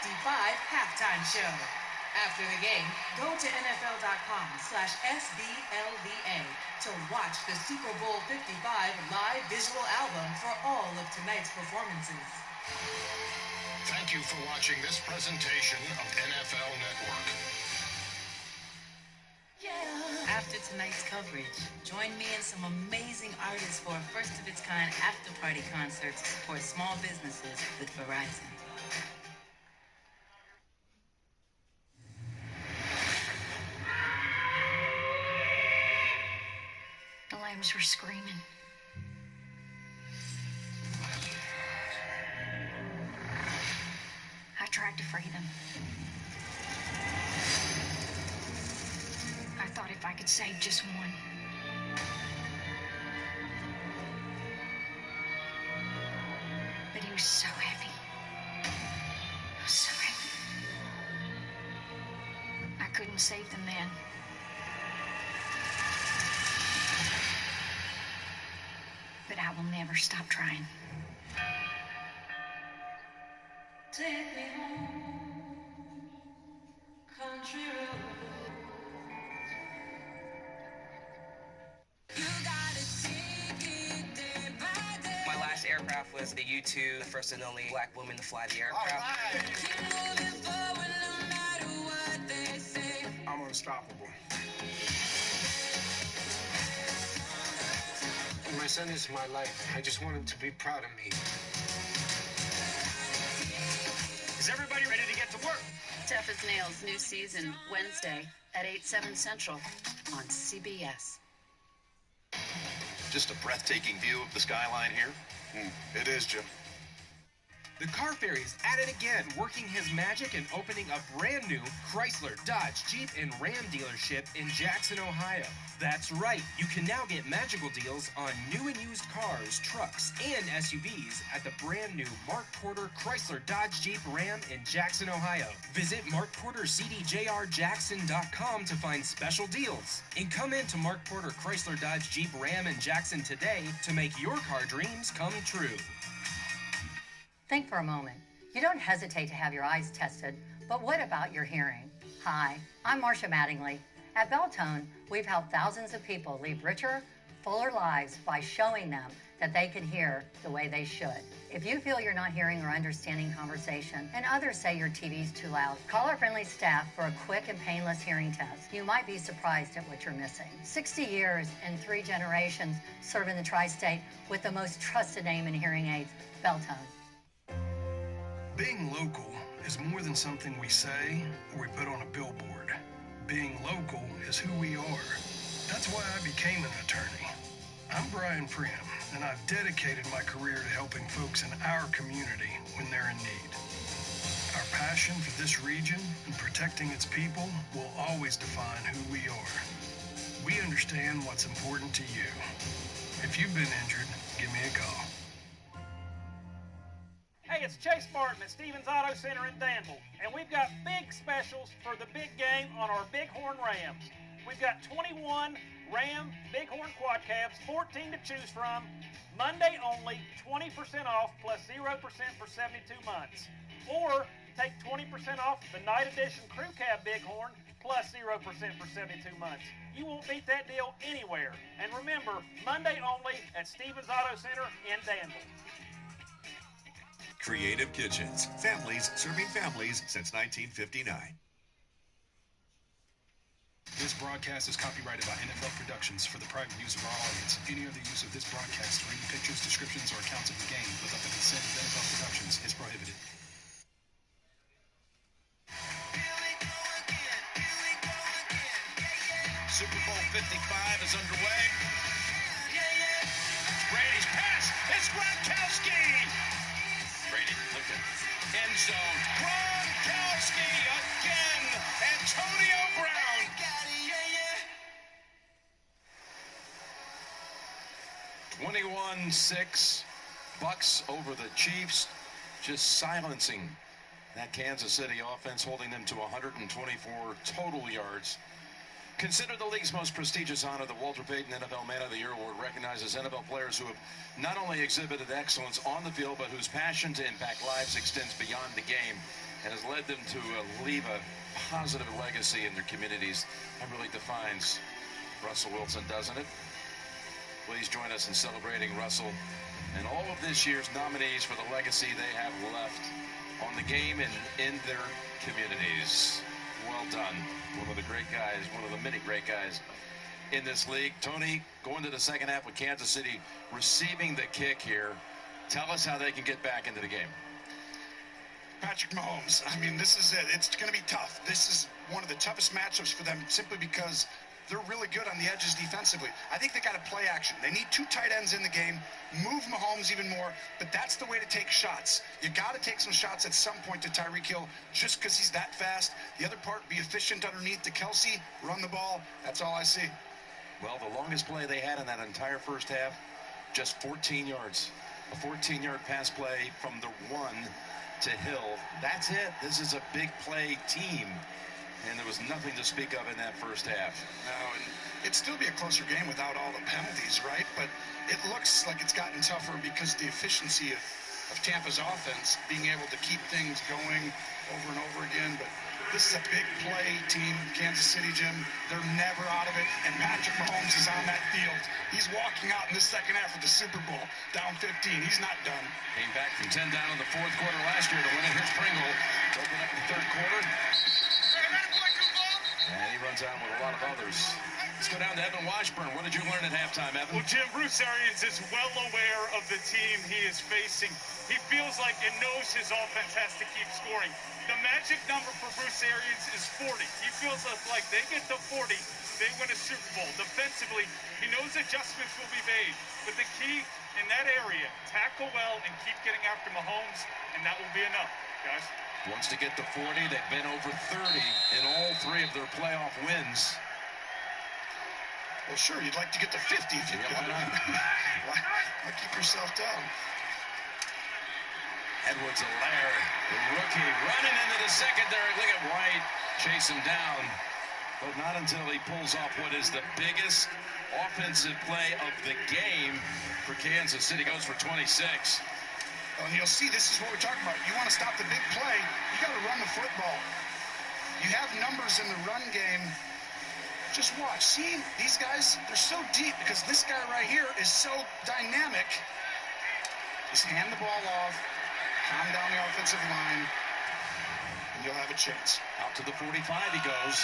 halftime show. After the game, go to NFL.com/SBLVA to watch the Super Bowl 55 live visual album for all of tonight's performances. Thank you for watching this presentation of NFL Network. After tonight's coverage, join me and some amazing artists for a first-of-its-kind after-party concert to support small businesses with Verizon. The lambs were screaming. I tried to free them. I thought if I could save just one. But he was so heavy. So heavy. I couldn't save them then. But I will never stop trying. Take me home, country road. My last aircraft was the U-2, the first and only black woman to fly the aircraft. I'm unstoppable. My son is my life. I just want him to be proud of me. Is everybody ready to get to work? Tough as Nails, new season, Wednesday at 8/7 Central on CBS. Just a breathtaking view of the skyline here. It is, Jim. The Car Fairy's at it again, working his magic and opening a brand new Chrysler, Dodge, Jeep, and Ram dealership in Jackson, Ohio. That's right, you can now get magical deals on new and used cars, trucks, and SUVs at the brand new Mark Porter Chrysler, Dodge, Jeep, Ram in Jackson, Ohio. Visit markportercdjrjackson.com to find special deals. And come in to Mark Porter Chrysler, Dodge, Jeep, Ram in Jackson today to make your car dreams come true. Think for a moment. You don't hesitate to have your eyes tested, but what about your hearing? Hi, I'm Marcia Mattingly. At Beltone, we've helped thousands of people lead richer, fuller lives by showing them that they can hear the way they should. If you feel you're not hearing or understanding conversation, and others say your TV's too loud, call our friendly staff for a quick and painless hearing test. You might be surprised at what you're missing. 60 years and 3 generations serving the tri-state with the most trusted name in hearing aids, Beltone. Being local is more than something we say or we put on a billboard. Being local is who we are. That's why I became an attorney. I'm Brian Priam, and I've dedicated my career to helping folks in our community when they're in need. Our passion for this region and protecting its people will always define who we are. We understand what's important to you. If you've been injured, give me a call. Hey, it's Chase Martin at Stevens Auto Center in Danville, and we've got big specials for the big game on our Bighorn Rams. We've got 21 Ram Bighorn Quad Cabs, 14 to choose from. Monday only, 20% off plus 0% for 72 months. Or take 20% off the Night Edition Crew Cab Bighorn plus 0% for 72 months. You won't beat that deal anywhere. And remember, Monday only at Stevens Auto Center in Danville. Creative Kitchens. Families serving families since 1959. This broadcast is copyrighted by NFL Productions for the private use of our audience. Any other use of this broadcast or any pictures, descriptions, or accounts of the game without the consent of NFL Productions is prohibited. Super Bowl 55 is underway. Brady's pass. It's Gronkowski. Brady looking. End zone. Gronkowski again. Antonio Brown. 21-6. Bucks over the Chiefs, just silencing that Kansas City offense, holding them to 124 total yards. Considered the league's most prestigious honor, the Walter Payton NFL Man of the Year Award recognizes NFL players who have not only exhibited excellence on the field, but whose passion to impact lives extends beyond the game and has led them to leave a positive legacy in their communities. That really defines Russell Wilson, doesn't it? Please join us in celebrating Russell and all of this year's nominees for the legacy they have left on the game and in their communities. Well done. One of the great guys, one of the many great guys in this league. Tony, going to the second half with Kansas City receiving the kick here. Tell us how they can get back into the game. Patrick Mahomes, I mean, this is it. It's going to be tough. This is one of the toughest matchups for them simply because they're really good on the edges defensively. I think they got a play action. They need two tight ends in the game, move Mahomes even more, but that's the way to take shots. You got to take some shots at some point to Tyreek Hill just because he's that fast. The other part, be efficient underneath to Kelsey, run the ball. That's all I see. Well, the longest play they had in that entire first half, just 14 yards. A 14-yard pass play from the 1 to Hill. That's it. This is a big play team. And there was nothing to speak of in that first half. No, and it'd still be a closer game without all the penalties, right? But it looks like it's gotten tougher because the efficiency of Tampa's offense being able to keep things going over and over again. But this is a big play team, Kansas City, Jim. They're never out of it, and Patrick Mahomes is on that field. He's walking out in the second half of the Super Bowl, down 15. He's not done. Came back from 10 down in the fourth quarter last year to win it. Here's Pringle to open up the third quarter. And he runs out with a lot of others. Let's go down to Evan Washburn. What did you learn at halftime, Evan? Well, Jim, Bruce Arians is well aware of the team he is facing. He feels like and knows his offense has to keep scoring. The magic number for Bruce Arians is 40. He feels like they get to 40, they win a Super Bowl. Defensively, he knows adjustments will be made. But the key in that area, tackle well and keep getting after Mahomes, and that will be enough, guys. Wants to get to 40. They've been over 30 in all 3 of their playoff wins. Well, sure, you'd like to get to 50 if you could. Why keep yourself down? Edwards-Helaire, the rookie, running into the secondary. Look at White chase him down. But not until he pulls off what is the biggest offensive play of the game for Kansas City. Goes for 26. And you'll see this is what we're talking about. You want to stop the big play, you got to run the football. You have numbers in the run game. Just watch. See, these guys, they're so deep because this guy right here is so dynamic. Just hand the ball off, calm down the offensive line, and you'll have a chance. Out to the 45 he goes.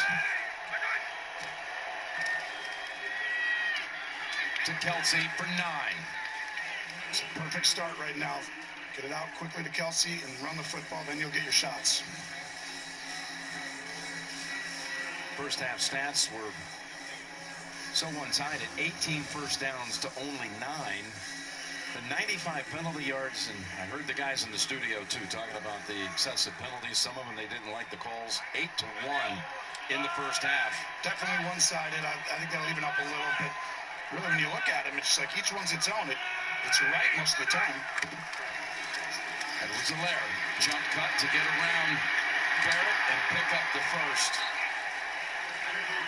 To Kelsey for 9. It's a perfect start right now. Get it out quickly to Kelsey and run the football, then you'll get your shots. First half stats were so one-sided. 18 first downs to only 9. The 95 penalty yards, and I heard the guys in the studio, too, talking about the excessive penalties. Some of them, they didn't like the calls. 8-1 in the first half. Definitely one-sided. I think they'll even up a little, but really, when you look at them, it's just like each one's its own. It's right most of the time. Edwards-Helaire, jump cut to get around Barrett and pick up the first.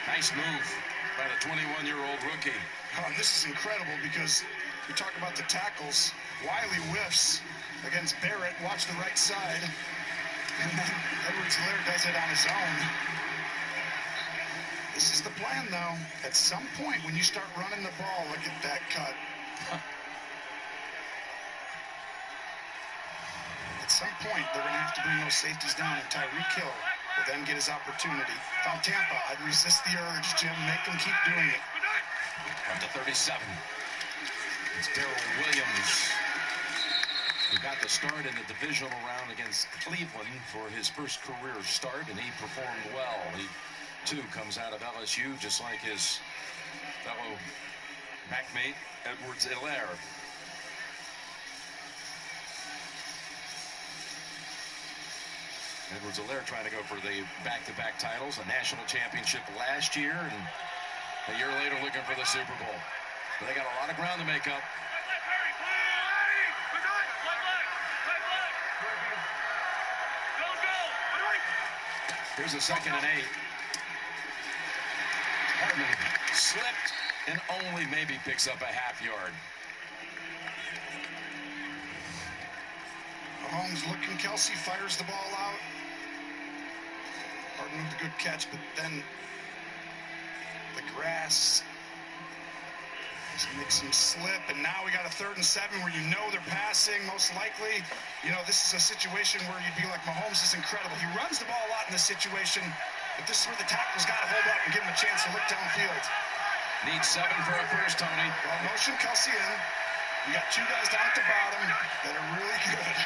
Nice move by the 21-year-old rookie. This is incredible because we talk about the tackles. Wiley whiffs against Barrett. Watch the right side. And then Edwards-Helaire does it on his own. This is the plan, though. At some point, when you start running the ball, look at that cut. At some point, they're going to have to bring those safeties down, and Tyreek Hill will then get his opportunity. If I'm Tampa, I'd resist the urge, Jim. Make them keep doing it. Up to 37. It's Darrell Williams, who got the start in the divisional round against Cleveland for his first career start, and he performed well. He, too, comes out of LSU, just like his fellow packmate, Edwards-Helaire. Edwards-Helaire trying to go for the back-to-back titles, a national championship last year, and a year later looking for the Super Bowl. But they got a lot of ground to make up. Here's a 2nd and 8. Hardman slipped and only maybe picks up a half yard. Mahomes looking. Kelsey fires the ball out. Hardman with a good catch, but then the grass makes him slip, and now we got a 3rd and 7 where you know they're passing. Most likely, you know, this is a situation where you'd be like, Mahomes is incredible. He runs the ball a lot in this situation, but this is where the tackle's got to hold up and give him a chance to look downfield. Needs 7 for a first, Tony. Well, motion Kelsey in. You got 2 guys down at the bottom that are really good.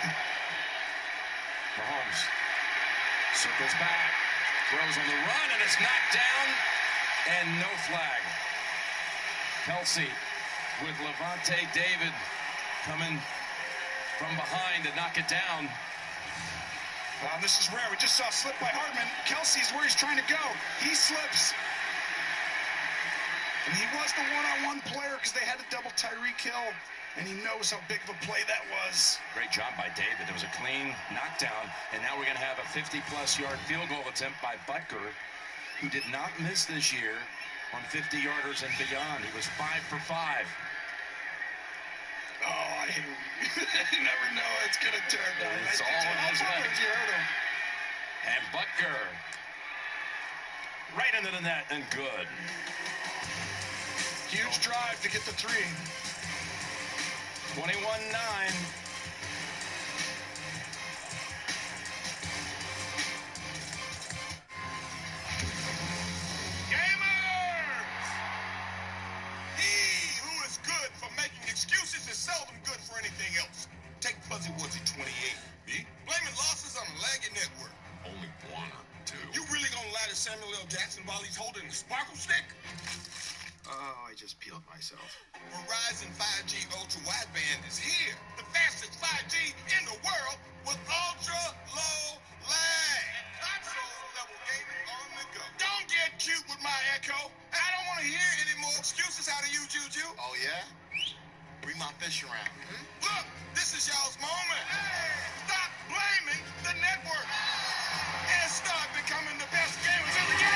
Mahomes circles back, throws on the run, and it's knocked down, and no flag. Kelsey with Levante David coming from behind to knock it down. Wow, this is rare. We just saw a slip by Hardman. Kelsey's where he's trying to go. He slips. And he was the one-on-one player because they had to double Tyreek Hill, and he knows how big of a play that was. Great job by David. It was a clean knockdown, and now we're going to have a 50-plus yard field goal attempt by Butker, who did not miss this year on 50-yarders and beyond. He was 5 for 5. Oh, I hate him. You never know. It's going to turn down. It's all in his way. You heard him. And Butker right into the net and good. Huge drive to get the 3. 21-9. Excuses is seldom good for anything else. Take Fuzzy Wuzzy 28. Me? Blaming losses on a lagging network. Only 1 or 2. You really gonna lie to Samuel L. Jackson while he's holding the sparkle stick? Oh, I just peeled myself. Verizon 5G Ultra Wideband is here. The fastest 5G in the world with ultra low lag. Console level gaming on the go. Don't get cute with my echo. I don't want to hear any more excuses out of you, Juju. Oh, yeah? Bring my fish around. Look, this is y'all's moment. Stop blaming the network and start becoming the best gamers in the game.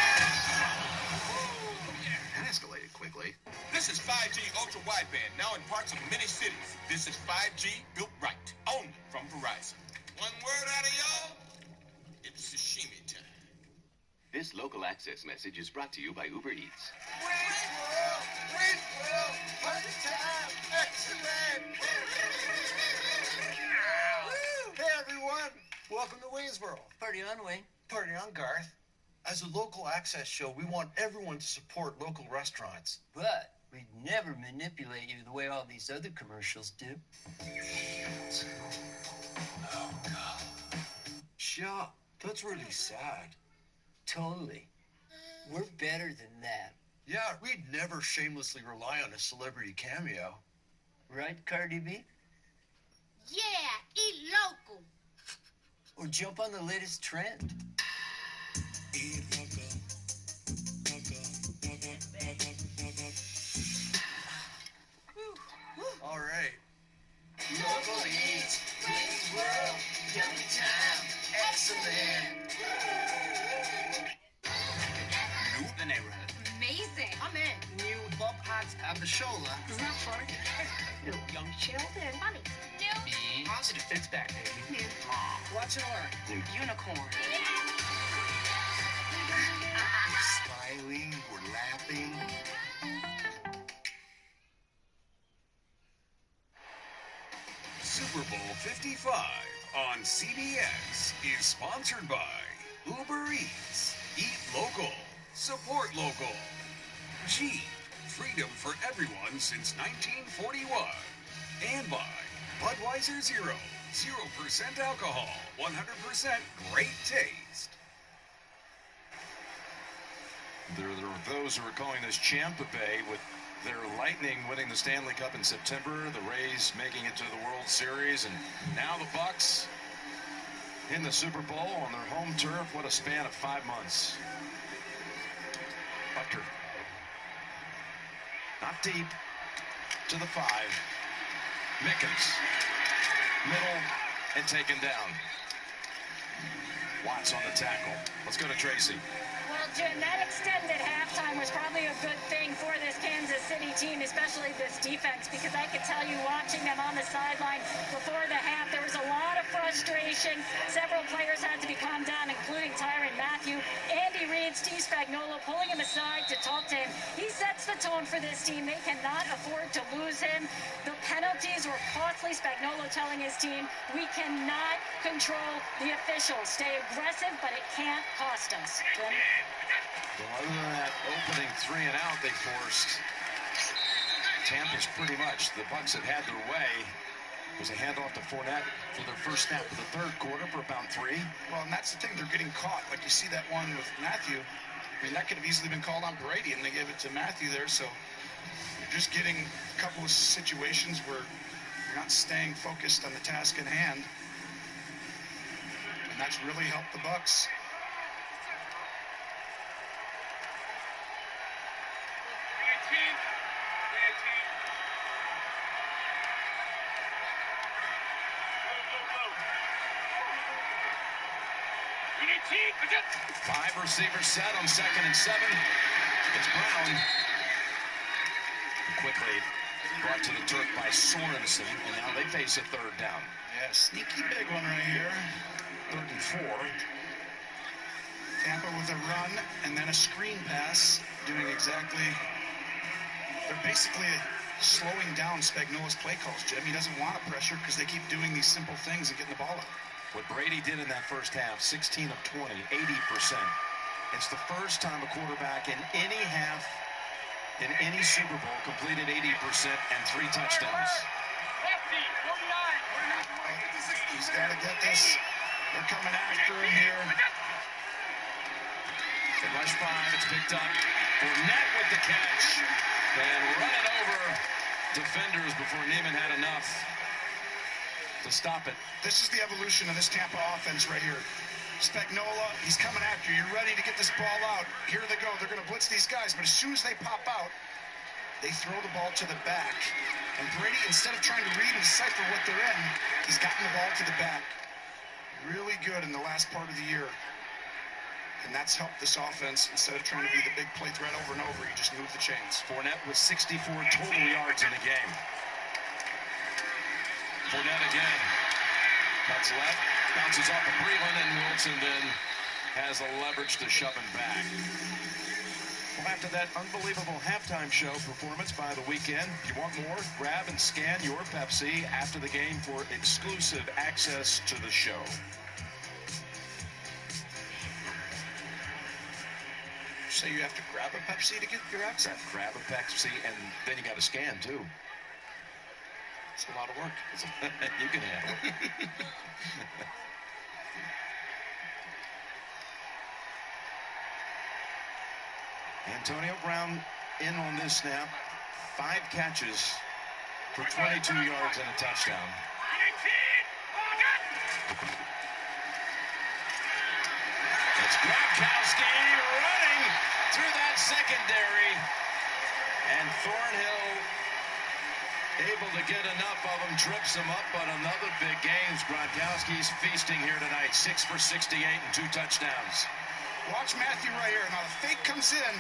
That escalated quickly. This is 5G Ultra Wideband, now in parts of many cities. This is 5G built right, only from Verizon. One word out of y'all, it's sashimi time. This local access message is brought to you by Uber Eats. Wait, party time, excellent. Hey everyone, welcome to Waynesboro. Party on, Wayne. Party on, Garth. As a local access show, we want everyone to support local restaurants. But we'd never manipulate you the way all these other commercials do. Oh, God. Yeah, that's really sad. Totally. We're better than that. Yeah, we'd never shamelessly rely on a celebrity cameo. Right, Cardi B? Yeah, eat local. Or jump on the latest trend. Eat local. All right. Local eats, Wayne's World, yummy time, excellent. New the neighborhood. Amazing. I'm in. New Bob Potts Abishola. Isn't that funny? New Young Sheldon. Funny. New. Be positive. It's back, baby. New. Watch and learn. New unicorn. We're smiling, we're laughing. Super Bowl 55 on CBS is sponsored by Uber Eats. Eat local. Support local. G. Freedom for everyone since 1941. And by Budweiser Zero. 0% alcohol. 100% great taste. There are those who are calling this Champa Bay, with their Lightning winning the Stanley Cup in September, the Rays making it to the World Series, and now the Bucks in the Super Bowl on their home turf. What a span of 5 months. Butker. Not deep. To the 5. Mickens. Middle and taken down. Watts on the tackle. Let's go to Tracy. Well, Jim, that extended halftime was probably a good thing for this Kansas City team, especially this defense, because I could tell you watching them on the sideline before the half, there was a lot of frustration. Several players had to be calmed down, including Tyrann Mathieu. Andy Reid, Steve Spagnuolo pulling him aside to talk to him. He sets the tone for this team. They cannot afford to lose him. The penalties were costly. Spagnuolo telling his team, we cannot control the officials. Stay aggressive, but it can't cost us. Jim? Well, other than that opening 3 and out they forced, Tampa's pretty much, the Bucs had had their way. It was a handoff to Fournette for their first snap of the third quarter for about 3. Well, and that's the thing, they're getting caught. Like you see that one with Mathieu. I mean, that could have easily been called on Brady, and they gave it to Mathieu there. So you're just getting a couple of situations where you're not staying focused on the task at hand. And that's really helped the Bucs. Five receivers set on 2nd and 7. It's Brown. Quickly brought to the turf by Sorensen, and now they face a third down. Yeah, sneaky big one right here. 3rd and 4. Tampa with a run and then a screen pass, doing exactly. They're basically slowing down Spagnuolo's play calls, Jim. He doesn't want to pressure because they keep doing these simple things and getting the ball out. What Brady did in that first half, 16 of 20, 80%. It's the first time a quarterback in any half in any Super Bowl completed 80% and 3 touchdowns. He's got to get this. They're coming after him here. They rush 5, it's picked up. Fournette with the catch. And running over defenders before Neiman had enough to stop it. This is the evolution of this Tampa offense right here. Spagnuolo, he's coming after you. You're ready to get this ball out. Here they go. They're going to blitz these guys, but as soon as they pop out, they throw the ball to the back. And Brady, instead of trying to read and decipher what they're in, he's gotten the ball to the back. Really good in the last part of the year. And that's helped this offense. Instead of trying to be the big play threat over and over, you just move the chains. Fournette with 64 total yards in the game. Fournette again. Cuts left, bounces off of Breland, and Wilson then has the leverage to shove him back. Well, after that unbelievable halftime show performance by the weekend, if you want more, grab and scan your Pepsi after the game for exclusive access to the show. So you have to grab a Pepsi to get your access? Grab a Pepsi, and then you got to scan, too. It's a lot of work. You can handle it. Antonio Brown in on this snap. 5 catches for 22 yards and a touchdown. It's Gronkowski running through that secondary. And Thornhill able to get enough of him, trips him up, but another big game. Gronkowski's feasting here tonight. 6 for 68 and 2 touchdowns. Watch Mathieu right here. Now the fake comes in,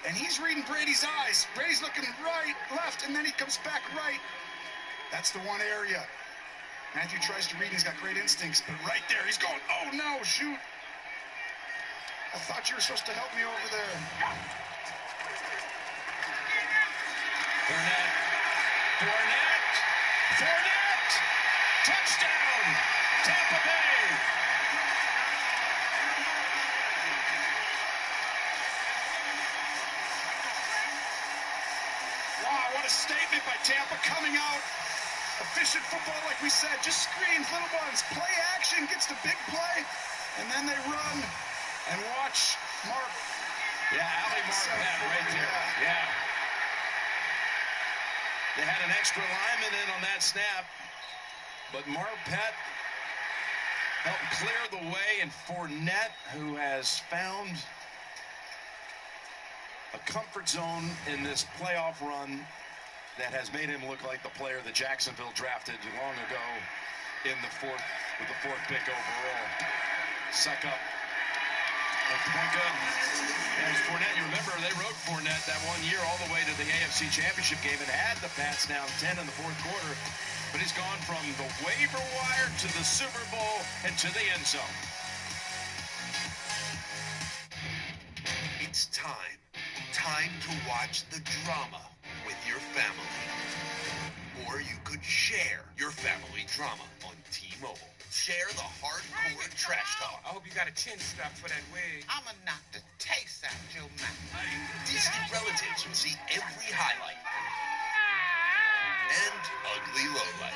and he's reading Brady's eyes. Brady's looking right, left, and then he comes back right. That's the one area. Mathieu tries to read, and he's got great instincts, but right there, he's going, oh no, shoot. I thought you were supposed to help me over there. Fournette! Touchdown! Tampa Bay! Wow, what a statement by Tampa coming out. Efficient football, like we said, just screens, little ones. Play action, gets the big play, and then they run and watch Mark. Yeah, Ali Marquette right there. Yeah. They had an extra lineman in on that snap, but Marquette helped clear the way, and Fournette, who has found a comfort zone in this playoff run that has made him look like the player that Jacksonville drafted long ago with the fourth pick overall. Suck up. That's the point good. And it's Fournette. You remember they rode Fournette that one year all the way to the AFC Championship game and had the Pats down 10 in the fourth quarter. But he's gone from the waiver wire to the Super Bowl and to the end zone. It's time. Time to watch the drama with your family. Or you could share your family drama on T-Mobile. Share the hardcore trash talk. I hope you got a chin strap for that wig. I'ma knock the taste out your mouth. Distant relatives will see every highlight. And ugly lowlight.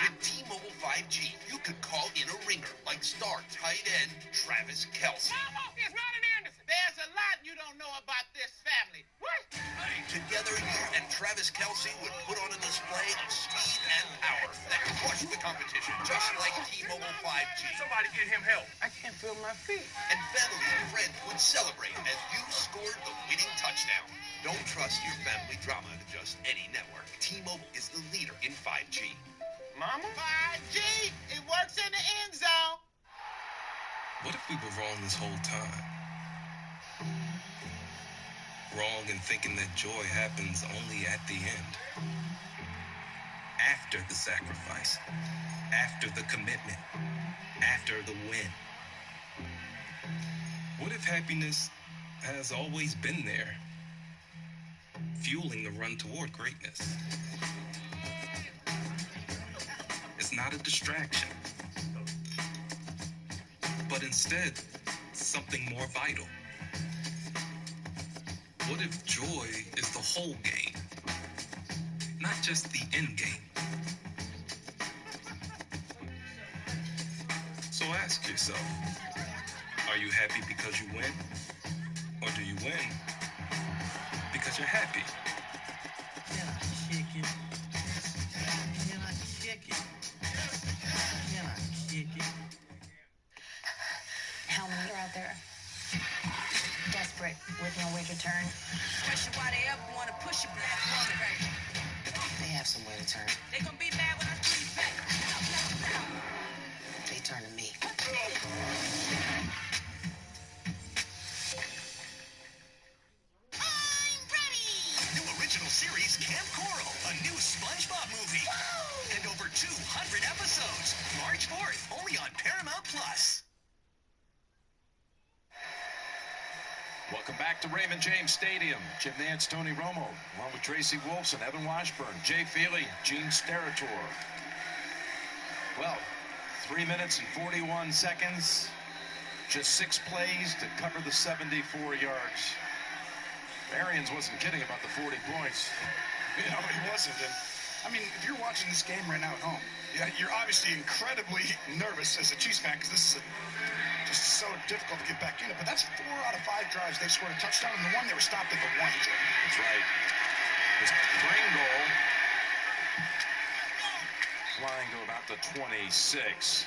With T-Mobile 5G, you could call in a ringer like star tight end Travis Kelce. Mama, it's not an Anderson. There's a lot you don't know about this family. What? Together, you and Travis Kelce would put on a display of speed and power that crushed the competition, just like T-Mobile 5G. Somebody get him help. I can't feel my feet. And family and friends would celebrate as you scored the winning touchdown. Don't trust your family drama to just any network. T-Mobile is the leader in 5G. Mama? 5G! It works in the end zone. What if we were wrong this whole time? Wrong in thinking that joy happens only at the end. After the sacrifice. After the commitment. After the win. What if happiness has always been there, fueling the run toward greatness? It's not a distraction, but instead something more vital. What if joy is the whole game, not just the end game? So ask yourself, are you happy because you win? Or do you win because you're happy? Can I kick it? Can I kick it? Can I kick it? How many are out there? Desperate, with no way to turn. Question why they ever want to push a black woman. They have somewhere to turn. They gonna be mad when I squeeze back. They turn to me. New original series Camp Coral, a new SpongeBob movie. And over 200 episodes. March 4th, only on Paramount Plus. Welcome back to Raymond James Stadium. Jim Nantz, Tony Romo, along with Tracy Wolfson, Evan Washburn, Jay Feely, Gene Steratore. Well, 3 minutes and 41 seconds. Just 6 plays to cover the 74 yards. Arians wasn't kidding about the 40 points. You know, he wasn't. And I mean, if you're watching this game right now at home, yeah, you're obviously incredibly nervous as a Chiefs fan because this is just so difficult to get back in it. But that's 4 out of 5 drives they scored a touchdown, and the one they were stopped at the 1. That's right. This Pringle flying to about the 26.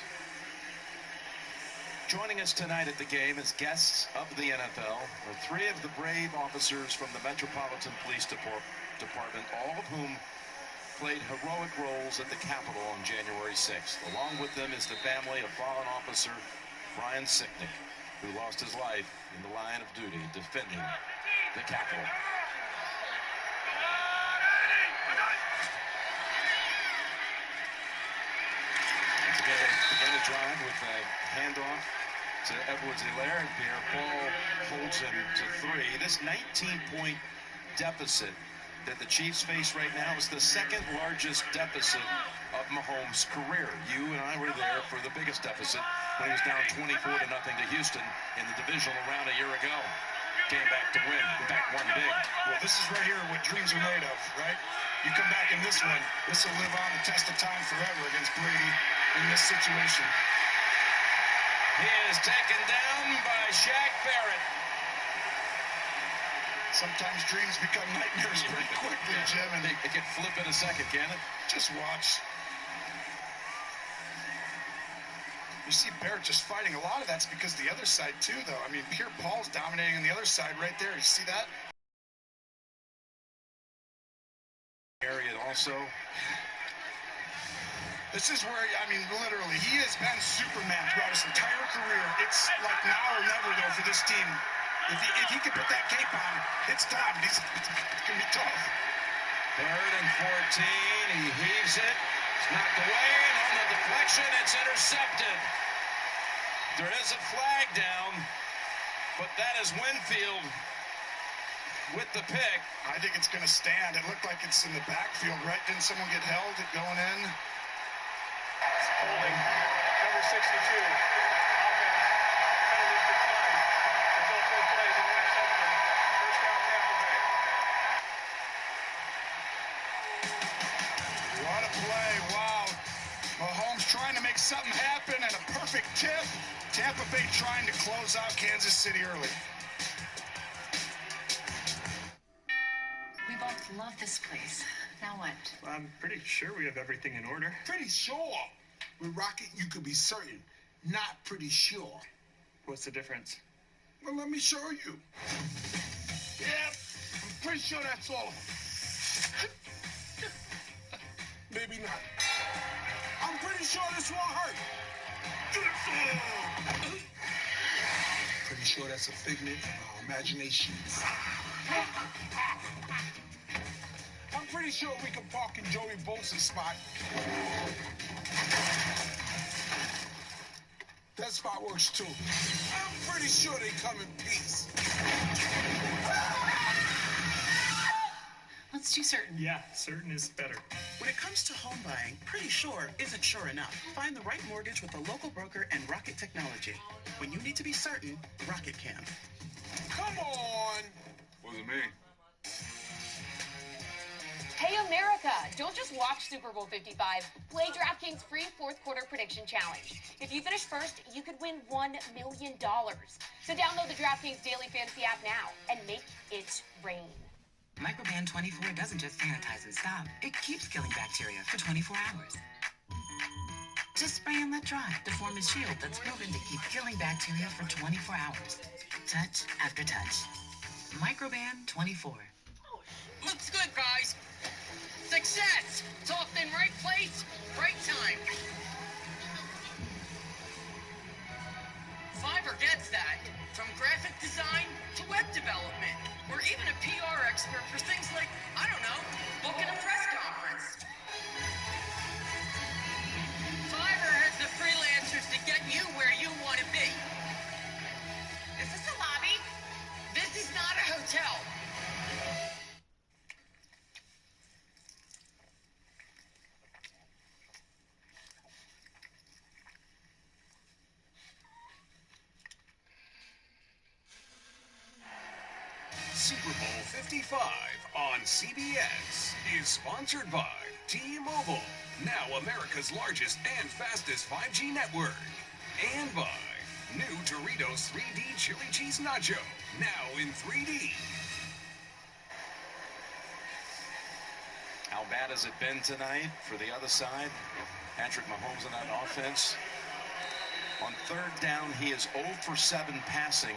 Joining us tonight at the game as guests of the NFL are 3 of the brave officers from the Metropolitan Police Department, all of whom played heroic roles at the Capitol on January 6th. Along with them is the family of fallen officer Brian Sicknick, who lost his life in the line of duty defending the Capitol. Once again, they began to drive with a handoff to Edwards-Helaire, and Pierre-Paul holds him to 3. This 19-point deficit that the Chiefs face right now is the second largest deficit of Mahomes' career. You and I were there for the biggest deficit when he was down 24-0 to Houston in the divisional round a year ago. Came back to win. In fact, won big. Well, this is right here what dreams are made of, right? You come back in this one, this will live on the test of time forever against Brady in this situation. He is taken down by Shaq Barrett. Sometimes dreams become nightmares pretty quickly, Jim. And it can flip in a second, can it? Just watch. You see Barrett just fighting. A lot of that's because the other side, too, though. I mean, Pierre-Paul's dominating on the other side right there. You see that? Area also. This is where, I mean, literally, he has been Superman throughout his entire career. It's like now or never, though, for this team. If he can put that cape on, it's done. It's going to be tough. 3rd and 14. He heaves it. It's knocked away, and on the deflection, it's intercepted. There is a flag down, but that is Winfield with the pick. I think it's going to stand. It looked like it's in the backfield, right? Didn't someone get held going in? Holding number 62. Offense, penalties declined. Result 4 plays and interception. First down, Tampa Bay. What a play. Wow. Mahomes trying to make something happen and a perfect tip. Tampa Bay trying to close out Kansas City early. We both love this place. Now what? Well, I'm pretty sure we have everything in order. Pretty sure. With Rocket, you could be certain. Not pretty sure. What's the difference? Well, let me show you. Yeah, I'm pretty sure that's all of them. Maybe not. I'm pretty sure this won't hurt. Pretty sure that's a figment of our imaginations. I'm pretty sure we can park in Joey Bosa's spot. That spot works too. I'm pretty sure they come in peace. Let's do certain. Yeah, certain is better. When it comes to home buying, pretty sure isn't sure enough. Find the right mortgage with a local broker and Rocket Technology. When you need to be certain, Rocket can. Come on! Wasn't me. Hey America, don't just watch Super Bowl 55. Play DraftKings free 4th quarter prediction challenge. If you finish first, you could win $1 million. So download the DraftKings Daily Fantasy app now and make it rain. Microban 24 doesn't just sanitize and stop. It keeps killing bacteria for 24 hours. Just spray and let dry to form a shield that's proven to keep killing bacteria for 24 hours. Touch after touch. Microban 24. Looks good, guys. Success! It's all in right place, right time. Fiverr gets that. From graphic design to web development. Or even a PR expert for things like, I don't know, booking a press conference. Fiverr has the freelancers to get you where you want to be. Is this a lobby? This is not a hotel. Super Bowl 55 on CBS is sponsored by T-Mobile, now America's largest and fastest 5G network, and by new Doritos 3D Chili Cheese Nacho, now in 3D. How bad has it been tonight for the other side? Patrick Mahomes in that offense. On 3rd down, he is 0 for 7 passing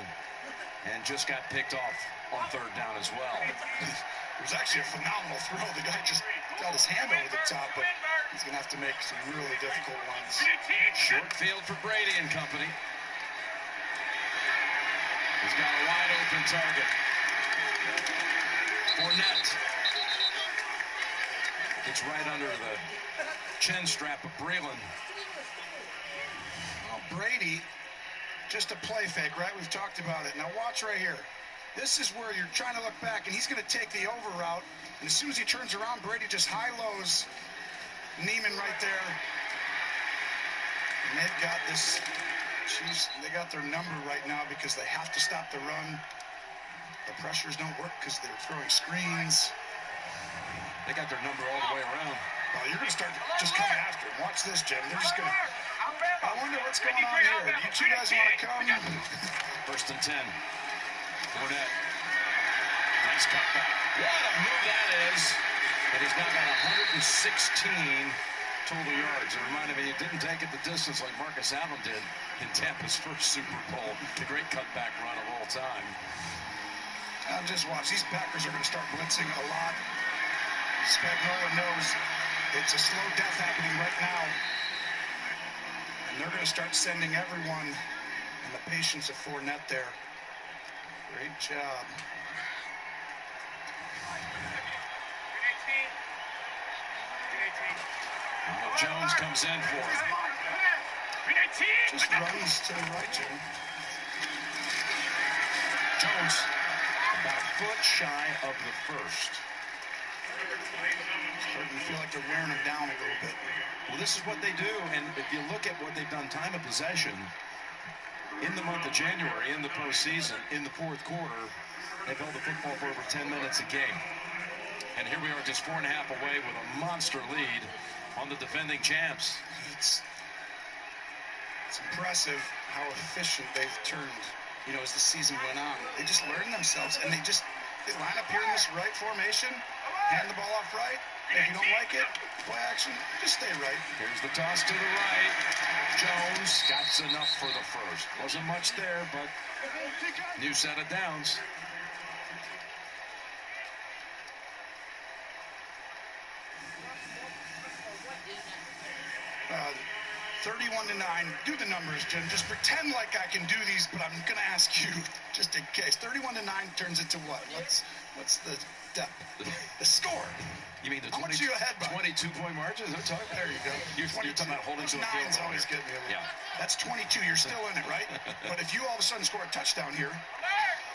and just got picked off on 3rd down as well. It was actually a phenomenal throw. The guy just got his hand over the top, but he's going to have to make some really difficult ones. Short field for Brady and company. He's got a wide open target. Fournette. It's right under the chin strap of Breland. Well, Brady, just a play fake, right? We've talked about it. Now watch right here. This is where you're trying to look back, and he's going to take the over route. And as soon as he turns around, Brady just high-lows Neiman right there. And they've got this, they got their number right now because they have to stop the run. The pressures don't work because they're throwing screens. They got their number all the way around. Well, you're going to start just coming after him. Watch this, Jim. They're just going to... I wonder what's going on here. Do you two guys want to come? 1st and 10. Fournette. Nice cutback. What a move that is. And he's now got 116 total yards. It reminded me he didn't take it the distance like Marcus Allen did in Tampa's first Super Bowl. The great cutback run of all time. Just watch. These Packers are going to start blitzing a lot. Spagnuolo knows It's a slow death happening right now. And they're going to start sending everyone in the patience of Fournette there. Great job. Jones comes in for him. Just runs to the right, Jim. Jones about a foot shy of the first. Starting to feel like they're wearing him down a little bit. Well, this is what they do, and if you look at what they've done, time of possession in the month of January, in the postseason, in the fourth quarter, they've held the football for over 10 minutes a game. And here we are just 4.5 away with a monster lead on the defending champs. It's impressive how efficient they've turned, you know, as the season went on. They just learned themselves, and they line up here in this right formation, hand the ball off right. If you don't like it, play action, just stay right. Here's the toss to the right. Jones got enough for the first. Wasn't much there, but new set of downs. 31-9. Do the numbers, Jim. Just pretend like I can do these, but I'm going to ask you just in case. 31-9 turns into what? What's the depth? The score. You mean the how much are you ahead by? 22-point margin? Is that talking? There you go. You're talking about holding to a field nines goal. Always get me a little. Yeah. That's 22. You're still in it, right? But if you all of a sudden score a touchdown here,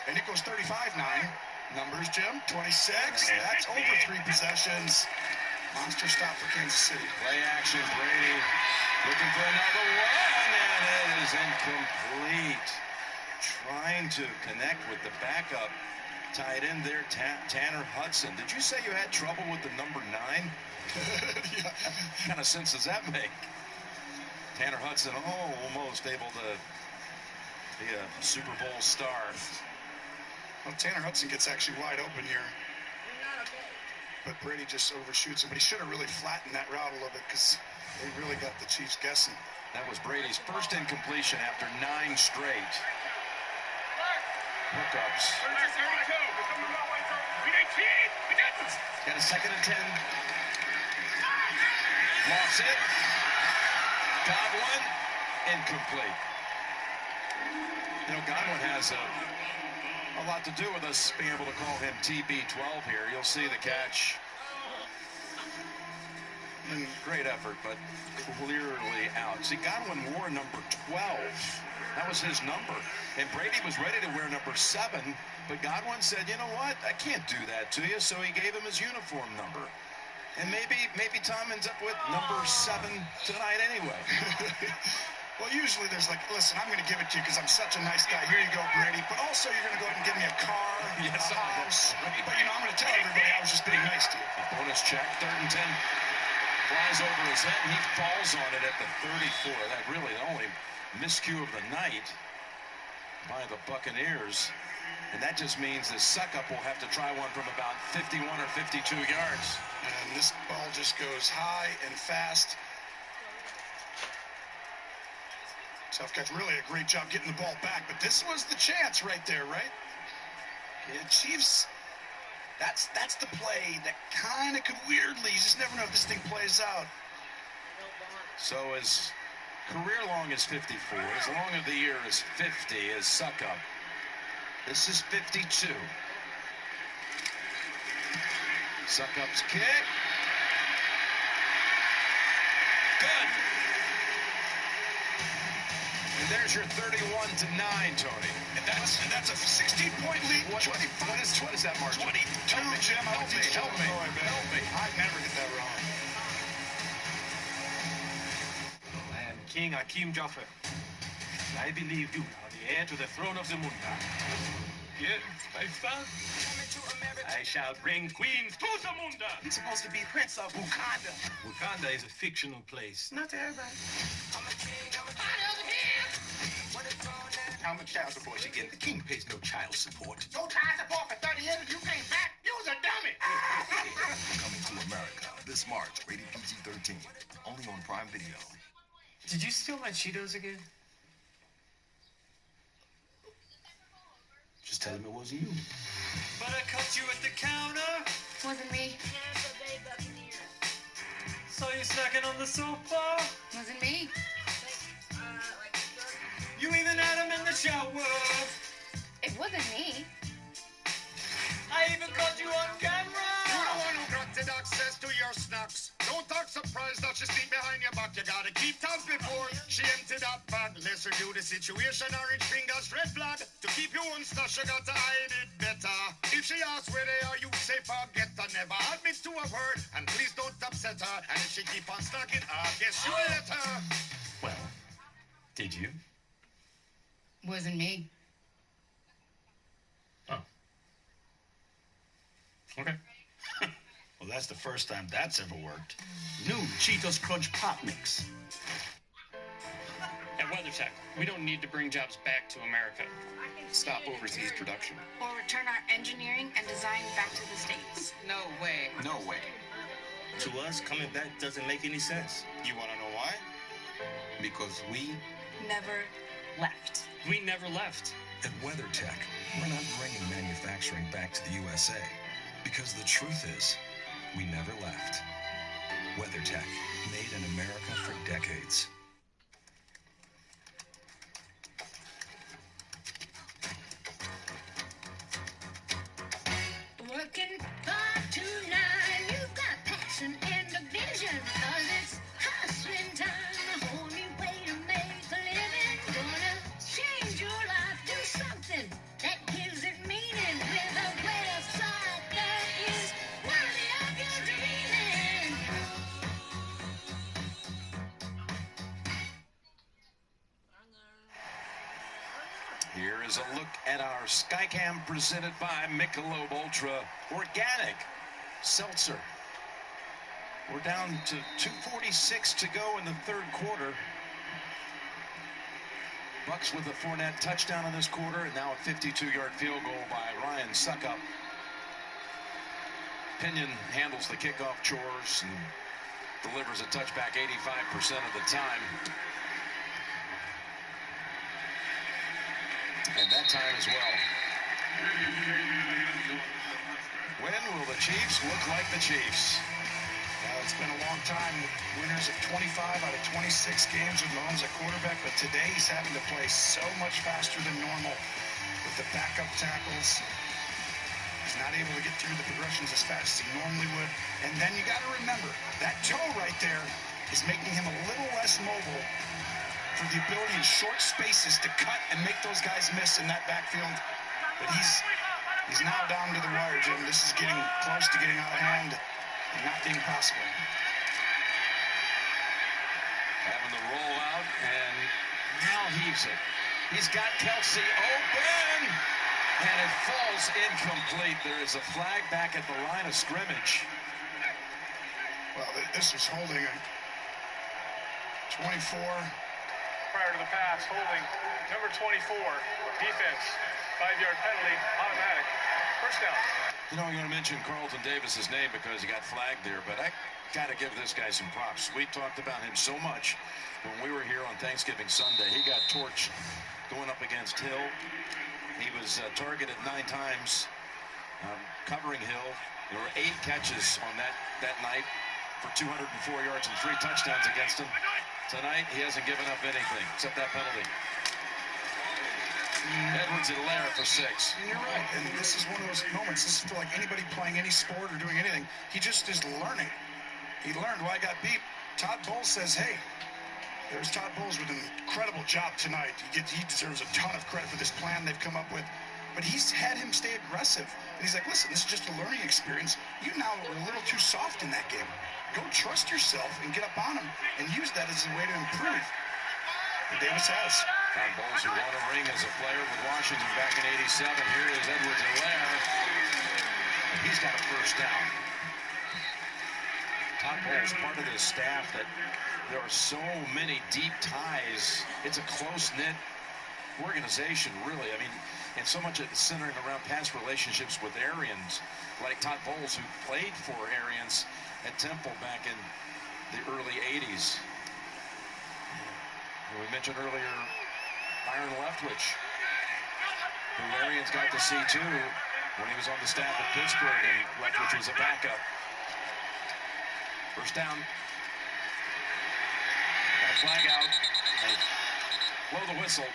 and it goes 35-9, numbers, Jim, 26. That's over 3 possessions. Monster stop for Kansas City. Play action, Brady looking for another one, and it is incomplete. Trying to connect with the backup tight end there, Tanner Hudson. Did you say you had trouble with the number 9? Yeah. What kind of sense does that make? Tanner Hudson almost able to be a Super Bowl star. Well, Tanner Hudson gets actually wide open here. But Brady just overshoots him. But he should have really flattened that route a little bit because they really got the Chiefs guessing. That was Brady's first incompletion after 9 straight hookups. Got a 2nd and 10. Lost it. Godwin, incomplete. You know, Godwin has a lot to do with us being able to call him TB12 here. You'll see the catch. And great effort, but clearly out. See, Godwin wore number 12. That was his number. And Brady was ready to wear number 7, but Godwin said, you know what? I can't do that to you, so he gave him his uniform number. And maybe Tom ends up with number 7 tonight anyway. Well, usually there's like, listen, I'm going to give it to you because I'm such a nice guy. Here you go, Brady. But also you're going to go ahead and give me a car, yes, a house. But, you know, I'm going to tell everybody I was just being nice to you. Bonus check, 3rd and 10. Flies over his head, and he falls on it at the 34. That really the only miscue of the night by the Buccaneers. And that just means that Suckup will have to try one from about 51 or 52 yards. And this ball just goes high and fast. Tough catch. Really a great job getting the ball back. But this was the chance right there, right? Yeah, Chiefs, that's the play that kind of could weirdly, you just never know if this thing plays out. So his career long is 54. As long as the year is 50 is Suckup. This is 52. Suckup's kick. Good. And there's your 31-9, Tony. And that's a 16-point lead. What is that margin? 22, Jim. Help me. I'd never get that wrong. I am King Akeem Joffer. I believe you are the heir to the throne of Zamunda. Yes, my son. I shall bring queens to Zamunda. He's supposed to be Prince of Wakanda. Wakanda is a fictional place. Not to everybody. How much child support she getting? The king pays no child support. No child support for 30 years and you came back? You was a dummy. Coming to America this March, rated PG-13. Only on Prime Video. Did you steal my Cheetos again? Just tell him it wasn't you. But I caught you at the counter. Wasn't me. Saw you snacking on the sofa. Wasn't me. You even had him in the shower. It wasn't me. I even caught you on camera. You're the one who granted access to your snacks. Don't act surprised that she sneak behind your back. You gotta keep tabs before she empty that bag. Let's review the situation. Orange fingers, red flag. To keep you on stash, you gotta hide it better. If she asks where they are, you say forget her. Never admit to a word, and please don't upset her. And if she keep on snacking, I guess you let her. Well, did you? Wasn't me. Oh. Okay. Well, that's the first time that's ever worked. New Cheetos Crunch Pop Mix. At WeatherTech, we don't need to bring jobs back to America. Stop overseas production. Or return our engineering and design back to the States. No way. No way. To us, coming back doesn't make any sense. You want to know why? Because we Never left. We never left. At WeatherTech, we're not bringing manufacturing back to the USA because the truth is, we never left. WeatherTech, made in America for decades. Working 5 to 9, you've got passion and a vision, 'cause it's hustling time, a whole new way to make a living. Gonna change your life, do something that gives it meaning, with a website that is worthy of your dreaming. Here is a look at our Skycam presented by Michelob Ultra Organic Seltzer. We're down to 2:46 to go in the third quarter. Bucks with a Fournette touchdown in this quarter, and now a 52-yard field goal by Ryan Suckup. Pinion handles the kickoff chores and delivers a touchback 85% of the time. And that time as well. When will the Chiefs look like the Chiefs? It's been a long time. Winners of 25 out of 26 games with Mahomes at quarterback, but today he's having to play so much faster than normal with the backup tackles. He's not able to get through the progressions as fast as he normally would. And then you got to remember, that toe right there is making him a little less mobile for the ability in short spaces to cut and make those guys miss in that backfield. But he's now down to the wire, Jim. This is getting close to getting out of hand and not being possible. Having the roll out, and now heaves it. He's got Kelsey open, and it falls incomplete. There is a flag back at the line of scrimmage. Well, this was holding a 24. Prior to the pass, holding number 24, defense, 5-yard penalty, automatic, first down. You know, I'm going to mention Carlton Davis's name because he got flagged there, but I got to give this guy some props. We talked about him so much when we were here on Thanksgiving Sunday. He got torched going up against Hill. He was targeted 9 times, covering Hill. There were 8 catches on that night for 204 yards and 3 touchdowns against him. Tonight, he hasn't given up anything except that penalty. Edwards-Helaire for 6. And you're right, and this is one of those moments. This is for like anybody playing any sport or doing anything. He just is learning. He learned why I got beat. Todd Bowles says, hey, there's Todd Bowles with an incredible job tonight. He deserves a ton of credit for this plan they've come up with. But he's had him stay aggressive. And he's like, listen, this is just a learning experience. You now are a little too soft in that game. Go trust yourself and get up on him and use that as a way to improve. And Davis has. Todd Bowles, who won a ring as a player with Washington back in '87. Here is Edwards-Helaire. He's got a first down. Todd Bowles, part of this staff that there are so many deep ties. It's a close-knit organization, really. I mean, and so much of it centering around past relationships with Arians, like Todd Bowles, who played for Arians at Temple back in the early 80s. We mentioned earlier Byron Leftwich, who Arians got to see too when he was on the staff at Pittsburgh, and Leftwich was a backup. First down Got a flag out. They blow the whistle.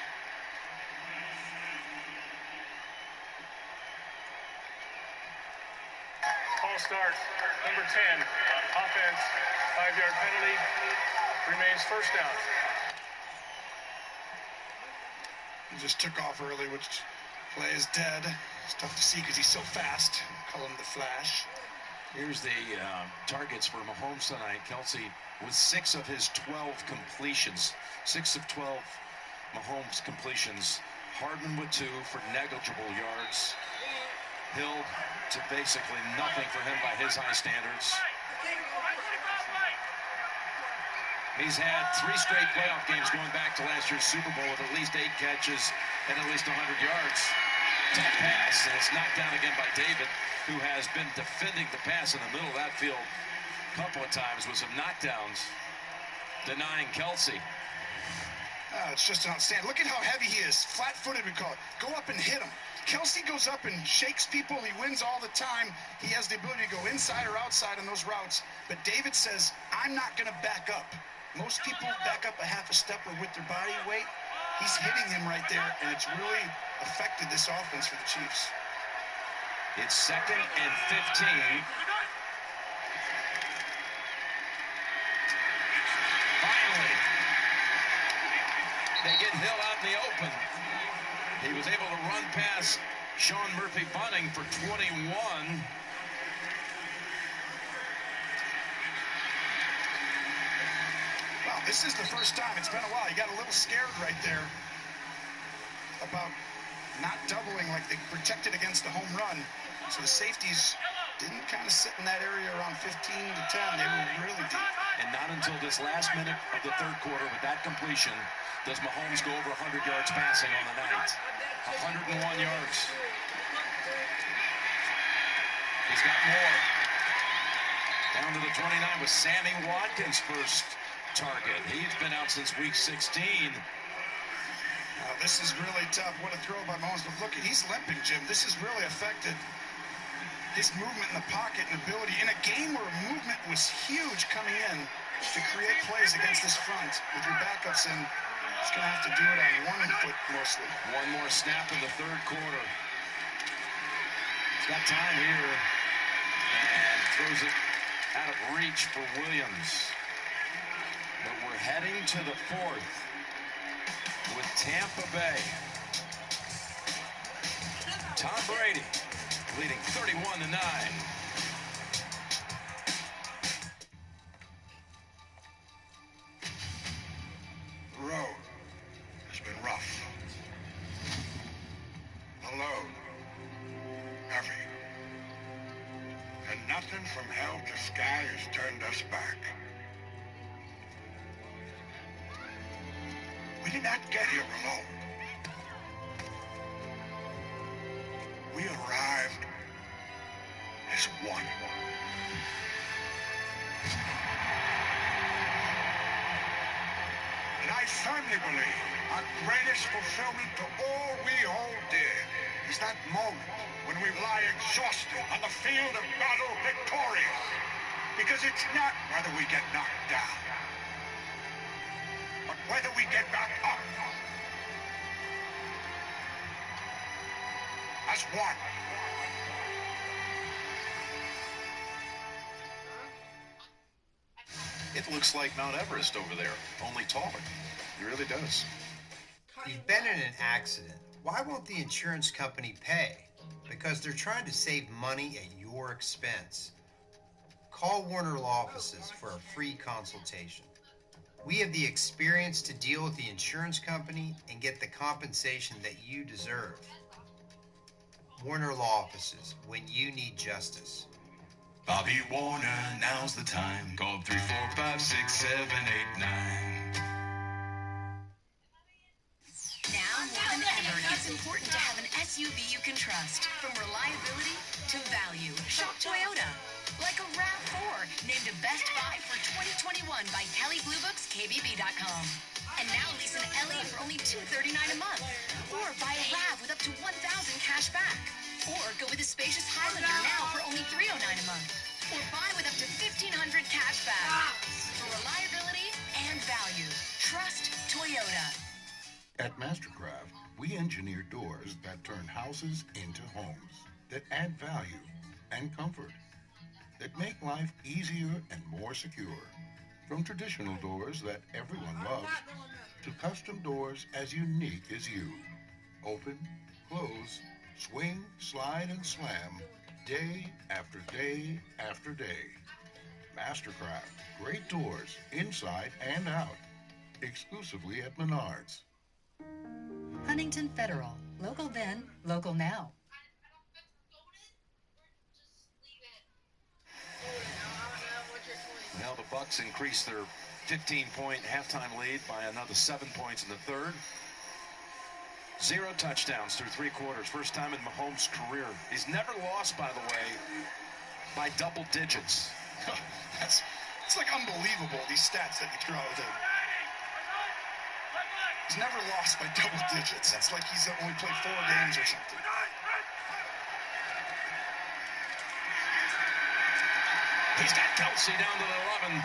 False start. Number 10. Offense. 5-yard penalty. Remains first down. He just took off early, which play is dead. It's tough to see because he's so fast. Call him the Flash. Here's the targets for Mahomes tonight. Kelsey with 6 of his 12 completions. 6 of 12 Mahomes completions. Hardman with 2 for negligible yards. Hill to basically nothing for him by his high standards. He's had 3 straight playoff games going back to last year's Super Bowl with at least 8 catches and at least 100 yards. Tough pass, and it's knocked down again by David, who has been defending the pass in the middle of that field a couple of times with some knockdowns, denying Kelsey. It's just outstanding. Look at how heavy he is. Flat-footed, we call it. Go up and hit him. Kelsey goes up and shakes people. He wins all the time. He has the ability to go inside or outside on those routes. But David says, I'm not going to back up. Most people back up a half a step or with their body weight. He's hitting him right there, and it's really affected this offense for the Chiefs. It's 2nd and 15. Finally, they get Hill out in the open. He was able to run past Sean Murphy-Bunting for 21. Wow, this is the first time. It's been a while. You got a little scared right there about not doubling like they protected against the home run. So the safeties didn't kind of sit in that area around 15 to 10. They were really deep. And not until this last minute of the third quarter with that completion does Mahomes go over 100 yards passing on the night. 101 yards. He's got more. Down to the 29 with Sammy Watkins' first target. He's been out since week 16. This is really tough. What a throw by Mahomes. But look, he's limping, Jim. This has really affected his movement in the pocket and ability. In a game where movement was huge coming in to create plays against this front. With your backups in, he's going to have to do it on one foot mostly. One more snap in the third quarter. He's got time here. And throws it out of reach for Williams. But we're heading to the fourth with Tampa Bay. Tom Brady leading 31-9. The road has been rough. The load heavy. And nothing from hell to sky has turned us back. We did not get here alone. We arrived as one. And I firmly believe our greatest fulfillment to all we hold dear is that moment when we lie exhausted on the field of battle victorious. Because it's not whether we get knocked down, but whether we get back up as one. It looks like Mount Everest over there, only taller. It really does. You've been in an accident. Why won't the insurance company pay? Because they're trying to save money at your expense. Call Warner Law Offices for a free consultation. We have the experience to deal with the insurance company and get the compensation that you deserve. Warner Law Offices, when you need justice. Bobby Warner, now's the time. Call 345-6789. Now more than ever, it's important to have an SUV you can trust. From reliability to value, shop Toyota. Like a RAV4, named a Best Buy for 2021 by Kelley Blue Book's KBB.com. And now lease an LE for only $239 a month. Or buy a RAV with up to $1,000 cash back. Or go with a spacious Highlander now for only $309 a month. Or buy with up to $1,500 cash back. For reliability and value. Trust Toyota. At Mastercraft, we engineer doors that turn houses into homes, that add value and comfort, that make life easier and more secure. From traditional doors that everyone loves, to custom doors as unique as you. Open, close, swing, slide, and slam, day after day after day. Mastercraft, great doors, inside and out. Exclusively at Menards. Huntington Federal. Local then, local now. Now the Bucs increase their 15-point halftime lead by another 7 points in the third. 0 touchdowns through 3 quarters. First time in Mahomes' career. He's never lost, by the way, by double digits. It's like unbelievable, these stats that you throw out with him. He's never lost by double digits. It's like he's only played 4 games or something. He's got Kelsey down to the 11.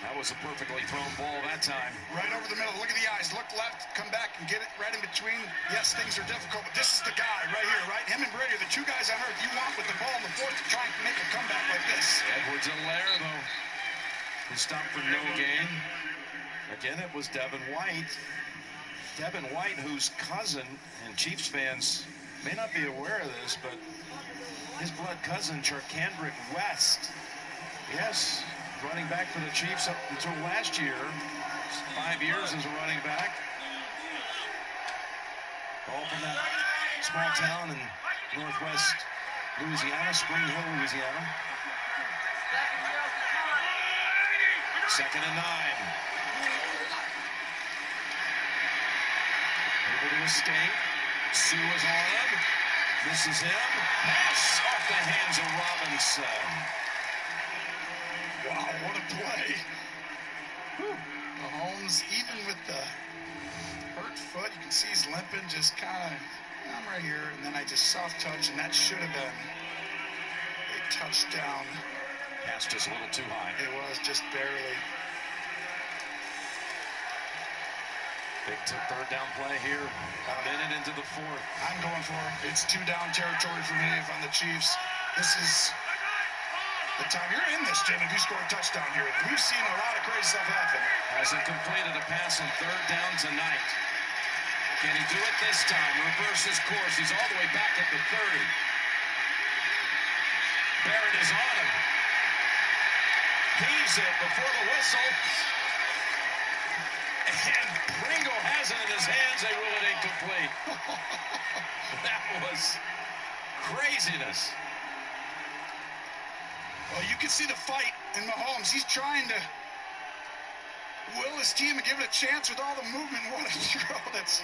That was a perfectly thrown ball that time. Right over the middle. Look at the eyes. Look left. Come back and get it right in between. Yes, things are difficult, but this is the guy right here, right? Him and Brady are the 2 guys on earth you want with the ball in the fourth to try and make a comeback like this. Edwards-Helaire, though, who stopped for no gain. Again, it was Devin White. Devin White, whose cousin, and Chiefs fans may not be aware of this, but his blood cousin, Charkandrick West, yes, running back for the Chiefs up until last year. 5 years as a running back. All from that small town in northwest Louisiana, Spring Hill, Louisiana. 2nd and 9. Able to escape. Sue is on him. Misses him. Pass off the hands of Robinson. Wow, what a play. Whew. Mahomes, even with the hurt foot, you can see he's limping, just kind of, I'm right here, and then I just soft touch, and that should have been a touchdown. Pass just a little too high. It was just barely. Big 3rd down play here. A minute into the 4th. I'm going for it. It's 2 down territory for me if I'm the Chiefs. This is the time. You're in this, Jim, if you score a touchdown here. We've seen a lot of crazy stuff happen. Hasn't completed a pass on 3rd down tonight. Can he do it this time? Reverse his course. He's all the way back at the 30. Barrett is on him. Heaves it before the whistle. And Pringle has it in his hands. They rule it incomplete. That was craziness. Well, you can see the fight in Mahomes. He's trying to will his team and give it a chance with all the movement. What a throw. That's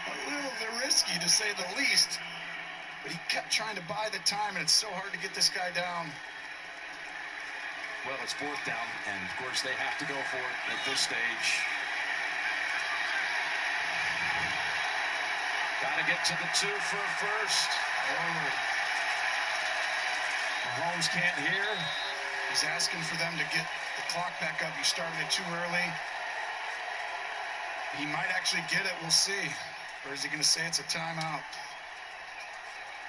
a little bit risky, to say the least. But he kept trying to buy the time, and it's so hard to get this guy down. Well, it's 4th down, and of course they have to go for it at this stage. Got to get to the 2 for a first. Oh. Mahomes can't hear. He's asking for them to get the clock back up. You started it too early. He might actually get it. We'll see. Or is he going to say it's a timeout?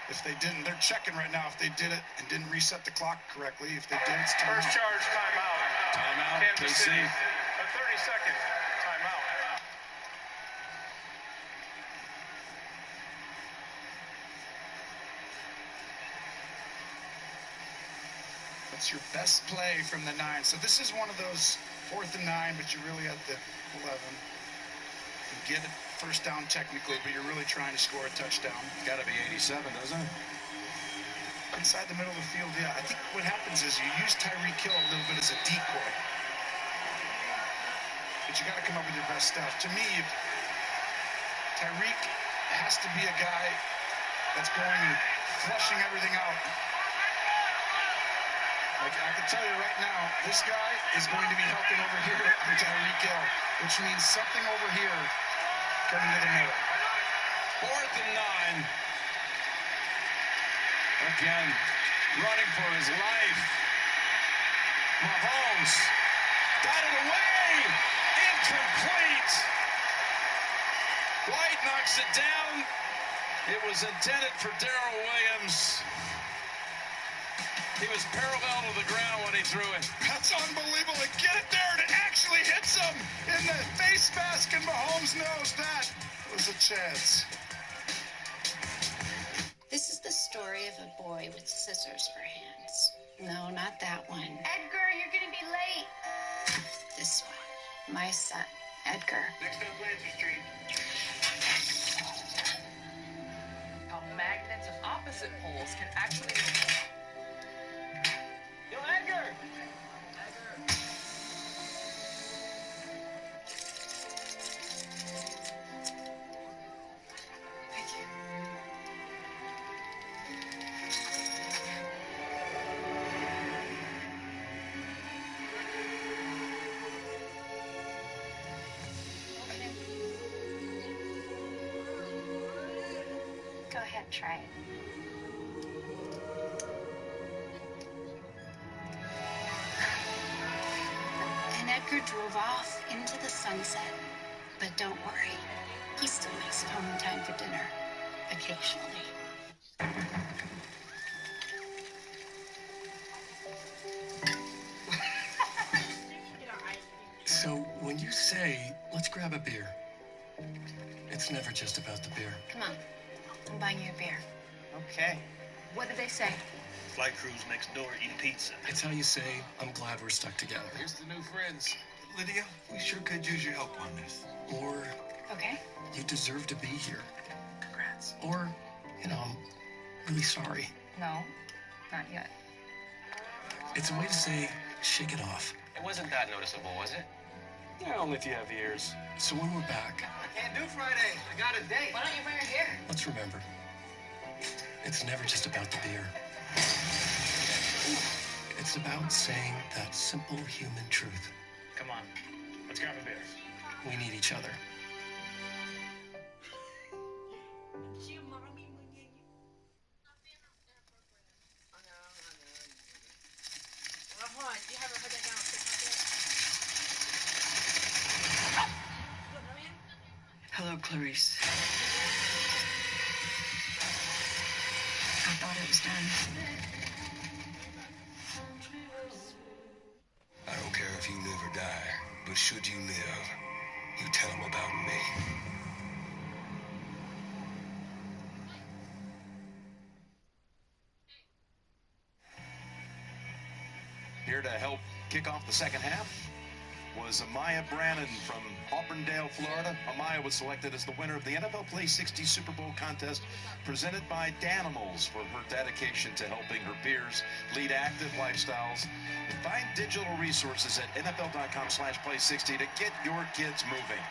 If they didn't, they're checking right now if they did it and didn't reset the clock correctly. If they did, it's timeout. First charge, timeout. Timeout, Kansas KC. City. A 30-second timeout. That's your best play from the 9. So this is one of those 4th and 9, but you're really at the 11. You get it 1st down technically, but you're really trying to score a touchdown. Got to be 87, doesn't it? Inside the middle of the field, yeah. I think what happens is you use Tyreek Hill a little bit as a decoy. But you got to come up with your best stuff. To me, Tyreek has to be a guy that's going and flushing everything out. Like, I can tell you right now, this guy is going to be helping over here on Tyreek Hill, which means something over here coming to the middle. 4th and 9. Again, running for his life. Mahomes got it away. Incomplete. White knocks it down. It was intended for Darrell Williams. He was parallel to the ground when he threw it. That's unbelievable to get it there and it actually hits him in the face mask, and Mahomes knows that was a chance. This is the story of a boy with scissors for hands. No, not that one. Edgar, you're gonna be late. This one. My son, Edgar. Next on Blanchard Street. How magnets of opposite poles can actually... Yo, Edgar! Thank you. Go ahead, try it. And Edgar drove off into the sunset. But don't worry, he still makes it home in time for dinner, occasionally. So when you say, let's grab a beer, it's never just about the beer. Come on, I'm buying you a beer. Okay. What did they say? Flight crews next door eating pizza. It's how you say, I'm glad we're stuck together. Here's the new friends. Lydia, we sure could use your help on this. Or, Okay. you deserve to be here. Congrats. Or, I'm really sorry. No, not yet. It's a way to say, shake it off. It wasn't that noticeable, was it? Yeah, only if you have ears. So when we're back, I can't do Friday. I got a date. Why don't you bring her here? let's remember, it's never just about the beer. It's about saying that simple human truth. Come on, let's grab a beer. We need each other. Hello, Clarice. I thought it was done. I don't care if you live or die, but should you live, you tell them about me. Here to help kick off the second half was Amaya Brannon from Auburndale, Florida. Amaya was selected as the winner of the NFL Play 60 Super Bowl contest presented by Danimals for her dedication to helping her peers lead active lifestyles. And find digital resources at NFL.com/play60 to get your kids moving.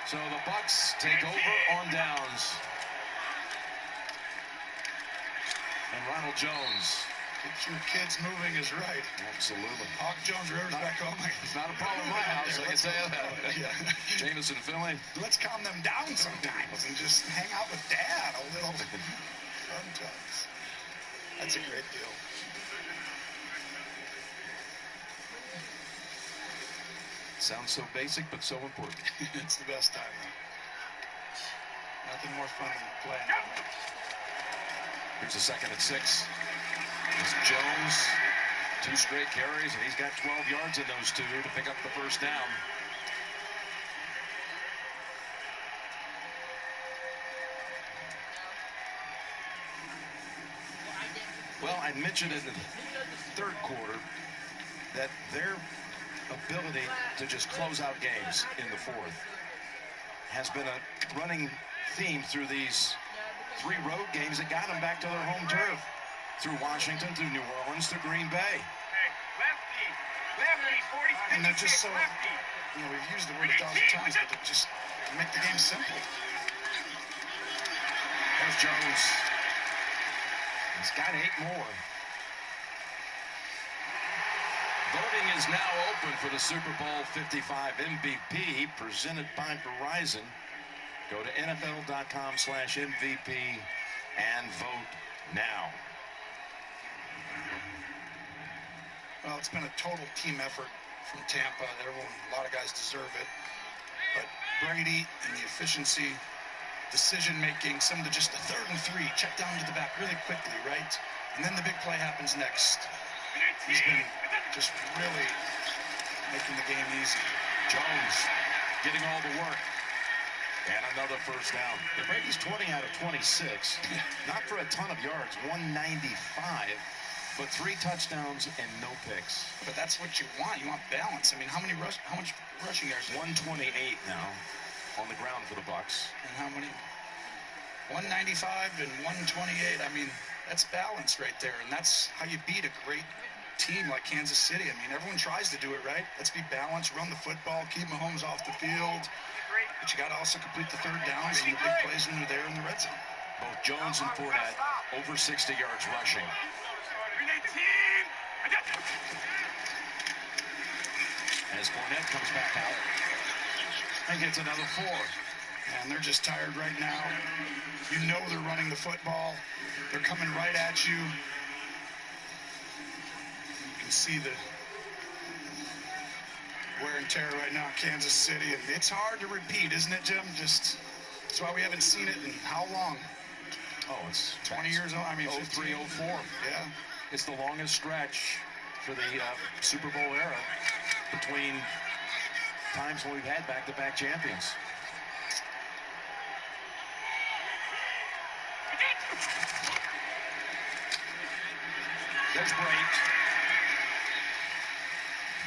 So the Bucs take over on downs. And Ronald Jones. Get your kids moving is right. Absolutely. Hawk Jones Rivers back home. It's not a problem in my house, I can tell you that. Yeah. Jameson Finley. Let's calm them down sometimes and just hang out with Dad a little sometimes. That's a great deal. Sounds so basic, but so important. It's the best time, though. Nothing more fun than playing. Here's a second and 6. It's Jones. 2 straight carries, and he's got 12 yards in those 2 to pick up the first down. Well, I mentioned in the third quarter that their ability to just close out games in the fourth has been a running theme through these 3 road games that got them back to their home turf. Through Washington, through New Orleans, through Green Bay. Hey, lefty, 40, And they're just so, we've used the word 1,000 times, but they just make the game simple. There's Jones. He's got 8 more. Voting is now open for the Super Bowl 55 MVP presented by Verizon. Go to NFL.com/MVP and vote now. Well, it's been a total team effort from Tampa. A lot of guys deserve it. But Brady and the efficiency, decision-making, some of just the 3rd and 3, check down to the back really quickly, right? And then the big play happens next. He's been just really making the game easy. Jones getting all the work. And another first down. Brady's 20 out of 26. Not for a ton of yards, 195. But 3 touchdowns and no picks. But that's what you want. You want balance. I mean, how much rushing yards? 128 now on the ground for the Bucs. And how many? 195 and 128. I mean, that's balance right there. And that's how you beat a great team like Kansas City. I mean, everyone tries to do it, right? Let's be balanced, run the football, keep Mahomes off the field. But you got to also complete the 3rd downs and the big plays when they're there in the red zone. Both Jones and Fournette over 60 yards rushing. As Fournette comes back out and gets another 4. And they're just tired right now. You know they're running the football. They're coming right at you. You can see the wear and tear right now in Kansas City. And it's hard to repeat, isn't it, Jim? That's why we haven't seen it in how long? Oh, it's 20 years old. I mean, 03, 04. Yeah. It's the longest stretch for the Super Bowl era between times when we've had back-to-back champions. There's Brady.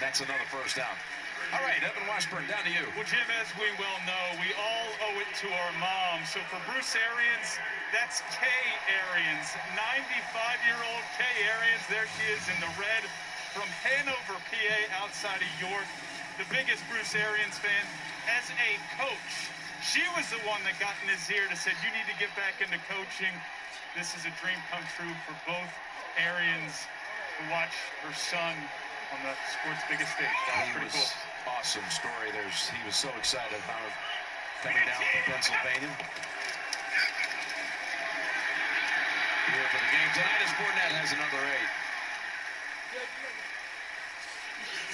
That's another first down. All right, Evan Washburn, down to you. Well, Jim, as we well know, we all owe it to our moms. So for Bruce Arians, that's Kay Arians, 95-year-old Kay Arians. There she is in the red from Hanover, PA, outside of York. The biggest Bruce Arians fan. As a coach, she was the one that got in his ear to say, you need to get back into coaching. This is a dream come true for both Arians to watch her son on the sport's biggest stage. That was pretty cool. Awesome story. He was so excited about it coming down from Pennsylvania. Here for the game tonight as Fournette has another 8.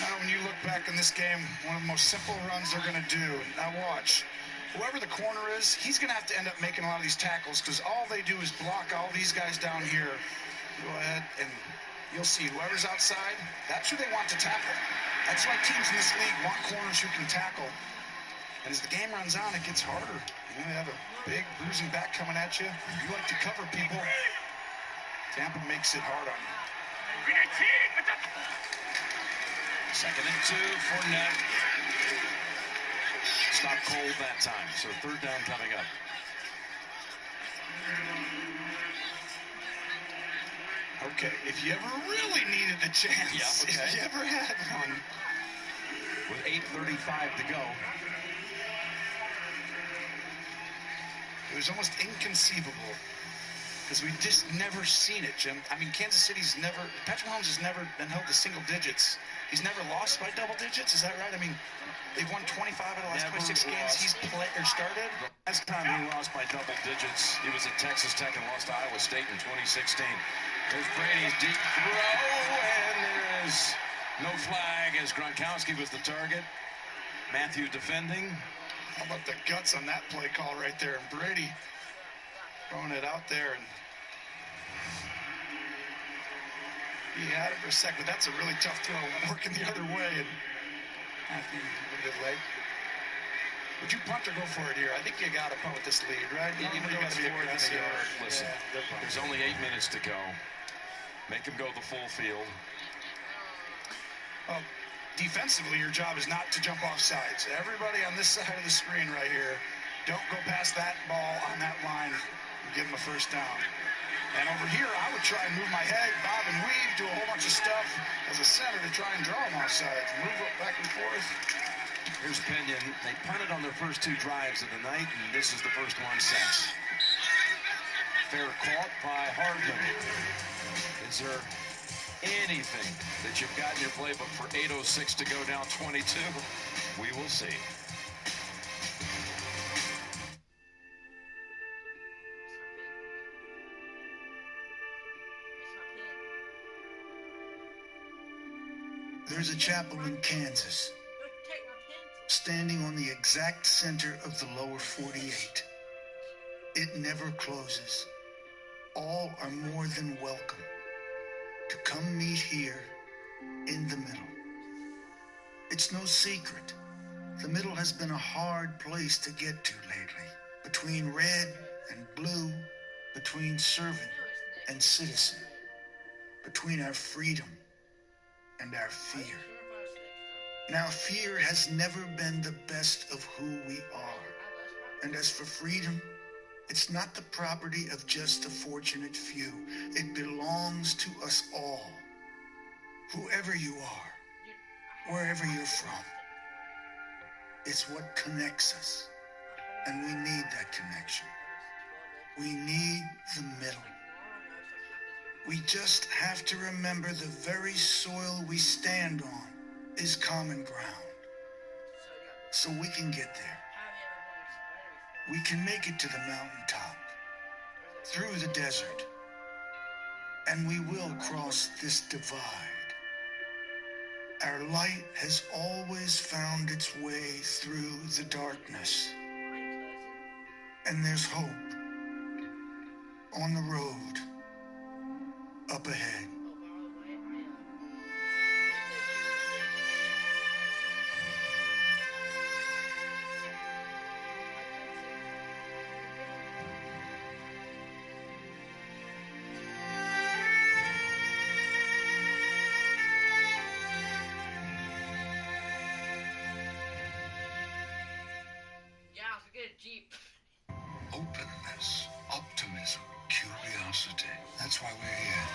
Now, when you look back in this game, one of the most simple runs they're going to do. Now watch. Whoever the corner is, he's going to have to end up making a lot of these tackles because all they do is block all these guys down here. Go ahead and you'll see whoever's outside, that's who they want to tackle. That's why teams in this league want corners who can tackle. And as the game runs on, it gets harder. You have a big bruising back coming at you. You like to cover people. Tampa makes it hard on you. 2nd and 2, Fournette. Stop cold that time, so 3rd down coming up. Okay, if you ever really needed the chance, if you ever had one. With 8:35 to go. It was almost inconceivable because we just never seen it, Jim. I mean, Kansas City's never, Patrick Mahomes has never been held to single digits. He's never lost by double digits, is that right? I mean, they've won 25 out of the last 26 games he's played or started. Last time he lost by double digits, he was at Texas Tech and lost to Iowa State in 2016. There's Brady's deep throw, and there is no flag as Gronkowski was the target. Matthew defending. How about the guts on that play call right there? And Brady throwing it out there. And he had it for a second, but that's a really tough throw. Working the other way. And Matthew, a little bit late. Would you punt or go for it here? I think you got to punt with this lead, right? You got to be a yard. Listen, there's only 8 minutes to go. Make him go the full field. Well, defensively, your job is not to jump off sides. Everybody on this side of the screen right here, don't go past that ball on that line and give them a first down. And over here, I would try and move my head, bob and weave, do a whole bunch of stuff as a center to try and draw them off sides. Move up back and forth. Here's Pinion. They punted on their first 2 drives of the night, and this is the first one since. Fair caught by Hardman. Is there anything that you've got in your playbook for 8:06 to go down 22? We will see. There's a chapel in Kansas, standing on the exact center of the lower 48. It never closes. All are more than welcome to come meet here in the middle. It's no secret. The middle has been a hard place to get to lately. Between red and blue, between servant and citizen, between our freedom and our fear. Now, fear has never been the best of who we are. And as for freedom, it's not the property of just a fortunate few. It belongs to us all. Whoever you are, wherever you're from, it's what connects us. And we need that connection. We need the middle. We just have to remember the very soil we stand on is common ground. So we can get there. We can make it to the mountaintop, through the desert, and we will cross this divide. Our light has always found its way through the darkness. And there's hope on the road up ahead. Jeep. Openness, optimism, curiosity. That's why we're here.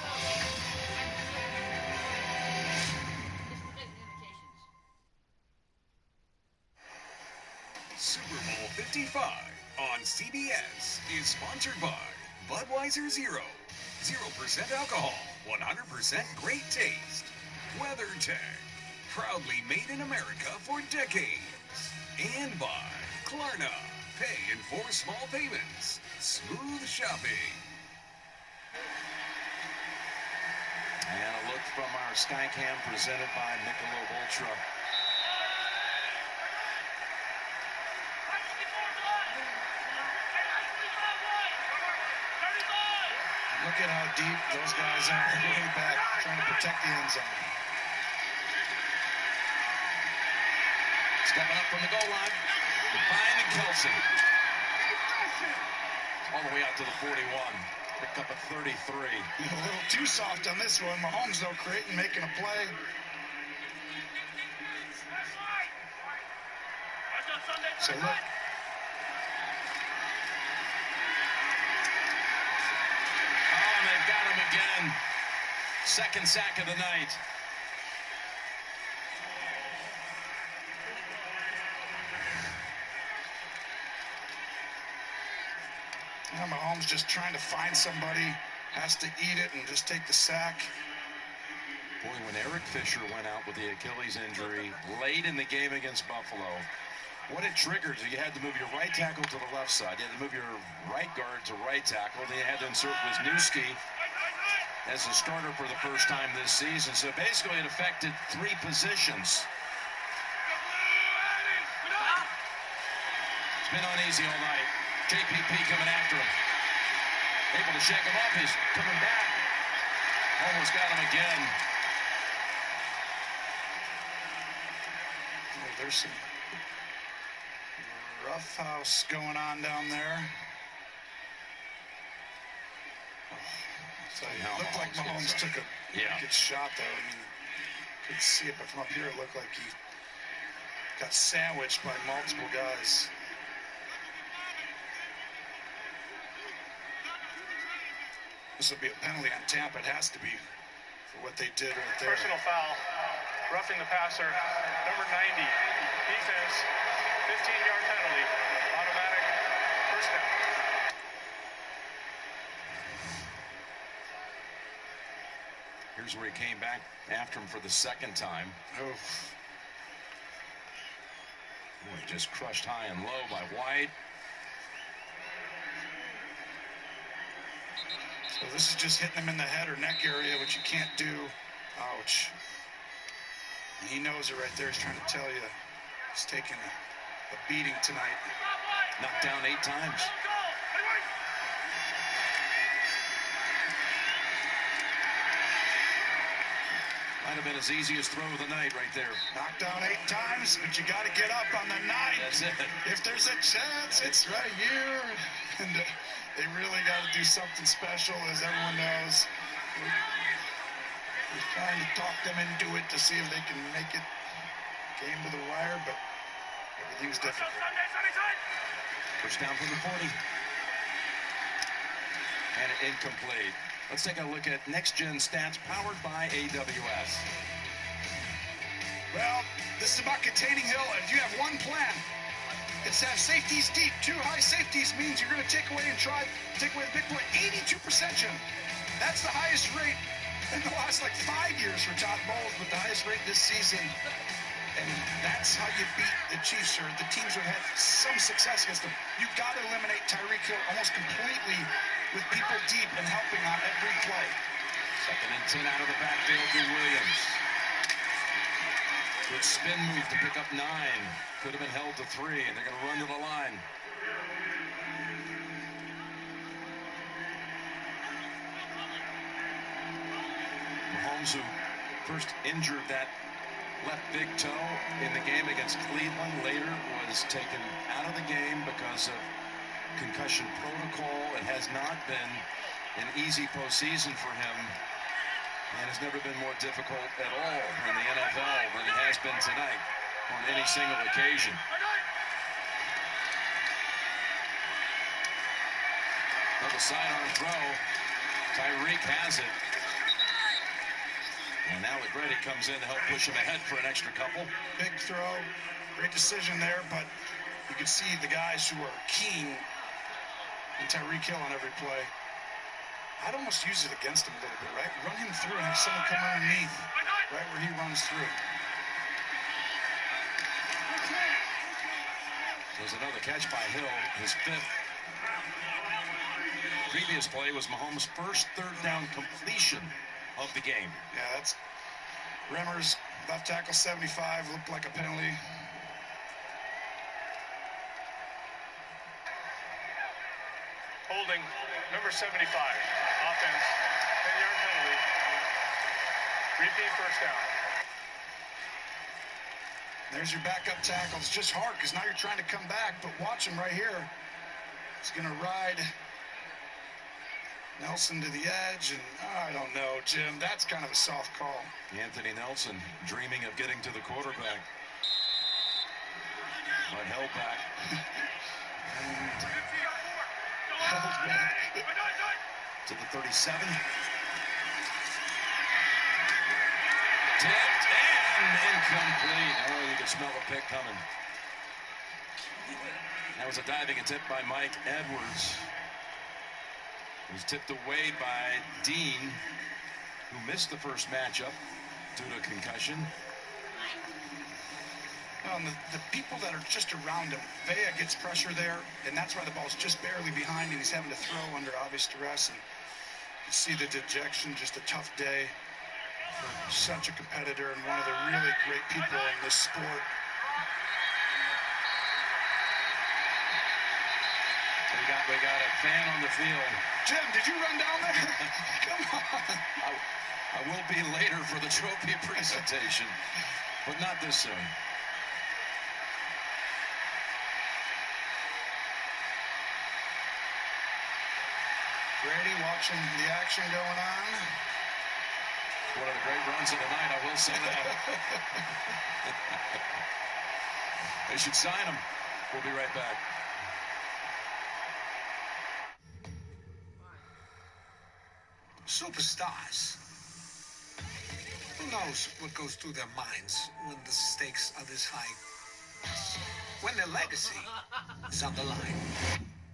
Super Bowl 55 on CBS is sponsored by Budweiser Zero. 0% alcohol, 100% great taste. WeatherTech, proudly made in America for decades. And by Klarna. Pay in 4 small payments. Smooth shopping. And a look from our Skycam presented by Michelob Ultra. Look at how deep those guys are way back, trying to protect the end zone. Stepping up from the goal line. Finding Kelsey. All the way out to the 41. Pick up a 33. A little too soft on this one. Mahomes, though, creating, making a play. So look. Oh, and they've got him again. Second sack of the night. Now Mahomes just trying to find somebody, has to eat it and just take the sack. Boy, when Eric Fisher went out with the Achilles injury late in the game against Buffalo, what it triggered, you had to move your right tackle to the left side. You had to move your right guard to right tackle. Then you had to insert Wisniewski as a starter for the first time this season. So basically it affected 3 positions. It's been uneasy all night. JPP coming after him. Able to shake him up. He's coming back. Almost got him again. Oh, there's some rough house going on down there. Oh, so it looked like Mahomes took a good shot, though. I mean, couldn't see it, but from up here it looked like he got sandwiched by multiple guys. This will be a penalty on Tampa. It has to be for what they did right there. Personal foul. Roughing the passer. Number 90. Defense. 15-yard penalty. Automatic first down. Here's where he came back after him for the second time. Oof. Boy, just crushed high and low by White. So this is just hitting him in the head or neck area, which you can't do. Ouch. He knows it right there. He's trying to tell you he's taking a beating tonight. Knocked down 8 times. Might have been his easiest throw of the night right there. Knocked down 8 times, but you got to get up on the 9th. That's it. If there's a chance, it's right here. And they really got to do something special, as everyone knows. He's trying to talk them into it to see if they can make it game to the wire, but everything's difficult. First down from the 40. And incomplete. Let's take a look at Next Gen Stats powered by AWS. Well, this is about containing Hill, and you have one plan. It's to have safeties deep. 2 high safeties means you're going to take away and try to take away the big play. 82%, Jim. That's the highest rate in the last 5 years for Todd Bowles, with the highest rate this season. And that's how you beat the Chiefs, or the teams who have had some success against them. You've got to eliminate Tyreek Hill almost completely with people deep and helping on every play. 2nd and 10 out of the backfield to Williams. Good spin move to pick up 9. Could have been held to 3, and they're going to run to the line. Mahomes, who first injured that left big toe in the game against Cleveland, later was taken out of the game because of concussion protocol. It has not been an easy postseason for him, and has never been more difficult at all in the NFL than it has been tonight on any single occasion. Another sidearm throw. Tyreek has it. And now LeGrady comes in to help push him ahead for an extra couple. Big throw. Great decision there, but you can see the guys who are keen on Tyreek Hill on every play. I'd almost use it against him a little bit, right? Run him through and have someone come underneath, right where he runs through. There's another catch by Hill, his 5th. Previous play was Mahomes' first 3rd down completion of the game. Yeah, that's Remmers, left tackle 75, looked like a penalty. Holding, number 75, offense, 10-yard penalty. Repeat first down. There's your backup tackle. It's just hard because now you're trying to come back, but watch him right here. He's going to ride Nelson to the edge, and I don't know, Jim. That's kind of a soft call. Anthony Nelson dreaming of getting to the quarterback, but held back. To the 37. Tipped and incomplete. Oh, you can smell the pick coming. That was a diving attempt by Mike Edwards. It was tipped away by Dean, who missed the first matchup due to concussion. Well, and the people that are just around him, Vea gets pressure there, and that's why the ball's just barely behind, and he's having to throw under obvious duress. And you see the dejection, just a tough day for such a competitor and one of the really great people in this sport. We got a fan on the field. Jim, did you run down there? Come on. I will be later for the trophy presentation, but not this soon. Brady watching the action going on. One of the great runs of the night, I will say that. They should sign him. We'll be right back. Superstars. Who knows what goes through their minds when the stakes are this high? When their legacy is on the line.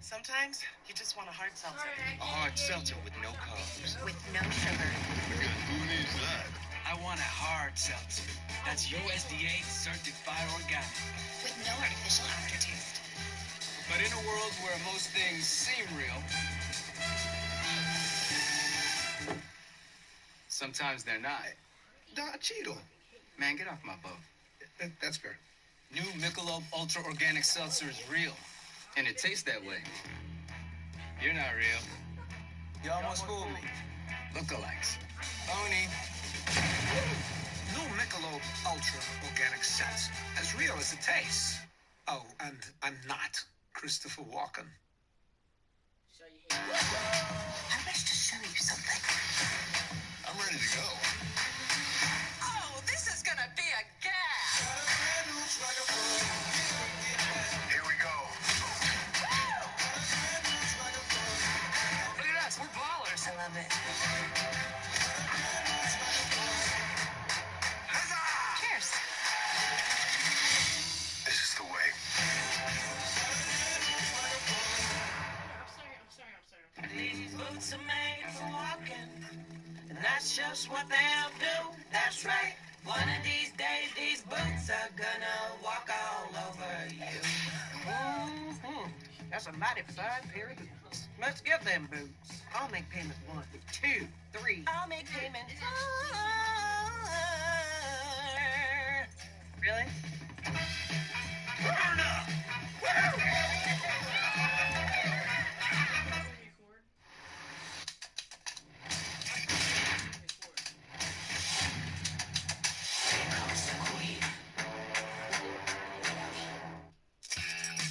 Sometimes you just want a hard seltzer. A hard seltzer with no carbs. With no sugar. Who needs that? I want a hard seltzer. That's USDA certified organic. With no artificial aftertaste. But in a world where most things seem real, sometimes they're not. Don Cheadle. Man, get off my boat. That's fair. New Michelob Ultra Organic Seltzer is real, and it tastes that way. You're not real. You almost fooled me. Lookalikes. Phony. New Michelob Ultra Organic Seltzer. As real as it tastes. Oh, and I'm not Christopher Walken. I wish to show you something. I'm ready to go. Oh, this is gonna be a gas. Here we go. Look at us, we're ballers. I love it. Cheers. This is the way. These boots are made for walking, and that's just what they'll do. That's right. One of these days, these boots are gonna walk all over you. That's a mighty fine pair of boots. Let's get them boots. I'll make payment 1, 2, 3. I'll make payment. Really? Burn up!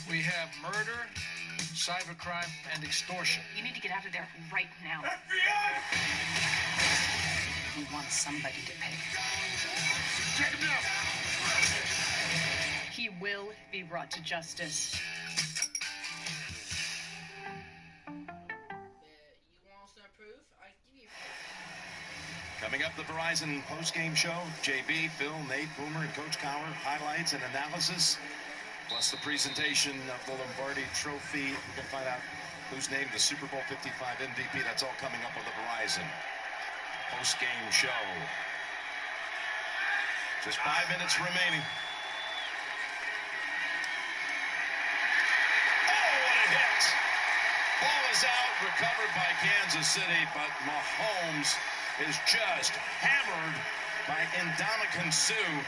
We have murder, cybercrime, and extortion. You need to get out of there right now. He wants somebody to pay. Check him down! He will be brought to justice. Coming up, the Verizon post-game show. JB, Phil, Nate, Boomer, and Coach Cowher. Highlights and analysis. Plus the presentation of the Lombardi Trophy. We can find out who's named the Super Bowl 55 MVP. That's all coming up on the Verizon post-game show. Just 5 minutes remaining. Oh, what a hit! Ball is out, recovered by Kansas City, but Mahomes is just hammered by Ndamukong Suh.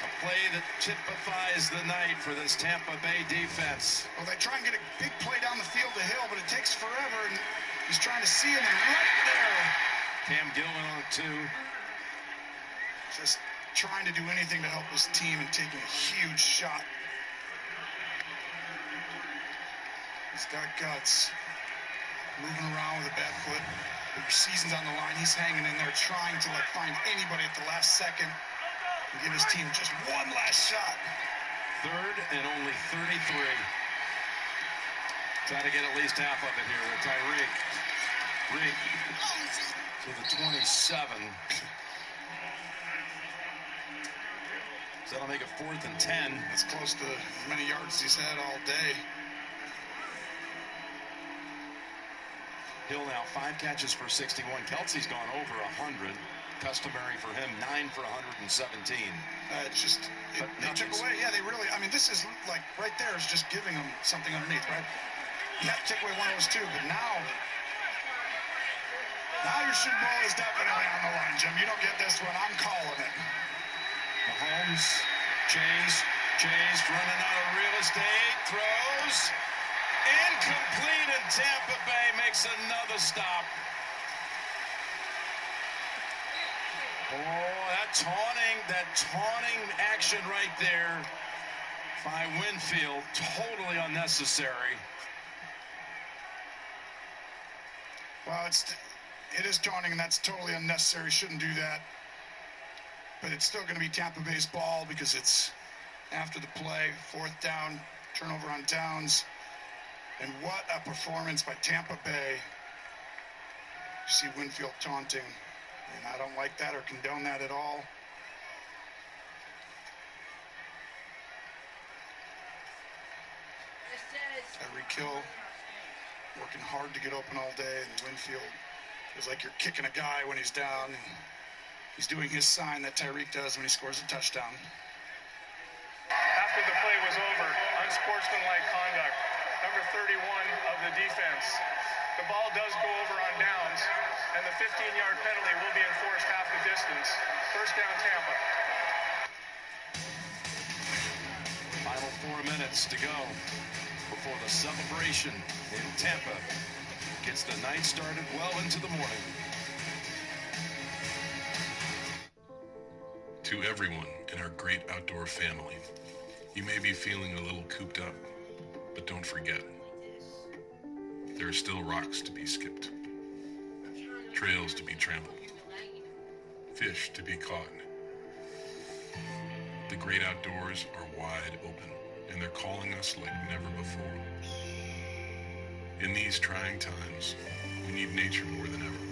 A play that typifies the night for this Tampa Bay defense. Well, they try and get a big play down the field to Hill, but it takes forever, and he's trying to see him, and right there. Cam Gilman on it, too. Just trying to do anything to help his team and taking a huge shot. He's got guts. Moving around with a bad foot. Your season's on the line. He's hanging in there trying to find anybody at the last second and give his team just one last shot. Third and only 33. Try to get at least half of it here with Tyreek. Reek to the 27. So that'll make it 4th and 10. That's close to as many yards as he's had all day. Hill now 5 catches for 61. Kelsey's gone over 100. Customary for him, 9 for 117. It's just, they took away, yeah, they really, I mean, this is like, right there is just giving them something underneath, right? You have to take away one of those too, but now your Super Bowl is definitely on the line, Jim. You don't get this one, I'm calling it. Mahomes, Chase running out of real estate, throws. Incomplete, and Tampa Bay makes another stop. Oh, that taunting action right there by Winfield, totally unnecessary. Well, it is taunting, and that's totally unnecessary. Shouldn't do that. But it's still going to be Tampa Bay's ball because it's after the play, 4th down, turnover on downs. And what a performance by Tampa Bay. You see Winfield taunting, and I don't like that or condone that at all. Tyreek Hill working hard to get open all day, and Winfield feels like you're kicking a guy when he's down. And he's doing his sign that Tyreek does when he scores a touchdown. After the play was over, unsportsmanlike conduct. Number 31 of the defense. The ball does go over on downs, and the 15-yard penalty will be enforced half the distance. First down, Tampa. Final 4 minutes to go before the celebration in Tampa gets the night started well into the morning. To everyone in our great outdoor family, you may be feeling a little cooped up, but don't forget, there are still rocks to be skipped, trails to be trampled, fish to be caught. The great outdoors are wide open, and they're calling us like never before. In these trying times, we need nature more than ever.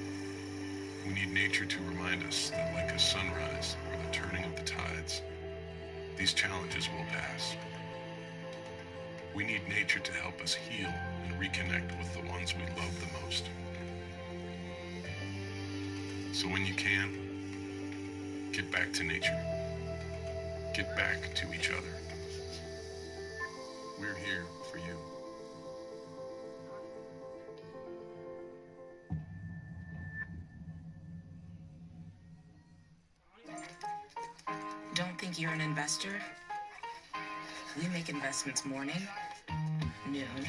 We need nature to remind us that like a sunrise or the turning of the tides, these challenges will pass. We need nature to help us heal and reconnect with the ones we love the most. So when you can, get back to nature. Get back to each other. We're here for you. Don't think you're an investor? We make investments morning, noon,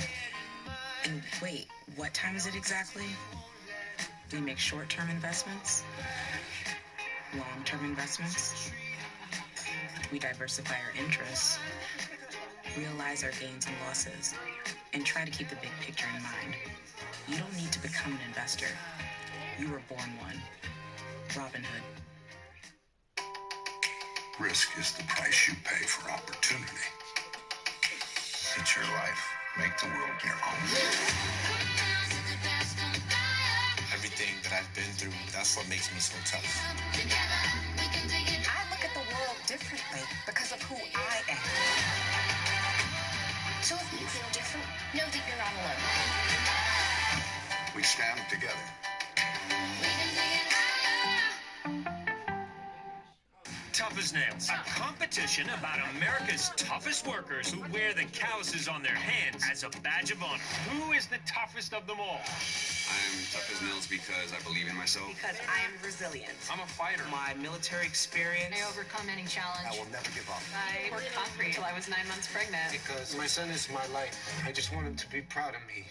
and wait, what time is it exactly? We make short-term investments, long-term investments. We diversify our interests, realize our gains and losses, and try to keep the big picture in mind. You don't need to become an investor. You were born one. Robin Hood. Risk is the price you pay for opportunity. It's your life. Make the world your own. Everything that I've been through, that's what makes me so tough. I look at the world differently because of who I am. So if you feel different, know that you're not alone. We stand together. Tough as Nails, a competition about America's toughest workers who wear the calluses on their hands as a badge of honor. Who is the toughest of them all? I'm tough as nails because I believe in myself. Because I am resilient. I'm a fighter. My military experience. I overcome any challenge. I will never give up. I worked concrete until I was 9 months pregnant. Because my son is my life. I just want him to be proud of me.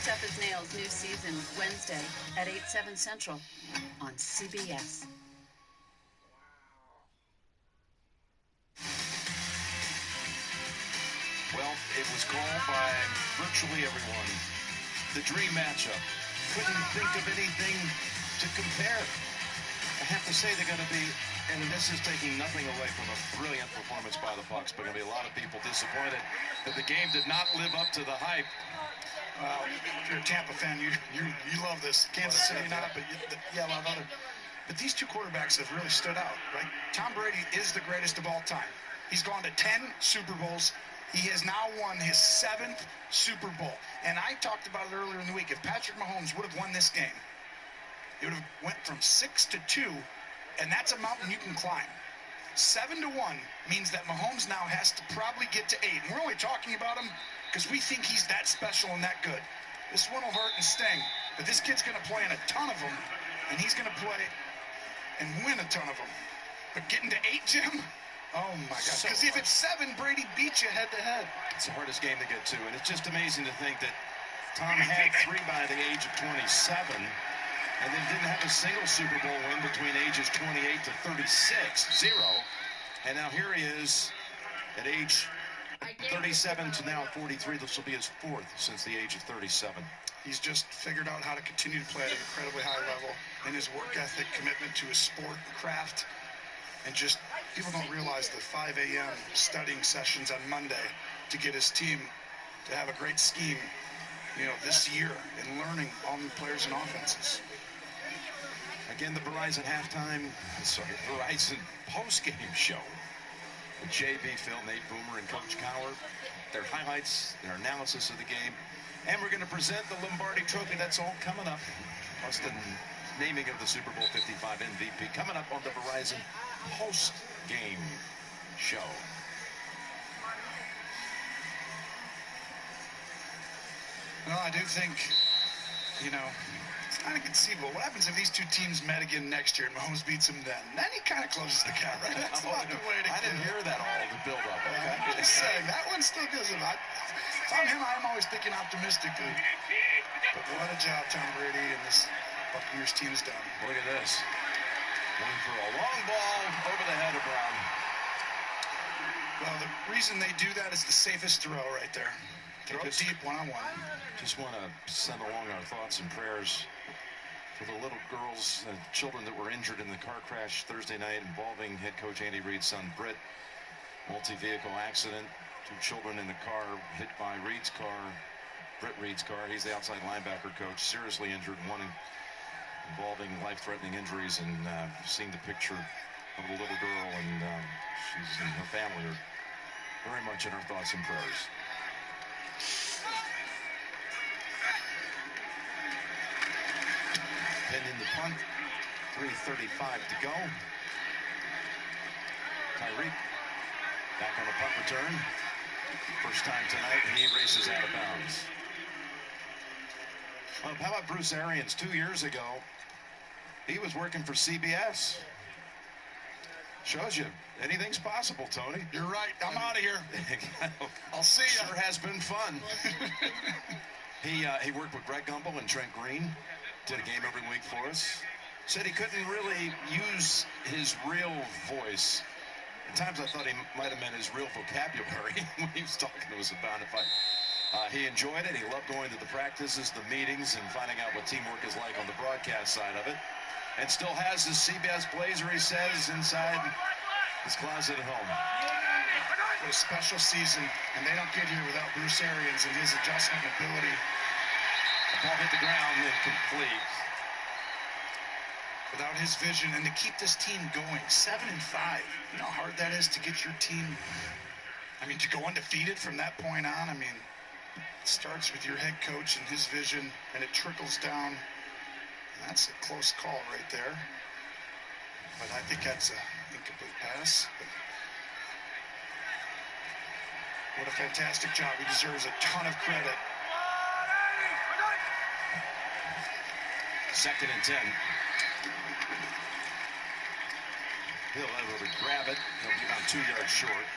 Tough as Nails, new season, Wednesday at 8/7 Central on CBS. Well, it was called by virtually everyone. The dream matchup. Couldn't think of anything to compare. I have to say they're going to be, and this is taking nothing away from a brilliant performance by the Bucs, but going to be a lot of people disappointed that the game did not live up to the hype. Well, if you're a Tampa fan, you love this. Kansas City not, but yeah, a lot of other. But these two quarterbacks have really stood out, right? Tom Brady is the greatest of all time. He's gone to 10 Super Bowls. He has now won his 7th Super Bowl. And I talked about it earlier in the week. If Patrick Mahomes would have won this game, it would have went from 6-2, and that's a mountain you can climb. 7-1 means that Mahomes now has to probably get to 8. And we're only talking about him because we think he's that special and that good. This one will hurt and sting, but this kid's going to play in a ton of them, and he's going to play and win a ton of them. But getting to 8, Jim? Oh, my God. Because if it's 7, Brady beats you head-to-head. It's the hardest game to get to, and it's just amazing to think that Tom had 3 by the age of 27, and then didn't have a single Super Bowl win between ages 28 to 36, 0. And now here he is at age 37 to now 43. This will be his 4th since the age of 37. He's just figured out how to continue to play at an incredibly high level in his work ethic, commitment to his sport and craft, and just people don't realize the 5 a.m. studying sessions on Monday to get his team to have a great scheme, this year and learning all new players and offenses. Again, the Verizon post-game show with JB, Phil, Nate Boomer, and Coach Cowher. Their highlights, their analysis of the game. And we're going to present the Lombardi Trophy. That's all coming up. Plus the naming of the Super Bowl 55 MVP coming up on the Verizon post-game show. Well, I do think, you know, it's not inconceivable. What happens if these two teams met again next year and Mahomes beats them then? Then he kind of closes the gap, right? That's about the way to I didn't hear that all, the build-up. Okay. I'm just saying, that one still gives him. If I'm him, I'm always thinking optimistically. But what a job Tom Brady and this Buccaneers team has done. Look at this. Going for a long ball over the head of Brown. Well, the reason they do that is the safest throw right there. Throw it deep, one-on-one. Just want to send along our thoughts and prayers for the little girls and children that were injured in the car crash Thursday night involving head coach Andy Reid's son, Britt. Multi-vehicle accident. 2 children in the car hit by Reid's car. Britt Reid's car. He's the outside linebacker coach. Seriously injured. One involving life-threatening injuries. And seeing the picture of the little girl and she's and her family are very much in our thoughts and prayers. Pin in the punt. 3:35 to go. Tyreek back on the punt return. First time tonight, and he races out of bounds. Well, how about Bruce Arians? 2 years ago, he was working for CBS. Shows you anything's possible, Tony. You're right. I'm out of here. I'll see you. Sure has been fun. He worked with Greg Gumbel and Trent Green. Did a game every week for us. Said he couldn't really use his real voice. At times I thought he might have meant his real vocabulary when he was talking to us about it. But he enjoyed it. He loved going to the practices, the meetings, and finding out what teamwork is like on the broadcast side of it. And still has his CBS blazer, he says, inside his closet at home. What a special season, and they don't get here without Bruce Arians and his adjustment ability. The ball hit the ground incomplete. Without his vision, and to keep this team going, 7-5. You know how hard that is to get your team, to go undefeated from that point on. It starts with your head coach and his vision, and it trickles down. And that's a close call right there. But I think that's an incomplete pass. But what a fantastic job. He deserves a ton of credit. 2nd and 10. He'll be able to grab it. He'll be about 2 yards short.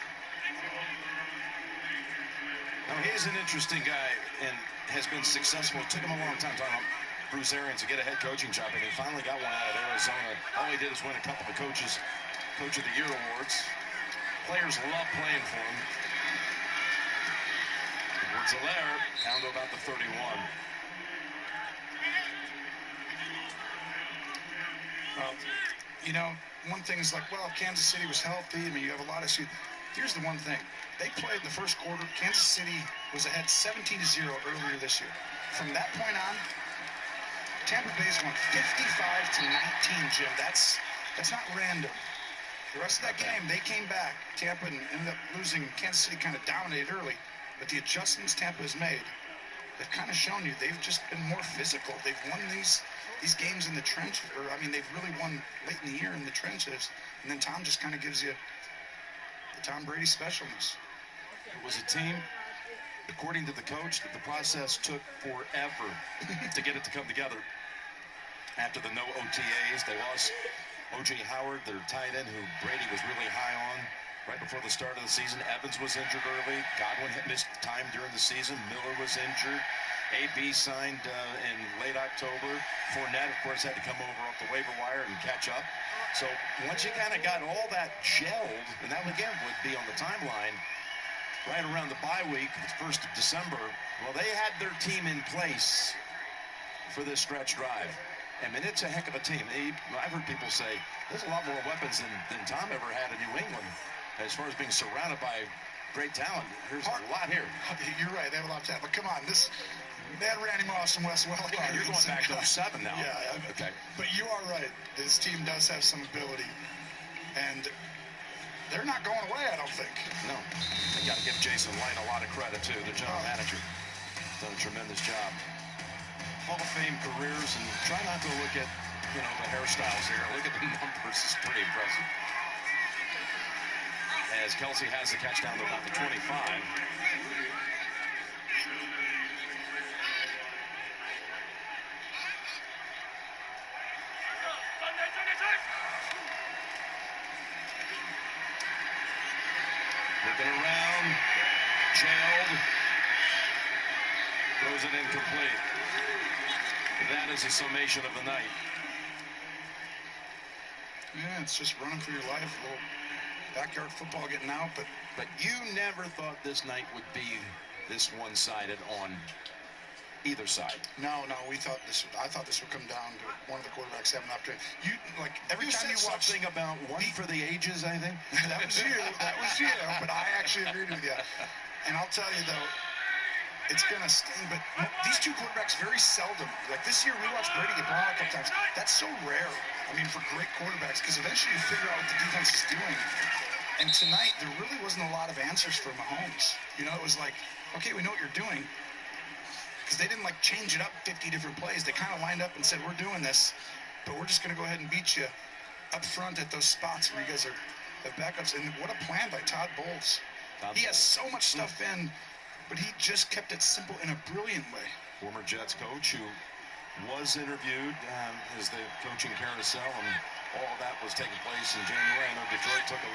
Now, he's an interesting guy and has been successful. It took him a long time, Bruce Arians, to get a head coaching job, and he finally got one out of Arizona. All he did was win a couple of Coach of the Year awards. Players love playing for him. Woods-Helaire down to about the 31. Well, one thing is like, well, Kansas City was healthy. You have a lot of issues. Here's the one thing. They played the first quarter. Kansas City was ahead 17-0 earlier this year. From that point on, Tampa Bay's won 55-19, Jim. That's not random. The rest of that game, they came back. Tampa ended up losing. Kansas City kind of dominated early. But the adjustments Tampa has made, they've kind of shown you they've just been more physical. They've won these games in the trenches. They've really won late in the year in the trenches. And then Tom just kind of gives you the Tom Brady specialness. It was a team, according to the coach, that the process took forever to get it to come together. After the no OTAs, they lost O.J. Howard, their tight end, who Brady was really high on right before the start of the season. Evans was injured early. Godwin had missed time during the season. Miller was injured. AB signed in late October. Fournette, of course, had to come over off the waiver wire and catch up. So once you kind of got all that gelled, and that again would be on the timeline right around the bye week, the 1st of December, well, they had their team in place for this stretch drive. It's a heck of a team. I've heard people say there's a lot more weapons than Tom ever had in New England as far as being surrounded by great talent. There's a lot here. You're right. They have a lot of talent. But come on, they had Randy Moss and Wes Welker. Yeah, you're going back to 07 now. Yeah. Okay. But you are right. This team does have some ability. And they're not going away, I don't think. No. They got to give Jason Light a lot of credit, too, the general manager. Done a tremendous job. Hall of Fame careers, and try not to look at, the hairstyles here. Look at the numbers. It's pretty impressive. As Kelsey has the catch down to about the 25. Looking around. Jailed. Throws it incomplete. That is a summation of the night. Yeah, it's just running for your life. A little backyard football getting out, but you never thought this night would be this one-sided on either side. No, we thought this. I thought this would come down to one of the quarterbacks having an opportunity. You like every time you watch something about one for the ages, I think. That was you. That was you. But I actually agreed with you. And I'll tell you though, it's gonna sting. But these two quarterbacks very seldom. Like this year, we watched Brady get blown out a couple times. That's so rare. I mean, for great quarterbacks, because eventually you figure out what the defense is doing. And tonight, there really wasn't a lot of answers for Mahomes. You know, it was like, okay, we know what you're doing. Because they didn't like change it up 50 different plays. They kind of lined up and said, we're doing this, but we're just going to go ahead and beat you up front at those spots where you guys are the backups. And what a plan by Todd Bowles. He has so much stuff in, but he just kept it simple in a brilliant way. Former Jets coach who was interviewed as the coaching carousel, and all of that was taking place in January. I know Detroit took a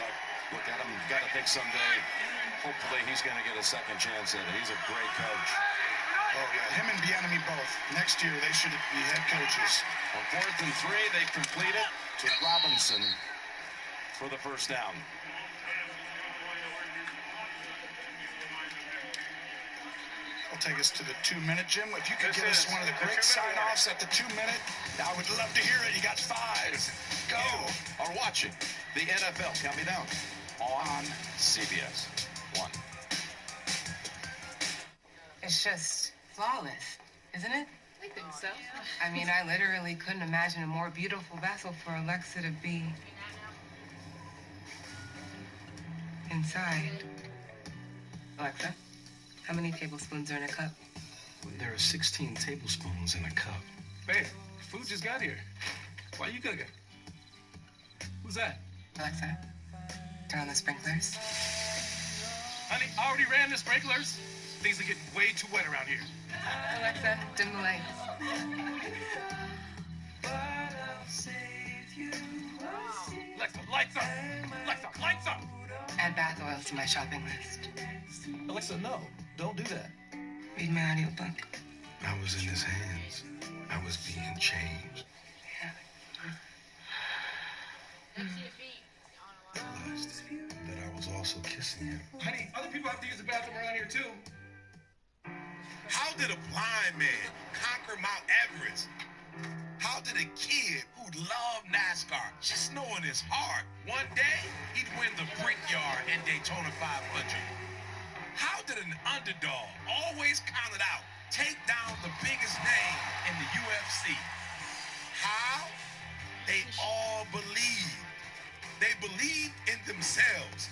look at him. Got to think someday, hopefully, he's going to get a second chance at it. He's a great coach. Oh, yeah. Him and Bieniemy both. Next year, they should be head coaches. On 4th and 3, they complete it to Robinson for the first down. I'll take us to the 2-minute, Jim. If you could give us one of the great sign-offs at the 2-minute, I would love to hear it. You got 5. Go. You are watching the NFL Count Me Down on CBS 1. It's just flawless, isn't it? I think so. I mean, I literally couldn't imagine a more beautiful vessel for Alexa to be inside. Alexa, how many tablespoons are in a cup? There are 16 tablespoons in a cup. Babe, food just got here. Why you cooking? Who's that? Alexa, turn on the sprinklers. Honey, I already ran the sprinklers. Things are getting way too wet around here. Alexa, dim the lights. Alexa, lights up! Alexa, lights up! Add bath oils to my shopping list. Alexa, no. Don't do that. Read my audiobook. I was in his hands. I was being changed. I realized that I was also kissing him. Honey, other people have to use the bathroom around here, too. How did a blind man conquer Mount Everest? How did a kid who loved NASCAR just know in his heart one day he'd win the Brickyard and Daytona 500? How did an underdog, always counted out, take down the biggest name in the UFC? How? They all believed. They believed in themselves,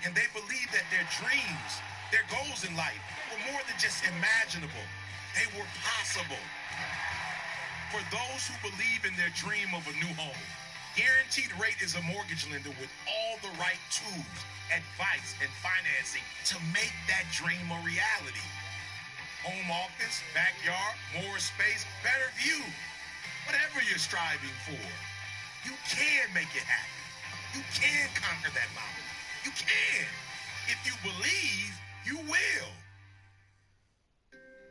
and they believed that their dreams, their goals in life were more than just imaginable. They were possible. For those who believe in their dream of a new home, Guaranteed Rate is a mortgage lender with all the right tools, advice, and financing to make that dream a reality. Home office, backyard, more space, better view. Whatever you're striving for, you can make it happen. You can conquer that mountain. You can. If you believe, you will.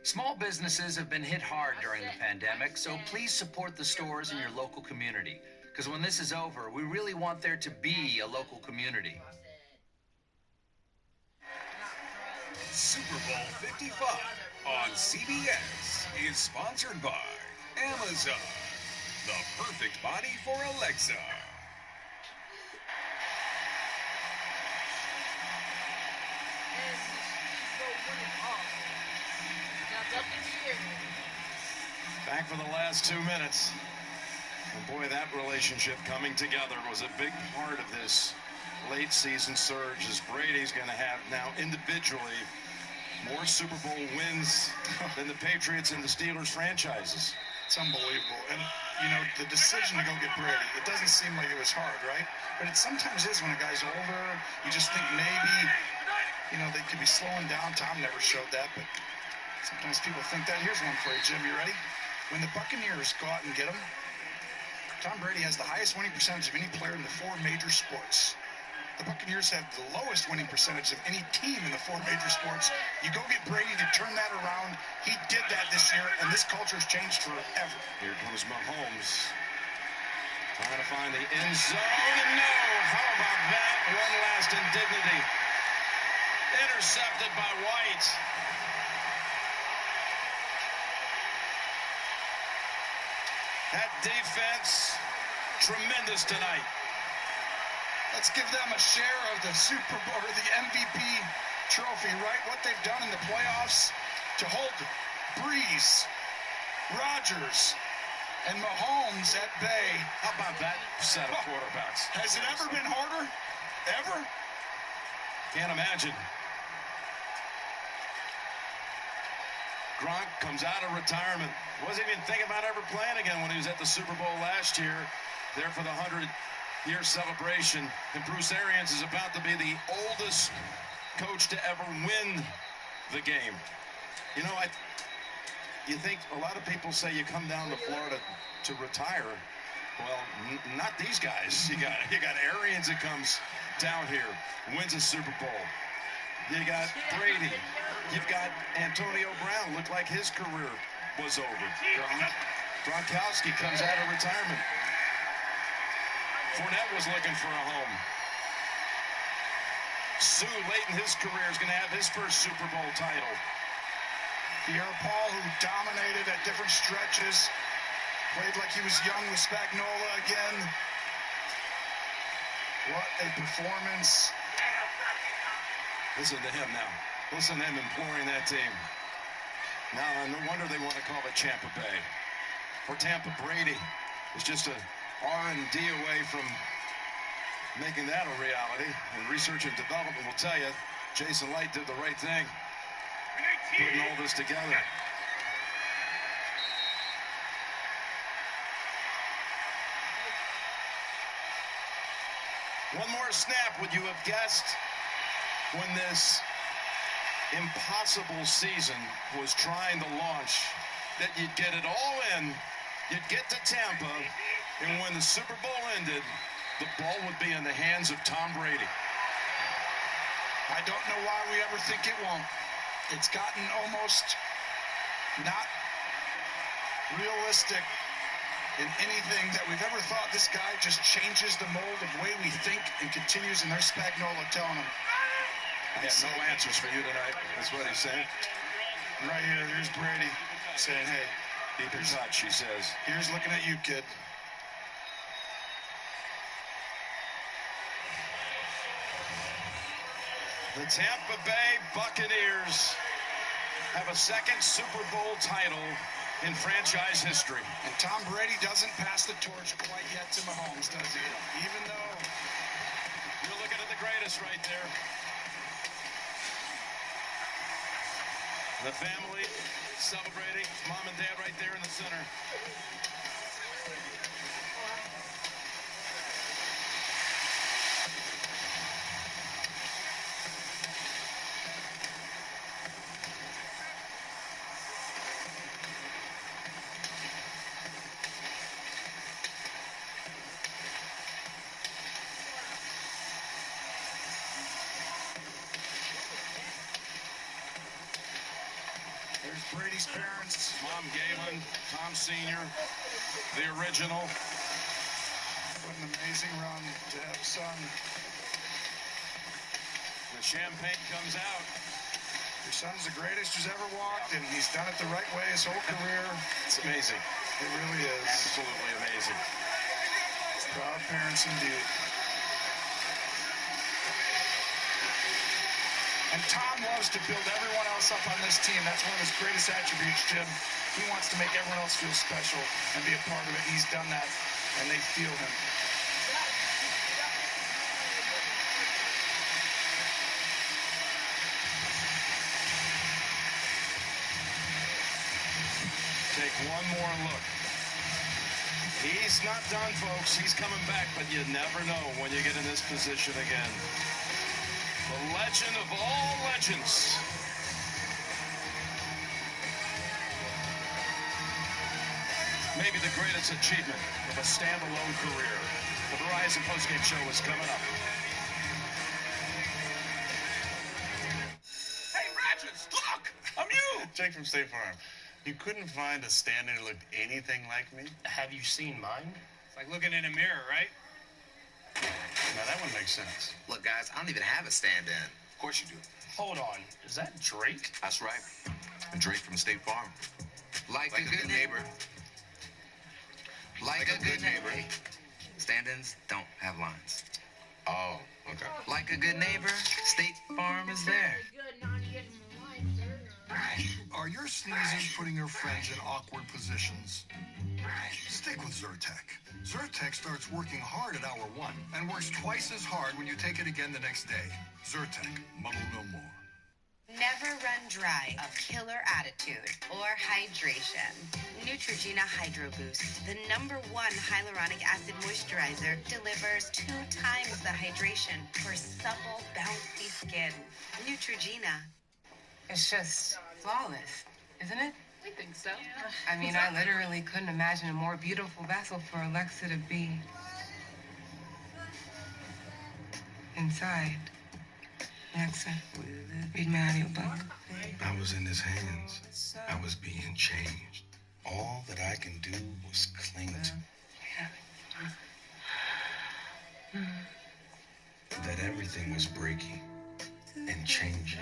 Small businesses have been hit hard during the pandemic, so please support the stores in your local community. Because when this is over, we really want there to be a local community. Super Bowl 55 on CBS is sponsored by Amazon, the perfect body for Alexa. Back for the last 2 minutes. And boy, that relationship coming together was a big part of this late season surge, as Brady's going to have now individually more Super Bowl wins than the Patriots and the Steelers franchises. It's unbelievable. And, you know, the decision to go get Brady, it doesn't seem like it was hard, right? But it sometimes is when a guy's older. You just think maybe, you know, they could be slowing down. Tom never showed that, but sometimes people think that. Here's one for you, Jim. You ready? When the Buccaneers go out and get him, Tom Brady has the highest winning percentage of any player in the 4 major sports. The Buccaneers have the lowest winning percentage of any team in the 4 major sports. You go get Brady to turn that around. He did that this year, and this culture has changed forever. Here comes Mahomes. Trying to find the end zone, and no! How about that? One last indignity. Intercepted by White. That defense, tremendous tonight. Let's give them a share of the Super Bowl, or the MVP trophy, right? What they've done in the playoffs to hold Breeze, Rodgers, and Mahomes at bay. How about that set of quarterbacks? Has it ever been harder? Ever? Can't imagine. Gronk comes out of retirement. Wasn't even thinking about ever playing again when he was at the Super Bowl last year. There for the 100-year celebration. And Bruce Arians is about to be the oldest coach to ever win the game. You know, you think a lot of people say you come down to Florida to retire. Well, not these guys. You got Arians that comes down here, wins a Super Bowl. You got Brady. You've got Antonio Brown. Looked like his career was over. Gronkowski comes out of retirement. Fournette was looking for a home. Sue, late in his career, is going to have his first Super Bowl title. Pierre Paul, who dominated at different stretches, played like he was young with Spagnuolo again. What a performance. Listen to him now. Listen to him imploring that team. Now, no wonder they want to call it Tampa Bay. For Tampa, Brady is just a R&D away from making that a reality. And research and development will tell you, Jason Light did the right thing, putting all this together. One more snap, would you have guessed, when this impossible season was trying to launch, that you'd get it all in, you'd get to Tampa, and when the Super Bowl ended, the ball would be in the hands of Tom Brady? I don't know why we ever think it won't. It's gotten almost not realistic in anything that we've ever thought. This guy just changes the mold of the way we think and continues, and there's Spagnuolo telling him. I have no answers for you tonight. That's what he's saying. Right here, here's Brady saying, hey, keep in touch, he says. Here's looking at you, kid. The Tampa Bay Buccaneers have a second Super Bowl title in franchise history. And Tom Brady doesn't pass the torch quite yet to Mahomes, does he? Even though you're looking at the greatest right there. The family celebrating. Mom and Dad right there in the center. There's Brady's parents. Mom Galen, Tom Sr., the original. What an amazing run to have son. The champagne comes out. Your son's the greatest who's ever walked, and he's done it the right way his whole career. It's amazing. It really is. Absolutely amazing. Proud parents indeed. And Tom loves to build everyone else up on this team. That's one of his greatest attributes, Jim. He wants to make everyone else feel special and be a part of it. He's done that, and they feel him. Take one more look. He's not done, folks. He's coming back, but you never know when you get in this position again. The legend of all legends. Maybe the greatest achievement of a standalone career. The Verizon postgame show is coming up. from State Farm. You couldn't find a stand-in who looked anything like me? Have you seen mine? It's like looking in a mirror, right? Now, that one makes sense. Look, guys, I don't even have a stand-in. Of course you do. Hold on. Is that Drake? That's right. Drake from State Farm. Like a good neighbor. Like a good neighbor. Stand-ins don't have lines. Oh, okay. Like a good neighbor, State Farm is there. Are your sneezes putting your friends in awkward positions? Stick with Zyrtec. Zyrtec starts working hard at hour 1 and works twice as hard when you take it again the next day. Zyrtec, muddle no more. Never run dry. A killer attitude or hydration. Neutrogena Hydro Boost, the #1 hyaluronic acid moisturizer, delivers 2 times the hydration for supple, bouncy skin. Neutrogena. It's just flawless, isn't it? We think so. I mean, I literally couldn't imagine a more beautiful vessel for Alexa to be inside. Alexa, read my audiobook. I was in his hands. I was being changed. All that I can do was cling to. That everything was breaking and changing.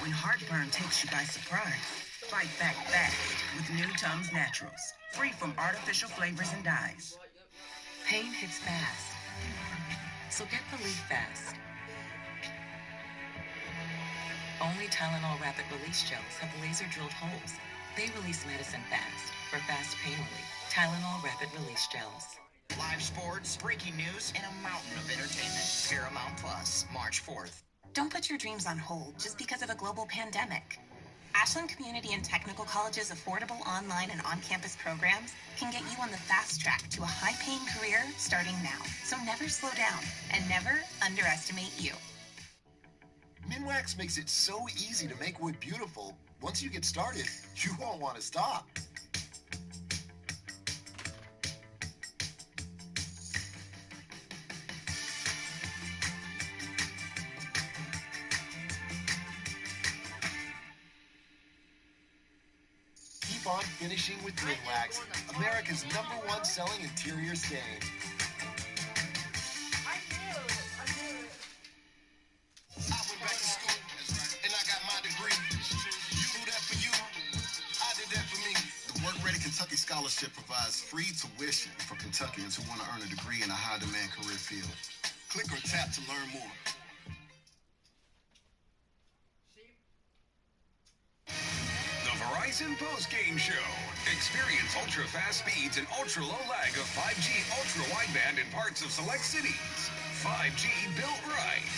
When heartburn takes you by surprise, fight back fast with new Tums Naturals, free from artificial flavors and dyes. Pain hits fast, so get relief fast. Only Tylenol Rapid Release Gels have laser-drilled holes. They release medicine fast for fast pain relief. Tylenol Rapid Release Gels. Live sports, breaking news, and a mountain of entertainment. Paramount Plus, March 4th. Don't put your dreams on hold just because of a global pandemic. Ashland Community and Technical College's affordable online and on-campus programs can get you on the fast track to a high-paying career starting now. So never slow down and never underestimate you. Minwax makes it so easy to make wood beautiful. Once you get started, you won't want to stop. Keep on finishing with Minwax, America's #1 selling interior stain. Kentucky Scholarship provides free tuition for Kentuckians who want to earn a degree in a high-demand career field. Click or tap to learn more. The Verizon Post-Game Show. Experience ultra-fast speeds and ultra-low lag of 5G ultra-wideband in parts of select cities. 5G built right.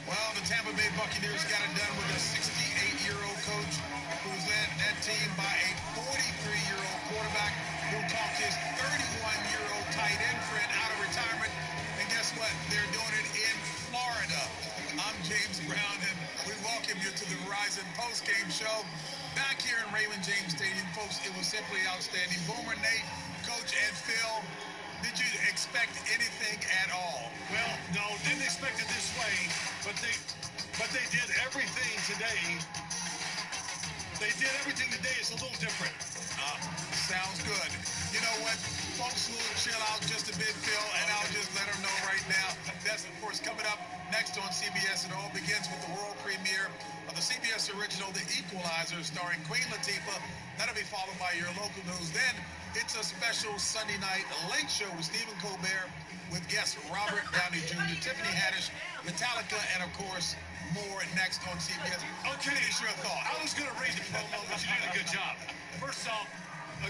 Well, the Tampa Bay Buccaneers got it done with a 68-year-old coach who's led that team by a 43-year-old quarterback who talked his 31-year-old tight end friend out of retirement. And guess what? They're doing it in Florida. I'm James Brown, and we welcome you to the Verizon Post-Game Show. Back here in Raymond James Stadium, folks, it was simply outstanding. Boomer, Nate, Coach, and Phil, did you expect anything at all? Well, no, didn't expect it this way, but they did everything today. They did everything today. It's a little different. Sounds good. You know what? Folks will chill out just a bit, Phil, and I'll just let them know right now. That's, of course, coming up next on CBS. It all begins with the world premiere of the CBS original, The Equalizer, starring Queen Latifah. That'll be followed by your local news. Then it's a special Sunday night late show with Stephen Colbert with guests Robert Downey Jr., Tiffany Haddish, Metallica, and, of course, more next on CBS. Okay, finish your thought. I was going to raise the promo, but you did a good job. First off,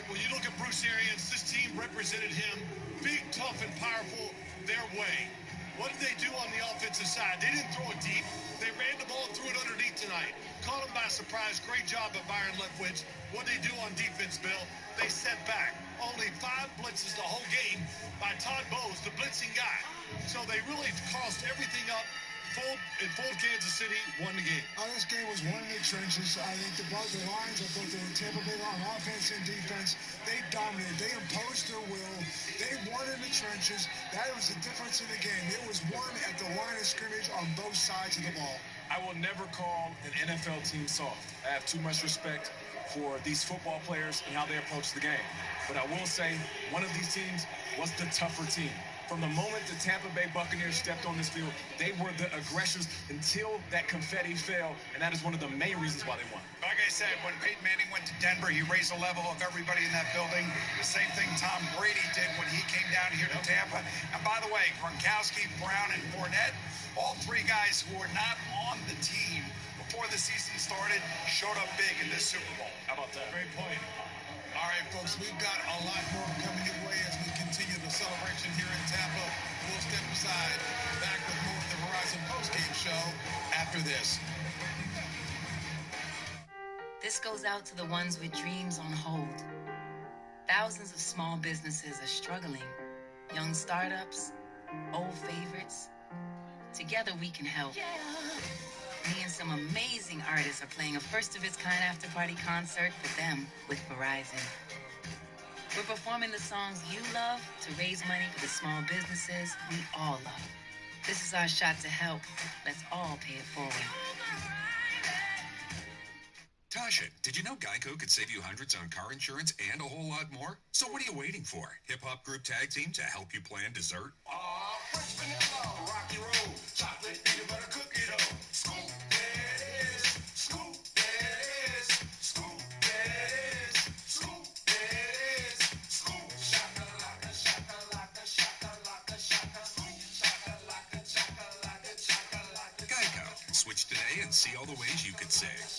when you look at Bruce Arians, this team represented him big, tough, and powerful their way. What did they do on the offensive side? They didn't throw it deep. They ran the ball and threw it underneath tonight. Caught them by surprise. Great job by Byron Leftwich. What did they do on defense, Bill? They set back. Only 5 blitzes the whole game by Todd Bowles, the blitzing guy. So they really crossed everything up It fooled Kansas City, won the game. This game was won in the trenches. I think the lines of both the Tampa Bay on offense and defense, they dominated. They imposed their will. They won in the trenches. That was the difference in the game. It was won at the line of scrimmage on both sides of the ball. I will never call an NFL team soft. I have too much respect for these football players and how they approach the game. But I will say, one of these teams was the tougher team. From the moment the Tampa Bay Buccaneers stepped on this field, they were the aggressors until that confetti fell, and that is one of the main reasons why they won. Like I said, when Peyton Manning went to Denver, he raised the level of everybody in that building. The same thing Tom Brady did when he came down here to Tampa. And by the way, Gronkowski, Brown, and Fournette, all three guys who were not on the team before the season started, showed up big in this Super Bowl. How about that? Great point. All right, folks, we've got a lot more coming your way as we continue the celebration here in Tampa. We'll step aside, back with more of the Verizon postgame show after this. This goes out to the ones with dreams on hold. Thousands of small businesses are struggling. Young startups, old favorites. Together we can help. Me and some amazing artists are playing a first-of-its-kind after-party concert for them with Verizon. We're performing the songs you love to raise money for the small businesses we all love. This is our shot to help. Let's all pay it forward. Tasha, did you know Geico could save you hundreds on car insurance and a whole lot more? So what are you waiting for? Hip-hop group tag team to help you plan dessert? Fresh vanilla, rocky road, chocolate, peanut butter cookie dough. Scoop, there it is. Scoop, there it is. Scoop, there it is. Scoop, there it is. Scoop, shakalaka, shakalaka, shakalaka, shaka. Scoop, shakalaka, shakalaka, shakalaka. Geico. Switch today and see all the ways you could save.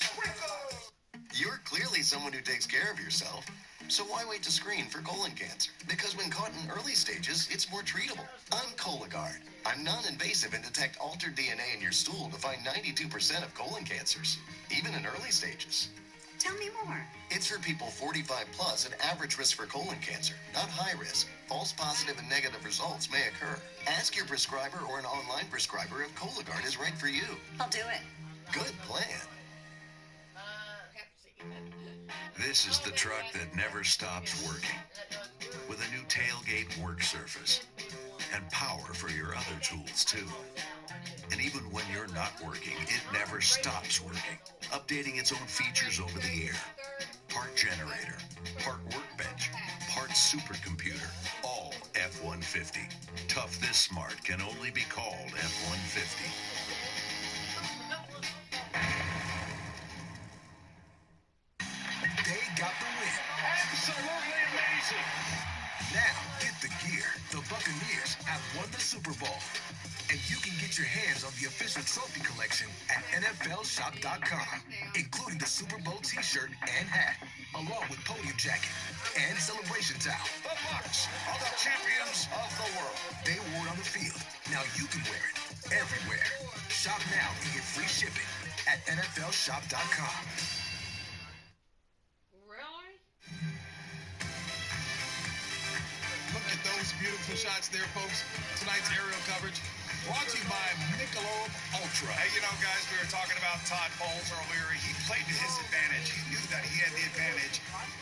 You're clearly someone who takes care of yourself. So why wait to screen for colon cancer? Because when caught in early stages, it's more treatable. I'm Cologuard. I'm non-invasive and detect altered DNA in your stool to find 92% of colon cancers, even in early stages. Tell me more. It's for people 45 plus at average risk for colon cancer, not high risk. False positive and negative results may occur. Ask your prescriber or an online prescriber if Cologuard is right for you. I'll do it. Good plan. This is the truck that never stops working. With a new tailgate work surface and power for your other tools too. And even when you're not working, it never stops working. Updating its own features over the air. Part generator, part workbench, part supercomputer, all F-150. Tough this smart can only be called F-150. They got the win. Absolutely amazing. Now, get the gear. The Buccaneers have won the Super Bowl. And you can get your hands on the official trophy collection at NFLshop.com, including the Super Bowl t-shirt and hat, along with podium jacket and celebration towel. The Bucs are the champions of the world. They wore it on the field. Now you can wear it everywhere. Shop now and get free shipping at NFLshop.com. Look at those beautiful shots there, folks. Tonight's aerial coverage brought to you by Michelob Ultra. Hey, you know, guys, we were talking about Todd Bowles earlier. He played to his advantage. He knew that he had the advantage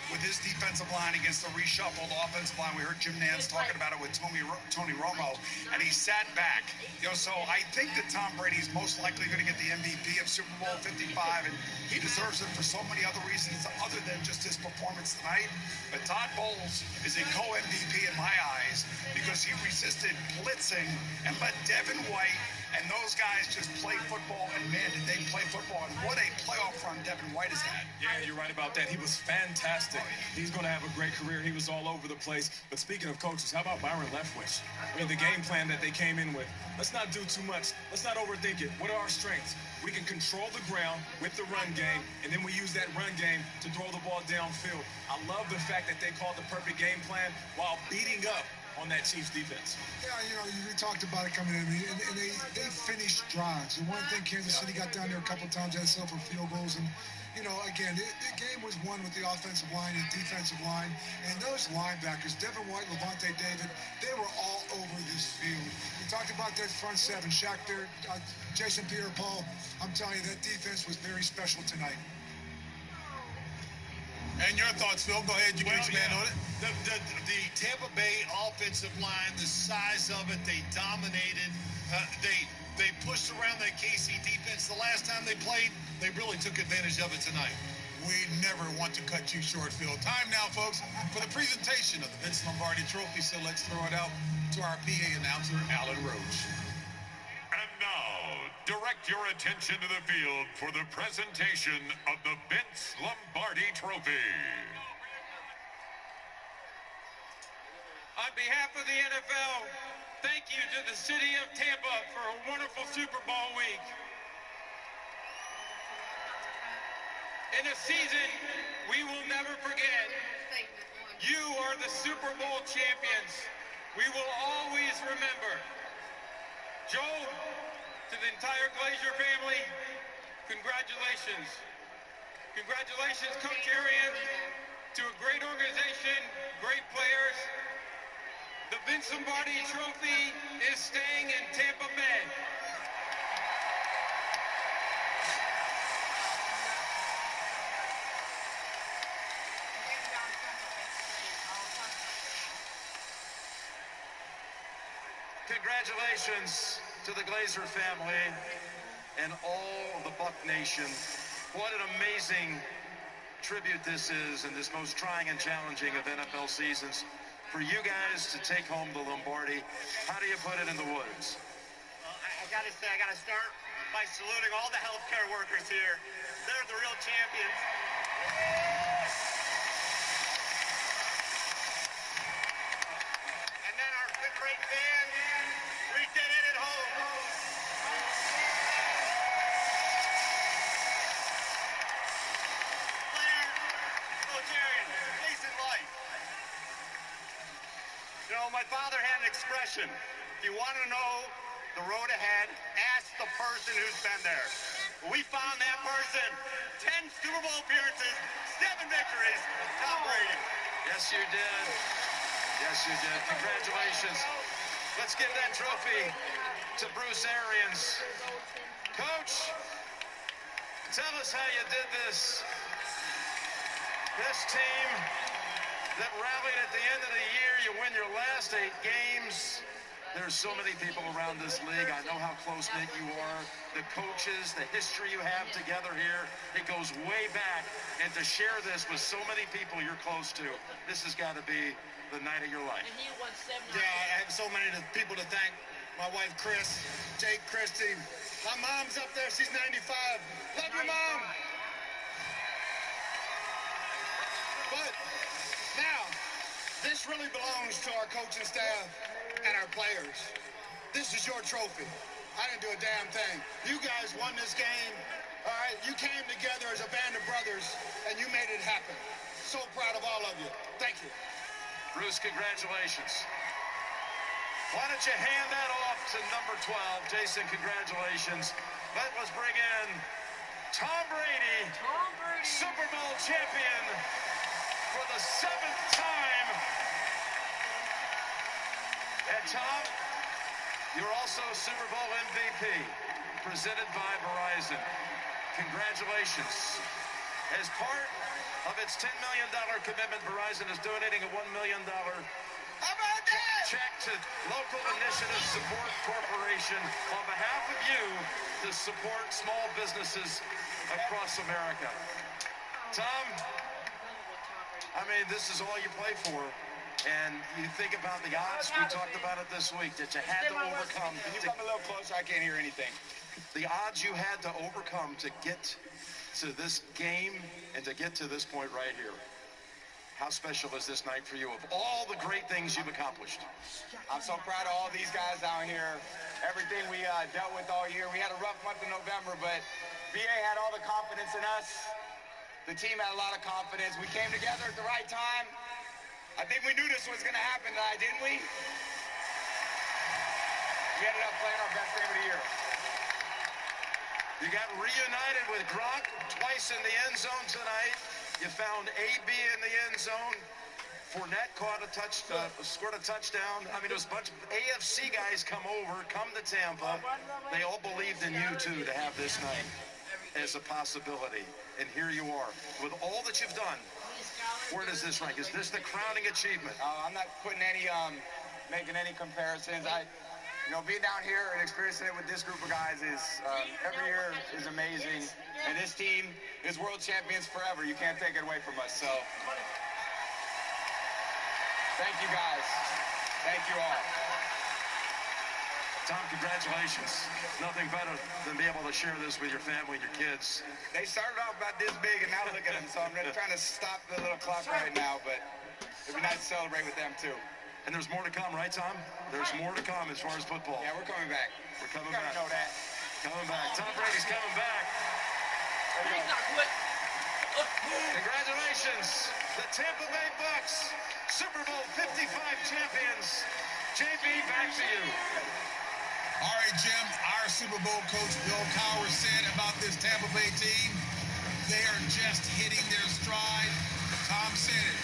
with his defensive line against the reshuffled offensive line. We heard Jim Nantz talking about it with Tony Romo, and he sat back. You know, so I think that Tom Brady's most likely going to get the MVP of Super Bowl 55, and he deserves it for so many other reasons other than just his performance tonight. But Todd Bowles is a co-MVP in my eyes because he resisted blitzing and let Devin White and those guys just play football, and man, did they play football, and what a playoff run Devin White has had. Yeah, you're right about that. He was fantastic. He's going to have a great career. He was all over the place. But speaking of coaches, how about Byron Leftwich? I mean, the game plan that they came in with. Let's not do too much. Let's not overthink it. What are our strengths? We can control the ground with the run game, and then we use that run game to throw the ball downfield. I love the fact that they called the perfect game plan while beating up on that Chiefs defense. Yeah, you know, we talked about it coming in, and they finished drives. The one thing, Kansas City got down there a couple times, had to settle for field goals, and you know, again, the game was won with the offensive line and defensive line, and those linebackers, Devin White, Levante David, they were all over this field. We talked talked about that front seven, Shakhtar, Jason Pierre-Paul. I'm telling you, that defense was very special tonight. And your thoughts, Phil? Go ahead. You can expand on it. The Tampa Bay offensive line, the size of it, they dominated. They pushed around that KC defense. The last time they played, they really took advantage of it tonight. We never want to cut you short, Phil. Time now, folks, for the presentation of the Vince Lombardi Trophy. So let's throw it out to our PA announcer, Alan Roach. And now, direct your attention to the field for the presentation of the Vince Lombardi Trophy. On behalf of the NFL, thank you to the city of Tampa for a wonderful Super Bowl week. In a season we will never forget, you are the Super Bowl champions. We will always remember. Joe, to the entire Glazer family, congratulations. Congratulations, Coach Arian, to a great organization, great players. The Vince Lombardi Trophy is staying in Tampa Bay. Congratulations to the Glazer family and all the Buck Nation. What an amazing tribute this is in this most trying and challenging of NFL seasons. For you guys to take home the Lombardi, how do you put it in the woods? Well, I gotta say, I gotta start by saluting all the healthcare workers here. They're the real champions. And then our great fans, we did it at home. Players, Coach Arian, Jason Light. You know, my father had an expression. If you want to know the road ahead, ask the person who's been there. We found that person. 10 Super Bowl appearances, 7 victories, Tom Brady. Yes, you did. Yes, you did. Congratulations. Let's give that trophy to Bruce Arians. Coach, tell us how you did this. This team that rallied at the end of the year, you win your last 8 games. There's so many people around this league. I know how close-knit you are. The coaches, the history you have together here, it goes way back. And to share this with so many people you're close to, this has got to be the night of your life. Yeah, I have so many people to thank. My wife, Chris, Jake, Christy. My mom's up there. She's 95. Love you, Mom. But now, this really belongs to our coaching staff and our players. This is your trophy. I didn't do a damn thing. You guys won this game. All right, you came together as a band of brothers, and you made it happen. So proud of all of you. Thank you. Bruce, congratulations. Why don't you hand that off to number 12? Jason, congratulations. Let's bring in Tom Brady, Super Bowl champion for the 7th time. And Tom, you're also Super Bowl MVP, presented by Verizon. Congratulations. As part of its $10 million commitment, Verizon is donating a $1 million check to Local Initiative Support Corporation on behalf of you to support small businesses across America. Tom, I mean, this is all you play for. And you think about the odds, we talked about it this week, that you had to overcome. Can you come a little closer? I can't hear anything. The odds you had to overcome to get to this game and to get to this point right here. How special is this night for you of all the great things you've accomplished? I'm so proud of all these guys out here. Everything we dealt with all year. We had a rough month in November, but VA had all the confidence in us. The team had a lot of confidence. We came together at the right time. I think we knew this was going to happen tonight, didn't we? We ended up playing our best game of the year. You got reunited with Gronk twice in the end zone tonight. You found AB in the end zone. Fournette scored a touchdown. I mean, there was a bunch of AFC guys come to Tampa. They all believed in you, too, to have this night as a possibility. And here you are. With all that you've done, where does this rank? Is this the crowning achievement? I'm not putting any, making any comparisons. Being down here and experiencing it with this group of guys is, every year is amazing. And this team is world champions forever. You can't take it away from us. So, thank you guys. Thank you all. Tom, congratulations. Nothing better than be able to share this with your family and your kids. They started off about this big, and now look at them. So I'm trying to stop the little clock right now, but it'd be nice to celebrate with them, too. And there's more to come, right, Tom? There's more to come as far as football. Yeah, we're coming back. We're coming you back. Know that. Coming back. Tom Brady's coming back. Congratulations. The Tampa Bay Bucks, Super Bowl 55 champions. JB, back to you. All right, Jim, our Super Bowl coach Bill Cowher said about this Tampa Bay team, they are just hitting their stride. Tom said it.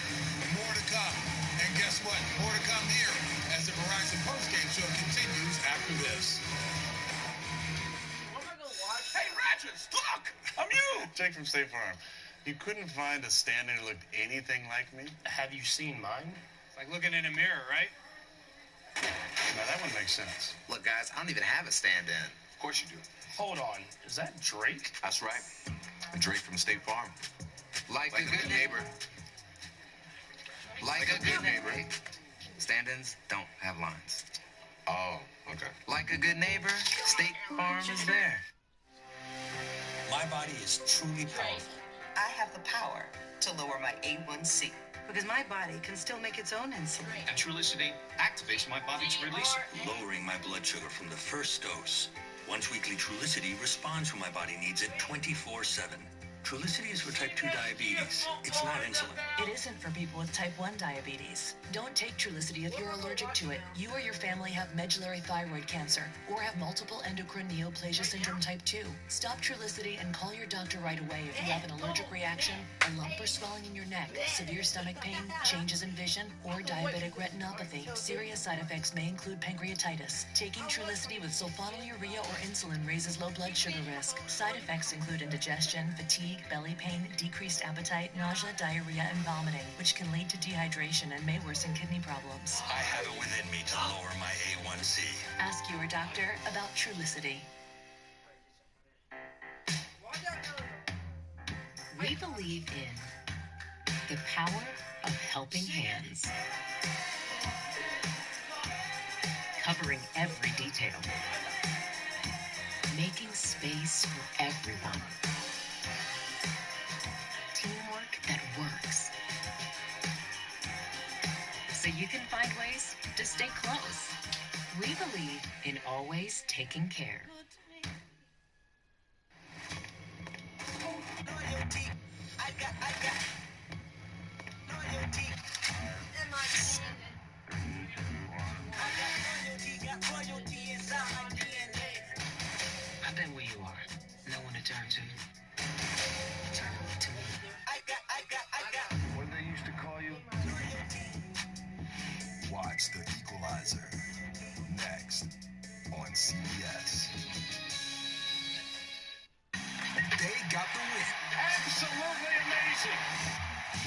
More to come. And guess what? More to come here as the Verizon postgame show continues after this. Hey, Ratchets, look! I'm you! Jake from State Farm. You couldn't find a stand-in who looked anything like me? Have you seen mine? It's like looking in a mirror, right? Now, that one makes sense. Look, guys, I don't even have a stand-in. Of course you do. Hold on. Is that Drake? That's right. Drake from State Farm. Like a good neighbor. Like a good neighbor. Stand-ins don't have lines. Oh, okay. Like a good neighbor, State Farm is there. My body is truly powerful. I have the power to lower my A1C. Because my body can still make its own insulin. And Trulicity activates my body to release it, lowering my blood sugar from the first dose. Once weekly Trulicity responds when my body needs it 24/7. Trulicity is for type 2 diabetes. It's not insulin. It isn't for people with type 1 diabetes. Don't take Trulicity if you're allergic to it. You or your family have medullary thyroid cancer or have multiple endocrine neoplasia syndrome type 2. Stop Trulicity and call your doctor right away if you have an allergic reaction, a lump or swelling in your neck, severe stomach pain, changes in vision, or diabetic retinopathy. Serious side effects may include pancreatitis. Taking Trulicity with sulfonylurea or insulin raises low blood sugar risk. Side effects include indigestion, fatigue, belly pain, decreased appetite, nausea, diarrhea, and vomiting, which can lead to dehydration and may worsen kidney problems. I have it within me to lower my A1C. Ask your doctor about Trulicity. We believe in the power of helping hands, covering every detail, making space for everyone. Teamwork that works. So you can find ways to stay close. We believe in always taking care. I bet where you are, no one to turn to. Turn to me. What did they used to call you? Watch The Equalizer. Next on CBS. They got the win. Absolutely amazing.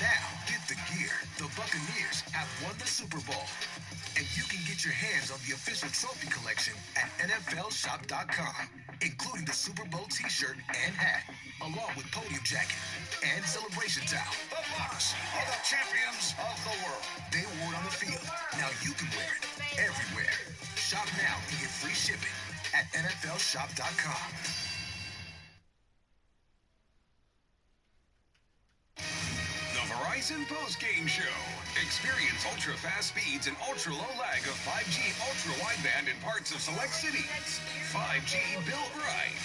Now, get the gear. The Buccaneers have won the Super Bowl. And you can get your hands on the official trophy collection at NFLshop.com, including the Super Bowl t-shirt and hat, along with podium jacket and celebration towel. The Bucs are the champions of the world. They wore it on the field. Now you can wear it everywhere. Shop now and get free shipping at NFLshop.com. The Verizon Postgame Show. Experience ultra-fast speeds and ultra-low lag of 5G ultra-wideband in parts of select cities. 5G built right.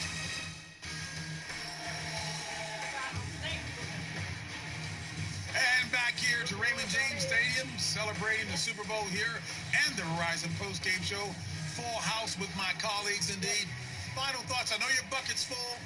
And back here to Raymond James Stadium, celebrating the Super Bowl here and the Verizon postgame show. Full house with my colleagues indeed. Final thoughts. I know your bucket's full.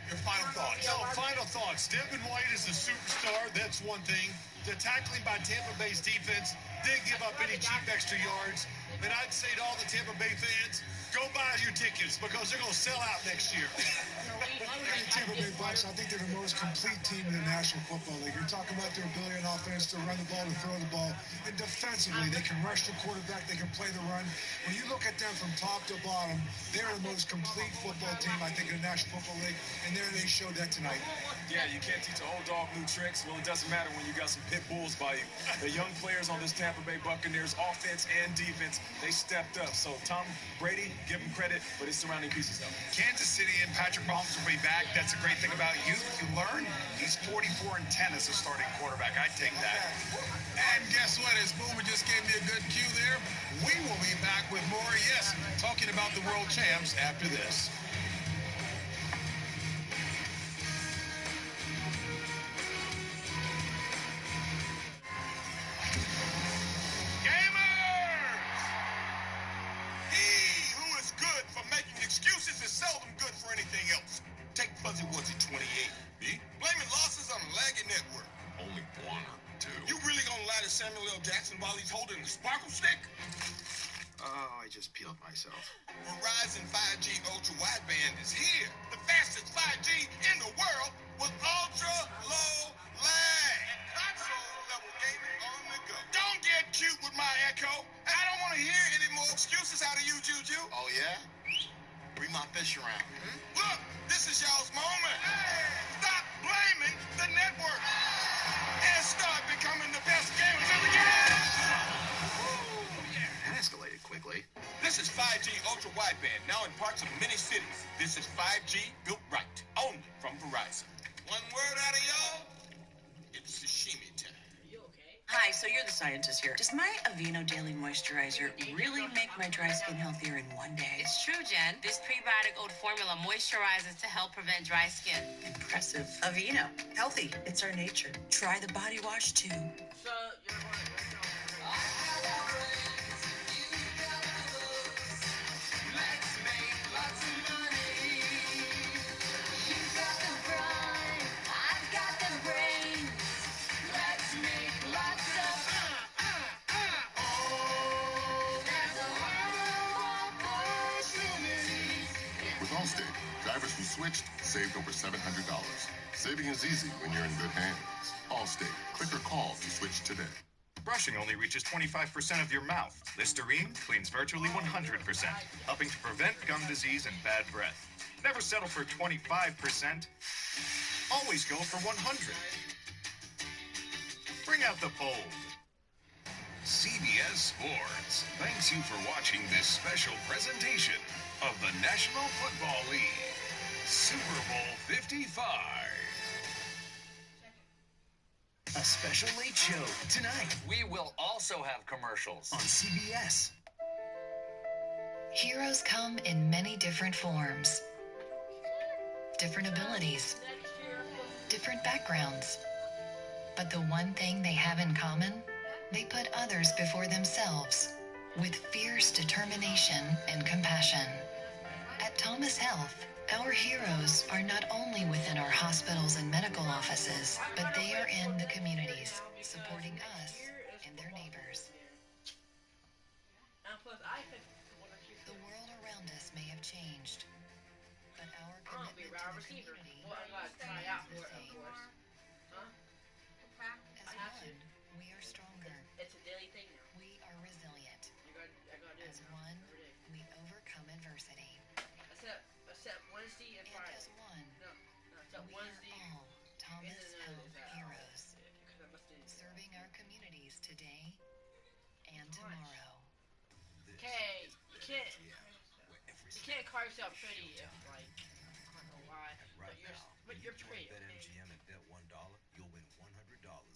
Your final thoughts. No, final thoughts. Devin White is a superstar. That's one thing. The tackling by Tampa Bay's defense didn't give up any cheap extra yards. And I'd say to all the Tampa Bay fans, go buy your tickets because they're going to sell out next year. If I look at the Tampa Bay Bucs, I think they're the most complete team in the National Football League. You're talking about their ability on offense to run the ball, to throw the ball. And defensively, they can rush the quarterback, they can play the run. When you look at them from top to bottom, they're the most complete football team, I think, in the National Football League. And there they showed that tonight. Yeah, you can't teach an old dog new tricks. Well, it doesn't matter when you got some pit bulls by you. The young players on this Tampa Bay Buccaneers, offense and defense, they stepped up. So Tom Brady, give him credit, but his surrounding pieces help. Kansas City and Patrick Mahomes will be back. That's a great thing about youth. You learn. He's 44-10 as a starting quarterback. I'd take that. And guess what? As Boomer just gave me a good cue there, we will be back with more, yes, talking about the world champs after this. He who is good for making excuses is seldom good for anything else. Take Fuzzy Wuzzy 28. Me? Blaming losses on the lagging network. Only one or two. You really gonna lie to Samuel L. Jackson while he's holding the sparkle stick? Oh, I just peeled myself. Verizon 5G Ultra Wideband is here. The fastest 5G in the world with ultra low lag. Console level gaming on the go. Don't get cute with my echo. I don't want to hear any more excuses out of you, Juju. Oh, yeah? Bring my fish around. Look, this is y'all's moment. Stop blaming the network and start becoming the best gamers in the game. That escalated quickly. This is 5G Ultra Wideband, now in parts of many cities. This is 5G built right, only from Verizon. One word out of y'all, it's sashimi time. Hi, so you're the scientist here. Does my Aveeno Daily Moisturizer really make my dry skin healthier in one day? It's true, Jen. This prebiotic oat formula moisturizes to help prevent dry skin. Impressive. Aveeno. Healthy. It's our nature. Try the body wash, too. With Allstate, drivers who switched saved over $700. Saving is easy when you're in good hands. Allstate. Click or call to switch today. Brushing only reaches 25% of your mouth. Listerine cleans virtually 100%, helping to prevent gum disease and bad breath. Never settle for 25%. Always go for 100. Bring out the bold. CBS Sports thanks you for watching this special presentation of the National Football League, Super Bowl 55. A special late show tonight. We will also have commercials on CBS. Heroes come in many different forms, different abilities, different backgrounds. But the one thing they have in common, they put others before themselves with fierce determination and compassion. At Thomas Health, our heroes are not only within our hospitals and medical offices, but they are in the communities, supporting us and their neighbors. The world around us may have changed, but our commitment to the community remains the same. As one, we are stronger. We are resilient. As one, we overcome adversity. And as one, we are all Thomas Health heroes, serving our communities today and tomorrow. Okay, you can't call yourself pretty if, like, I don't know why, but you're pretty. Bet MGM and bet $1, you'll win $100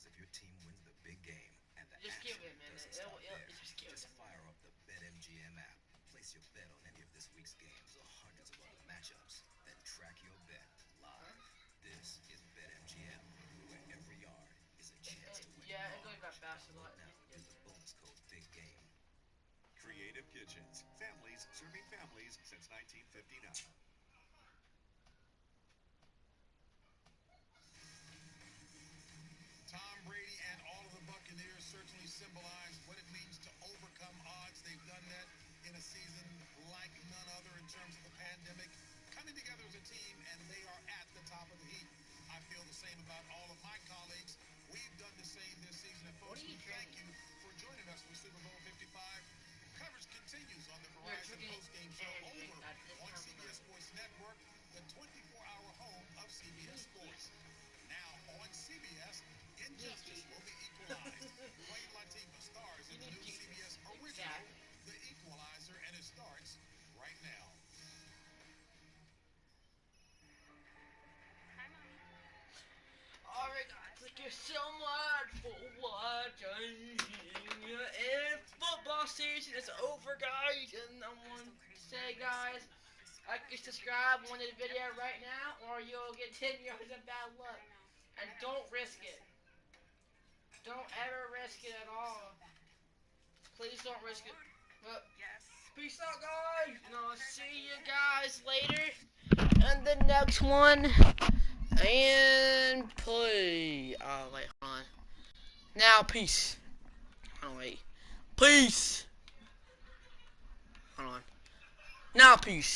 if your team wins the big game. And the Just give action it, man. doesn't stop there. Just give it. Just fire up the Bet MGM app, place your bet on any of this week's games or hundreds of other matchups, then track your bet live. This is Bet MGM, where every yard is a chance to win. Yeah, it goes by fast a lot. Now, use the bonus code Big Game. Creative Kitchens. Families serving families since 1959. Tom Brady and all symbolize what it means to overcome odds. They've done that in a season like none other in terms of the pandemic, coming together as a team, and they are at the top of the heap. I feel the same about all of my colleagues. We've done the same this season, and folks, we thank you for joining us for Super Bowl 55. Coverage continues on the Verizon postgame show over on CBS Sports Network, the 24-hour home of CBS Sports. Now on CBS, Injustice will be equalized. Queen Latifah stars in the new CBS original, The Equalizer, and it starts right now. Alright guys, thank you so much for watching. And football season is over, guys. And I want to say, guys, like and subscribe on this video right now, or you'll get 10 years of bad luck. And don't risk it. Don't ever risk it at all. Please don't risk it. But peace out, guys. And I'll see you guys later in the next one. And play. Oh, wait, hold on. Now, peace. Oh, wait. Peace. Hold on. Now, peace.